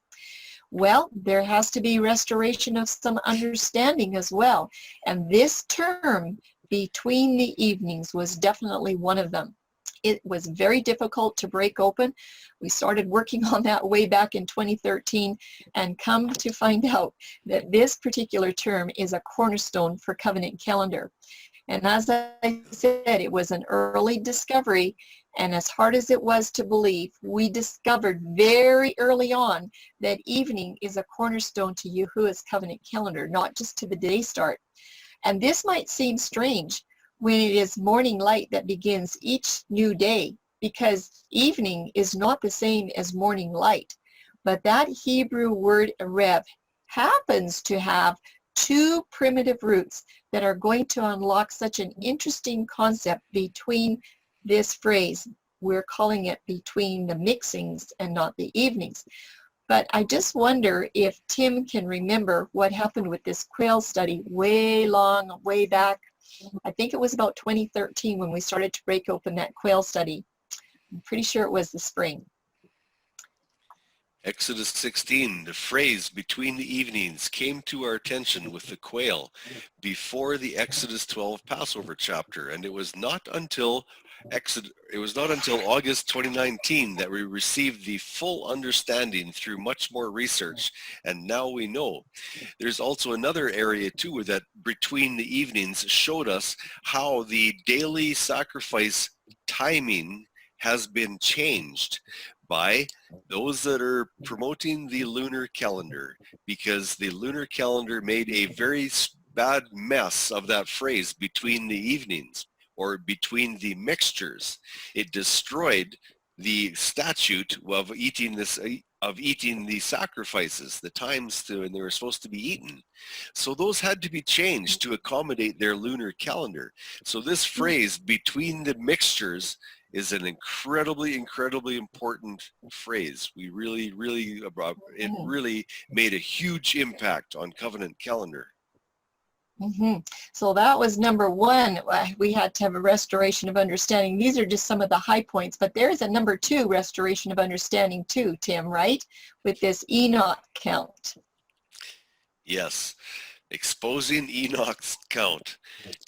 Well, there has to be restoration of some understanding as well. And this term, between the evenings, was definitely one of them. It was very difficult to break open. We started working on that way back in 2013 and come to find out that this particular term is a cornerstone for Covenant Calendar. And as I said, it was an early discovery, and as hard as it was to believe, we discovered very early on that evening is a cornerstone to Yahuwah's Covenant Calendar, not just to the day start. And this might seem strange when it is morning light that begins each new day, because evening is not the same as morning light. But that Hebrew word Erev happens to have 2 primitive roots that are going to unlock such an interesting concept between this phrase. We're calling it between the mixings and not the evenings. But I just wonder if Tim can remember what happened with this quail study way back. I think it was about 2013 when we started to break open that quail study. I'm pretty sure it was the spring. Exodus 16, the phrase between the evenings came to our attention with the quail before the Exodus 12 Passover chapter, and it was not until August 2019 that we received the full understanding through much more research, and now we know. There's also another area too that between the evenings showed us how the daily sacrifice timing has been changed by those that are promoting the lunar calendar, because the lunar calendar made a very bad mess of that phrase between the evenings or between the mixtures. It destroyed the statute of eating the sacrifices, the times when they were supposed to be eaten. So those had to be changed to accommodate their lunar calendar. So this phrase between the mixtures is an incredibly important phrase. We really it really made a huge impact on Covenant Calendar. So that was number 1. We had to have a restoration of understanding. These are just some of the high points, but there's a number 2 restoration of understanding too, Tim, right? With this Enoch count. Yes. Exposing Enoch's count.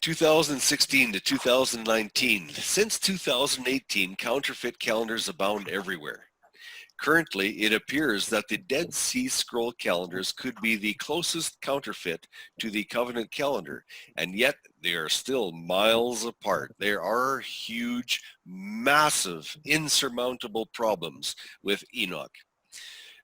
2016 to 2019. Since 2018, counterfeit calendars abound everywhere. Currently, it appears that the Dead Sea Scroll calendars could be the closest counterfeit to the Covenant calendar, and yet they are still miles apart. There are huge, massive, insurmountable problems with Enoch.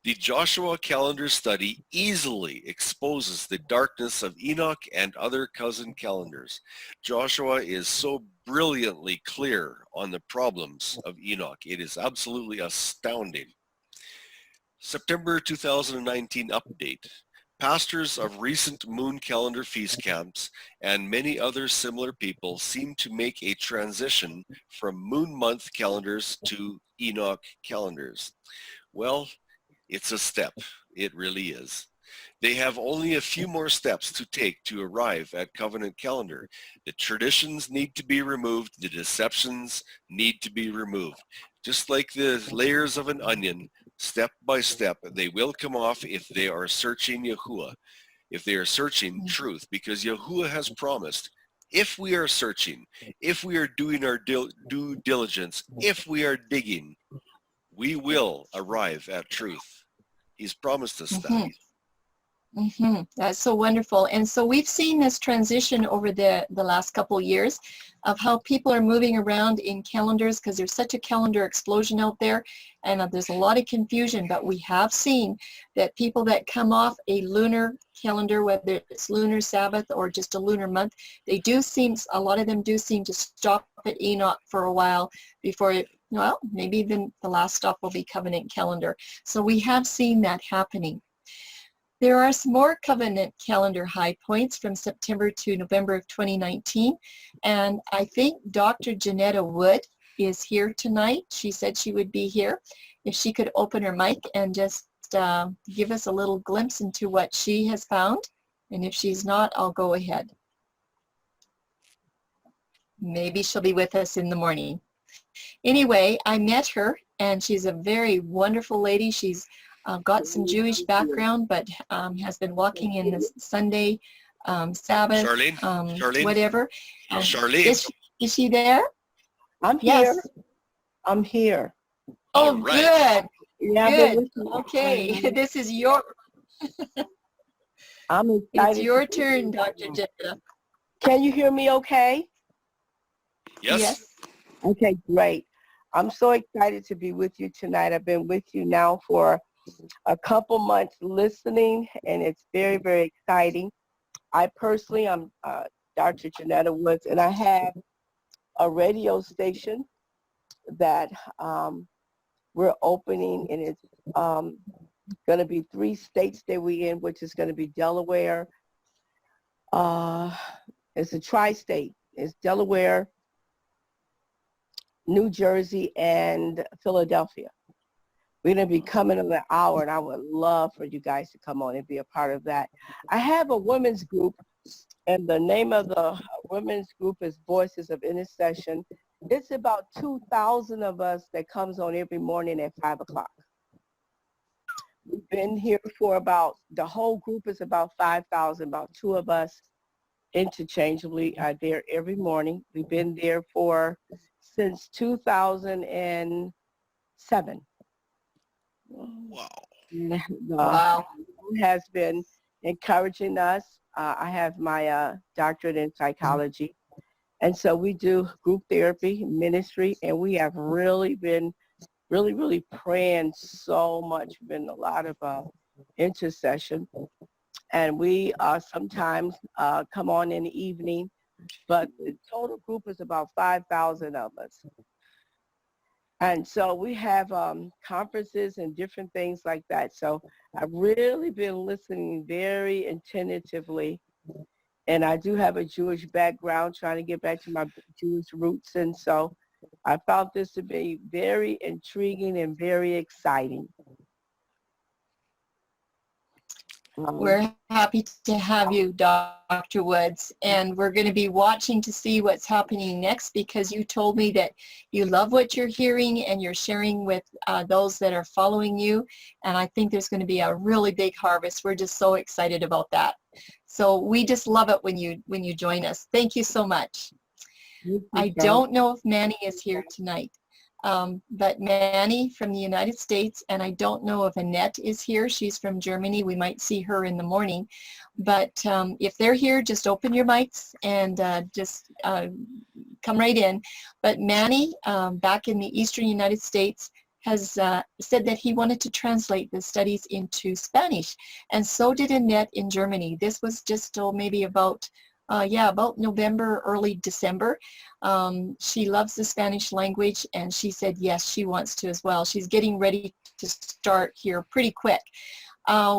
The Joshua calendar study easily exposes the darkness of Enoch and other cousin calendars. Joshua is so brilliantly clear on the problems of Enoch. It is absolutely astounding. September 2019 update. Pastors of recent moon calendar feast camps and many other similar people seem to make a transition from moon month calendars to Enoch calendars. Well, it's a step. It really is. They have only a few more steps to take to arrive at Covenant calendar. The traditions need to be removed. The deceptions need to be removed. Just like the layers of an onion, step by step, they will come off if they are searching Yahuwah, if they are searching truth, because Yahuwah has promised, if we are searching, if we are doing our due diligence, if we are digging, we will arrive at truth. He's promised us that. That's so wonderful. And so we've seen this transition over the last couple years of how people are moving around in calendars because there's such a calendar explosion out there, and there's a lot of confusion. But we have seen that people that come off a lunar calendar, whether it's lunar Sabbath or just a lunar month, a lot of them do seem to stop at Enoch for a while before it, well, maybe even the last stop will be Covenant calendar. So we have seen that happening. There are some more Covenant calendar high points from September to November of 2019. And I think Dr. Janetta Wood is here tonight. She said she would be here. If she could open her mic and just give us a little glimpse into what she has found. And if she's not, I'll go ahead. Maybe she'll be with us in the morning. Anyway, I met her, and she's a very wonderful lady. She's got some Jewish background, but has been walking in the Sunday Sabbath, Charlene? whatever. Charlene. Is she there? I'm Yes. here. I'm here. Oh, All right. good. Yeah, I've been Good. listening. Okay. This is your, I'm it's excited. your turn, Dr. Jetta. Can you hear me okay? Yes. Okay, great. I'm so excited to be with you tonight. I've been with you now for a couple months listening, and it's very, very exciting. I personally, I'm Dr. Janetta Woods, and I have a radio station that we're opening, and it's going to be 3 states that we're in, which is going to be Delaware. It's a tri-state. It's Delaware, New Jersey, and Philadelphia. We're going to be coming in an hour, and I would love for you guys to come on and be a part of that. I have a women's group, and the name of the women's group is Voices of Intercession. It's about 2,000 of us that comes on every morning at 5 o'clock. We've been here for the whole group is about 5,000, about 2 of us interchangeably are there every morning. We've been there since 2007. Wow. Wow. Has been encouraging us. I have my doctorate in psychology, and so we do group therapy, ministry, and we have really been really praying so much. Been a lot of intercession, and we sometimes come on in the evening, but the total group is about 5,000 of us. And so we have conferences and different things like that. So I've really been listening very attentively. And I do have a Jewish background, trying to get back to my Jewish roots. And so I found this to be very intriguing and very exciting. We're happy to have you, Dr. Woods, and we're going to be watching to see what's happening next, because you told me that you love what you're hearing and you're sharing with those that are following you, and I think there's going to be a really big harvest. We're just so excited about that. So we just love it when you join us. Thank you so much. I don't know if Manny is here tonight. But Manny from the United States, and I don't know if Annette is here. She's from Germany. We might see her in the morning. But if they're here, just open your mics and just come right in. But Manny, back in the Eastern United States, has said that he wanted to translate the studies into Spanish. And so did Annette in Germany. This was just maybe about November, early December. She loves the Spanish language, and she said yes, she wants to as well. She's getting ready to start here pretty quick.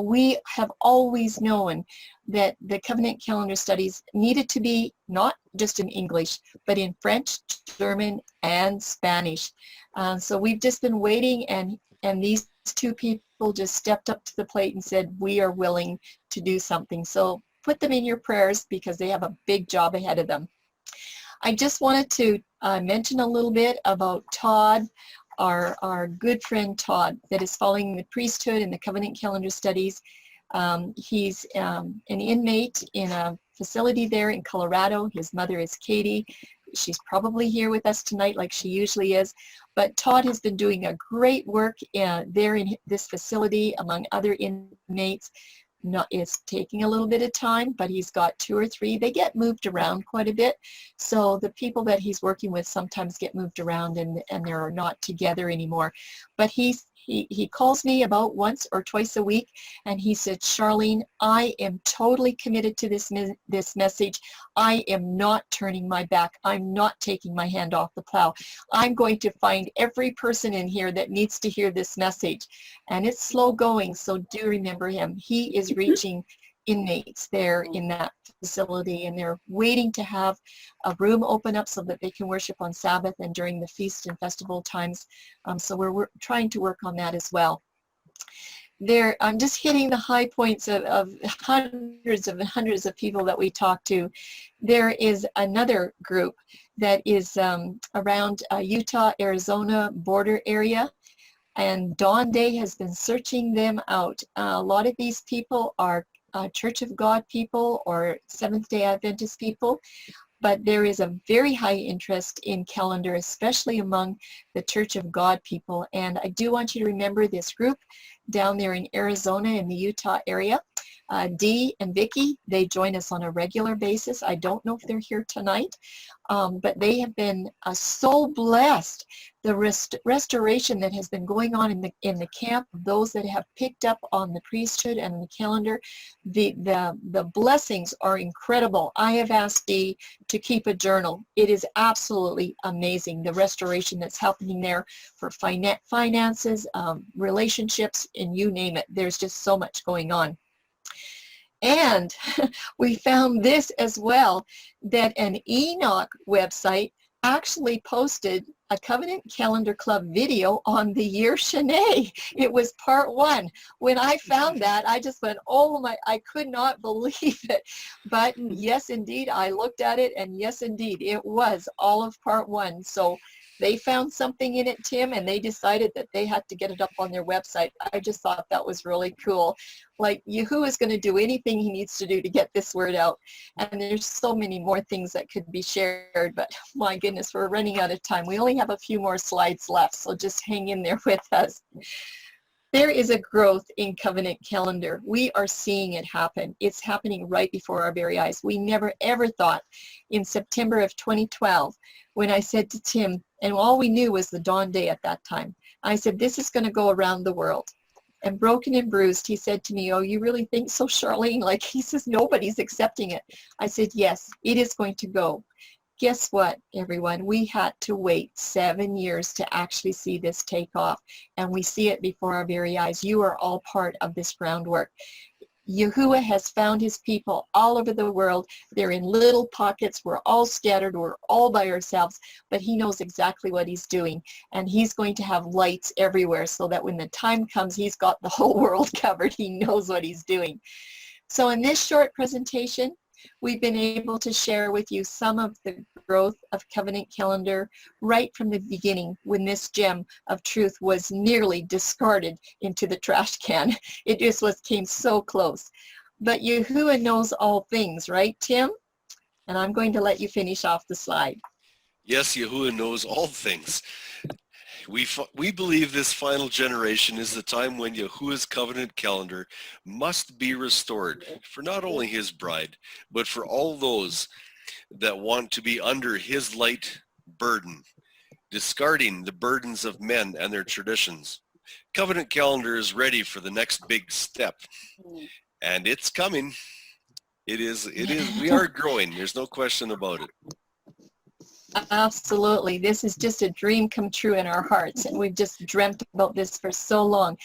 We have always known that the Covenant Calendar studies needed to be not just in English, but in French, German, and Spanish. So we've just been waiting, and these 2 people just stepped up to the plate and said, we are willing to do something. So put them in your prayers, because they have a big job ahead of them. I just wanted to mention a little bit about Todd, our good friend Todd, that is following the priesthood and the Covenant Calendar studies. He's an inmate in a facility there in Colorado. His mother is Katie. She's probably here with us tonight like she usually is. But Todd has been doing a great work there in this facility among other inmates, it's taking a little bit of time, but he's got 2 or 3. They get moved around quite a bit. So the people that he's working with sometimes get moved around and they're not together anymore. But he calls me about once or twice a week, and he said, Charlene, I am totally committed to this message. I am not turning my back. I'm not taking my hand off the plow. I'm going to find every person in here that needs to hear this message. And it's slow going, so do remember him. He is reaching inmates there in that facility, and they're waiting to have a room open up so that they can worship on Sabbath and during the feast and festival times. So we're trying to work on that as well. I'm just hitting the high points of hundreds of people that we talk to. There is another group that is around Utah, Arizona border area, and Dawn Day has been searching them out. A lot of these people are Church of God people or Seventh-day Adventist people, but there is a very high interest in calendar, especially among the Church of God people. And I do want you to remember this group down there in Arizona in the Utah area. Dee and Vicki, they join us on a regular basis. I don't know if they're here tonight, but they have been so blessed. The restoration that has been going on in the camp, those that have picked up on the priesthood and the calendar, the blessings are incredible. I have asked Dee to keep a journal. It is absolutely amazing, the restoration that's happening there for finances, relationships, and you name it. There's just so much going on. And we found this as well, that an Enoch website actually posted a Covenant Calendar Club video on the year Shanae. It was part 1. When I found that, I just went, oh my, I could not believe it. But yes, indeed, I looked at it, and yes, indeed, it was all of part 1. So they found something in it, Tim, and they decided that they had to get it up on their website. I just thought that was really cool. Like, Yahuwah is going to do anything he needs to do to get this word out. And there's so many more things that could be shared, but my goodness, we're running out of time. We only have a few more slides left, so just hang in there with us. There is a growth in Covenant Calendar. We are seeing it happen. It's happening right before our very eyes. We never ever thought in September of 2012, when I said to Tim, and all we knew was the Dawn Day at that time, I said, this is going to go around the world. And Broken and Bruised, he said to me, oh, you really think so, Charlene? Like, he says, nobody's accepting it. I said, yes, it is going to go. Guess what, everyone? We had to wait 7 years to actually see this take off, and we see it before our very eyes. You are all part of this groundwork. Yahuwah has found his people all over the world. They're in little pockets. We're all scattered. We're all by ourselves, but he knows exactly what he's doing, and he's going to have lights everywhere so that when the time comes, he's got the whole world covered. He knows what he's doing. So in this short presentation, we've been able to share with you some of the growth of Covenant Calendar right from the beginning, when this gem of truth was nearly discarded into the trash can. It just came so close. But Yahuwah knows all things, right, Tim? And I'm going to let you finish off the slide. Yes, Yahuwah knows all things. We believe this final generation is the time when Yahuwah's covenant calendar must be restored for not only his bride, but for all those that want to be under his light burden, discarding the burdens of men and their traditions. Covenant calendar is ready for the next big step, and it's coming. It is, we are growing. There's no question about it. Absolutely. This is just a dream come true in our hearts, and we've just dreamt about this for so long.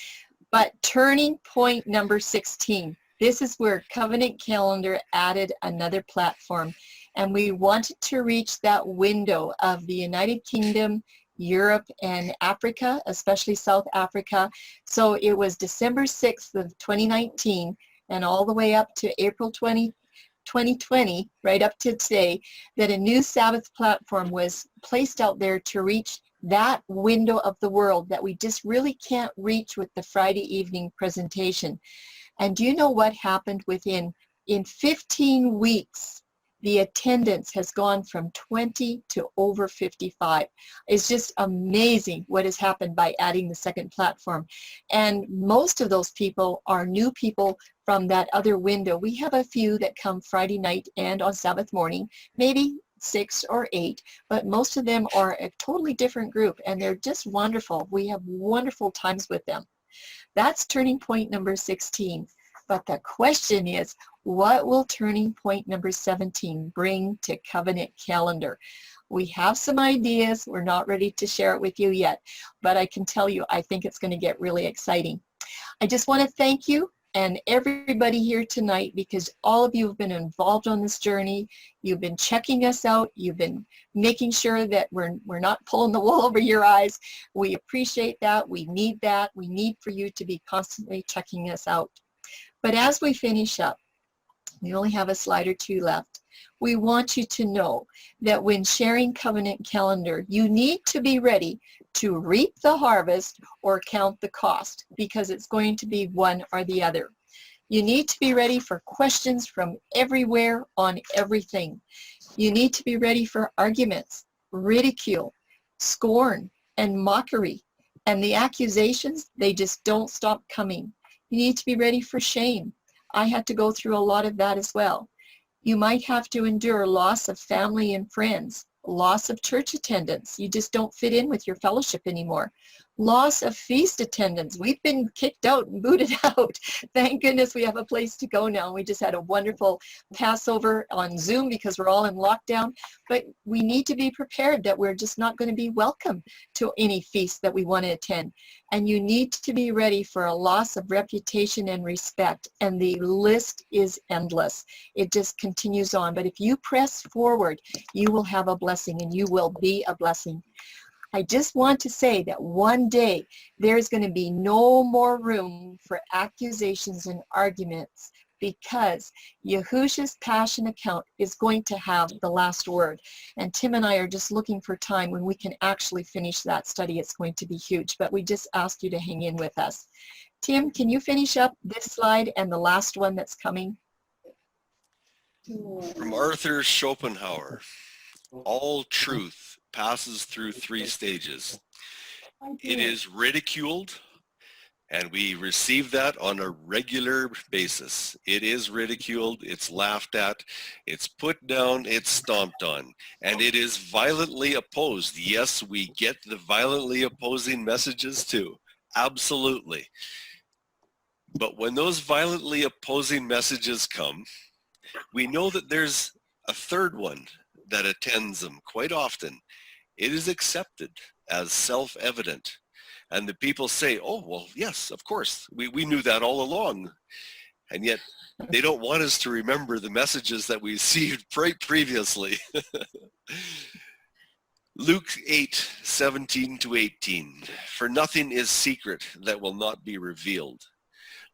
But turning point number 16, this is where Covenant Calendar added another platform, and we wanted to reach that window of the United Kingdom, Europe, and Africa, especially South Africa. So it was December 6th of 2019 and all the way up to April 2020, right up to today, that a new Sabbath platform was placed out there to reach that window of the world that we just really can't reach with the Friday evening presentation. And do you know what happened in 15 weeks? The attendance has gone from 20 to over 55. It's just amazing what has happened by adding the second platform. And most of those people are new people from that other window. We have a few that come Friday night and on Sabbath morning, maybe 6 or 8, but most of them are a totally different group, and they're just wonderful. We have wonderful times with them. That's turning point number 16. But the question is, what will turning point number 17 bring to Covenant Calendar? We have some ideas. We're not ready to share it with you yet, but I can tell you, I think it's going to get really exciting. I just want to thank you and everybody here tonight, because all of you have been involved on this journey. You've been checking us out. You've been making sure that we're not pulling the wool over your eyes. We appreciate that. We need that. We need for you to be constantly checking us out. But as we finish up, we only have a slide or two left. We want you to know that when sharing Covenant Calendar, you need to be ready to reap the harvest or count the cost, because it's going to be one or the other. You need to be ready for questions from everywhere on everything. You need to be ready for arguments, ridicule, scorn, and mockery. And the accusations, they just don't stop coming. You need to be ready for shame. I had to go through a lot of that as well. You might have to endure loss of family and friends, loss of church attendance. You just don't fit in with your fellowship anymore. Loss of feast attendance. We've been kicked out and booted out. Thank goodness we have a place to go now. We just had a wonderful Passover on Zoom because we're all in lockdown. But we need to be prepared that we're just not going to be welcome to any feast that we want to attend. And you need to be ready for a loss of reputation and respect. And the list is endless. It just continues on. But if you press forward, you will have a blessing, and you will be a blessing. I just want to say that one day there's going to be no more room for accusations and arguments, because Yahusha's Passion account is going to have the last word. And Tim and I are just looking for time when we can actually finish that study. It's going to be huge, but we just ask you to hang in with us. Tim, can you finish up this slide and the last one that's coming? From Arthur Schopenhauer, all truth passes through 3 stages. It is ridiculed, and we receive that on a regular basis. It is ridiculed, it's laughed at, it's put down, it's stomped on, and it is violently opposed. Yes, we get the violently opposing messages too, absolutely. But when those violently opposing messages come, we know that there's a third one that attends them quite often. It is accepted as self-evident. And the people say, oh, well, yes, of course, we knew that all along. And yet they don't want us to remember the messages that we received previously. Luke 8:17-18, for nothing is secret that will not be revealed,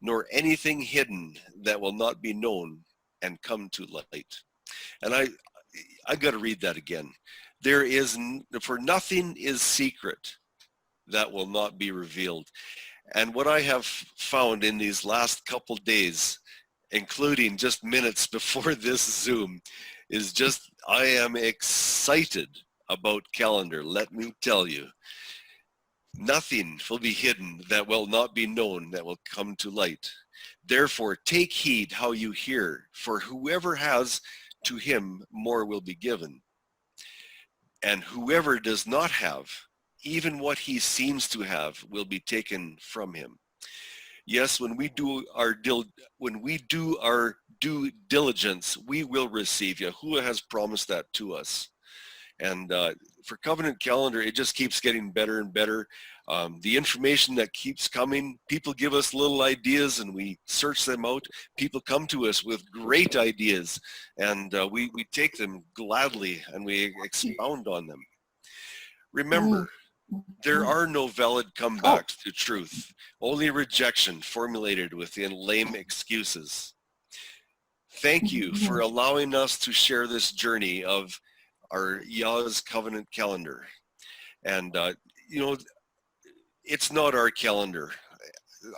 nor anything hidden that will not be known and come to light. And I got to read that again. For nothing is secret that will not be revealed. And what I have found in these last couple days, including just minutes before this Zoom, is just, I am excited about calendar, let me tell you. Nothing will be hidden that will not be known, that will come to light. Therefore, take heed how you hear, for whoever has, to him more will be given. And whoever does not have, even what he seems to have, will be taken from him. Yes, when we do our due diligence, we will receive. Yahuwah has promised that to us. And for Covenant Calendar, it just keeps getting better and better. The information that keeps coming, people give us little ideas and we search them out. People come to us with great ideas, and we take them gladly and we expound on them. Remember, there are no valid comebacks to truth, only rejection formulated within lame excuses. Thank you for allowing us to share this journey of our Yah's Covenant Calendar. And, you know, it's not our calendar.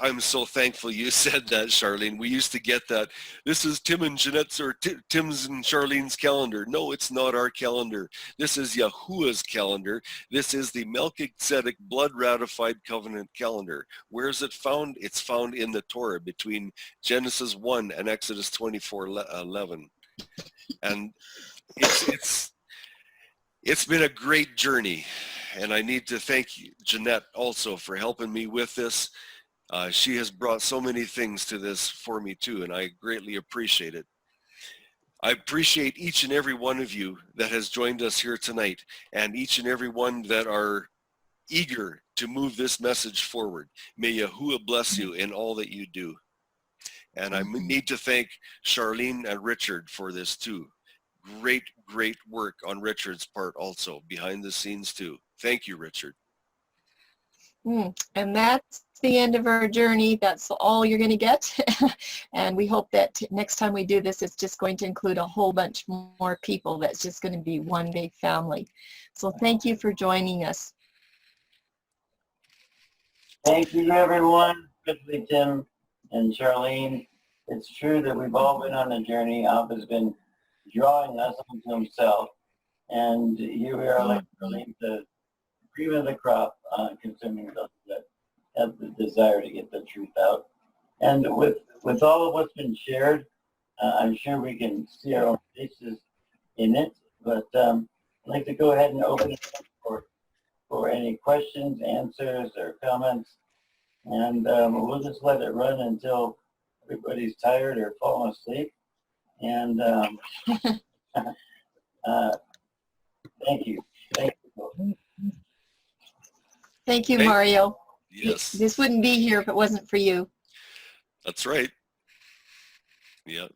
I'm so thankful you said that, Charlene. We used to get that. This is Tim and Jeanette's or Tim's and Charlene's calendar. No, it's not our calendar. This is Yahuwah's calendar. This is the Melchizedek blood ratified covenant calendar. Where is it found? It's found in the Torah between Genesis 1 and Exodus 24:11. And it's been a great journey. And I need to thank Jeanette also for helping me with this. She has brought so many things to this for me too, and I greatly appreciate it. I appreciate each and every one of you that has joined us here tonight, and each and every one that are eager to move this message forward. May Yahuwah bless you in all that you do. And I need to thank Charlene and Richard for this too. Great, great work on Richard's part also, behind the scenes too. Thank you, Richard. And that's the end of our journey. That's all you're going to get. And we hope that next time we do this, it's just going to include a whole bunch more people. That's just going to be one big family. So thank you for joining us. Thank you, everyone, especially Tim and Charlene. It's true that we've all been on a journey. Abba's been drawing us onto himself. And here we are, like Charlene, the cream of the crop concerning those that have the desire to get the truth out. And with all of what's been shared, I'm sure we can see our own faces in it. But I'd like to go ahead and open it up for any questions, answers, or comments. And we'll just let it run until everybody's tired or falling asleep. And thank you. Thank you. Thank you, Mario. Yes. This wouldn't be here if it wasn't for you. That's right. Yeah.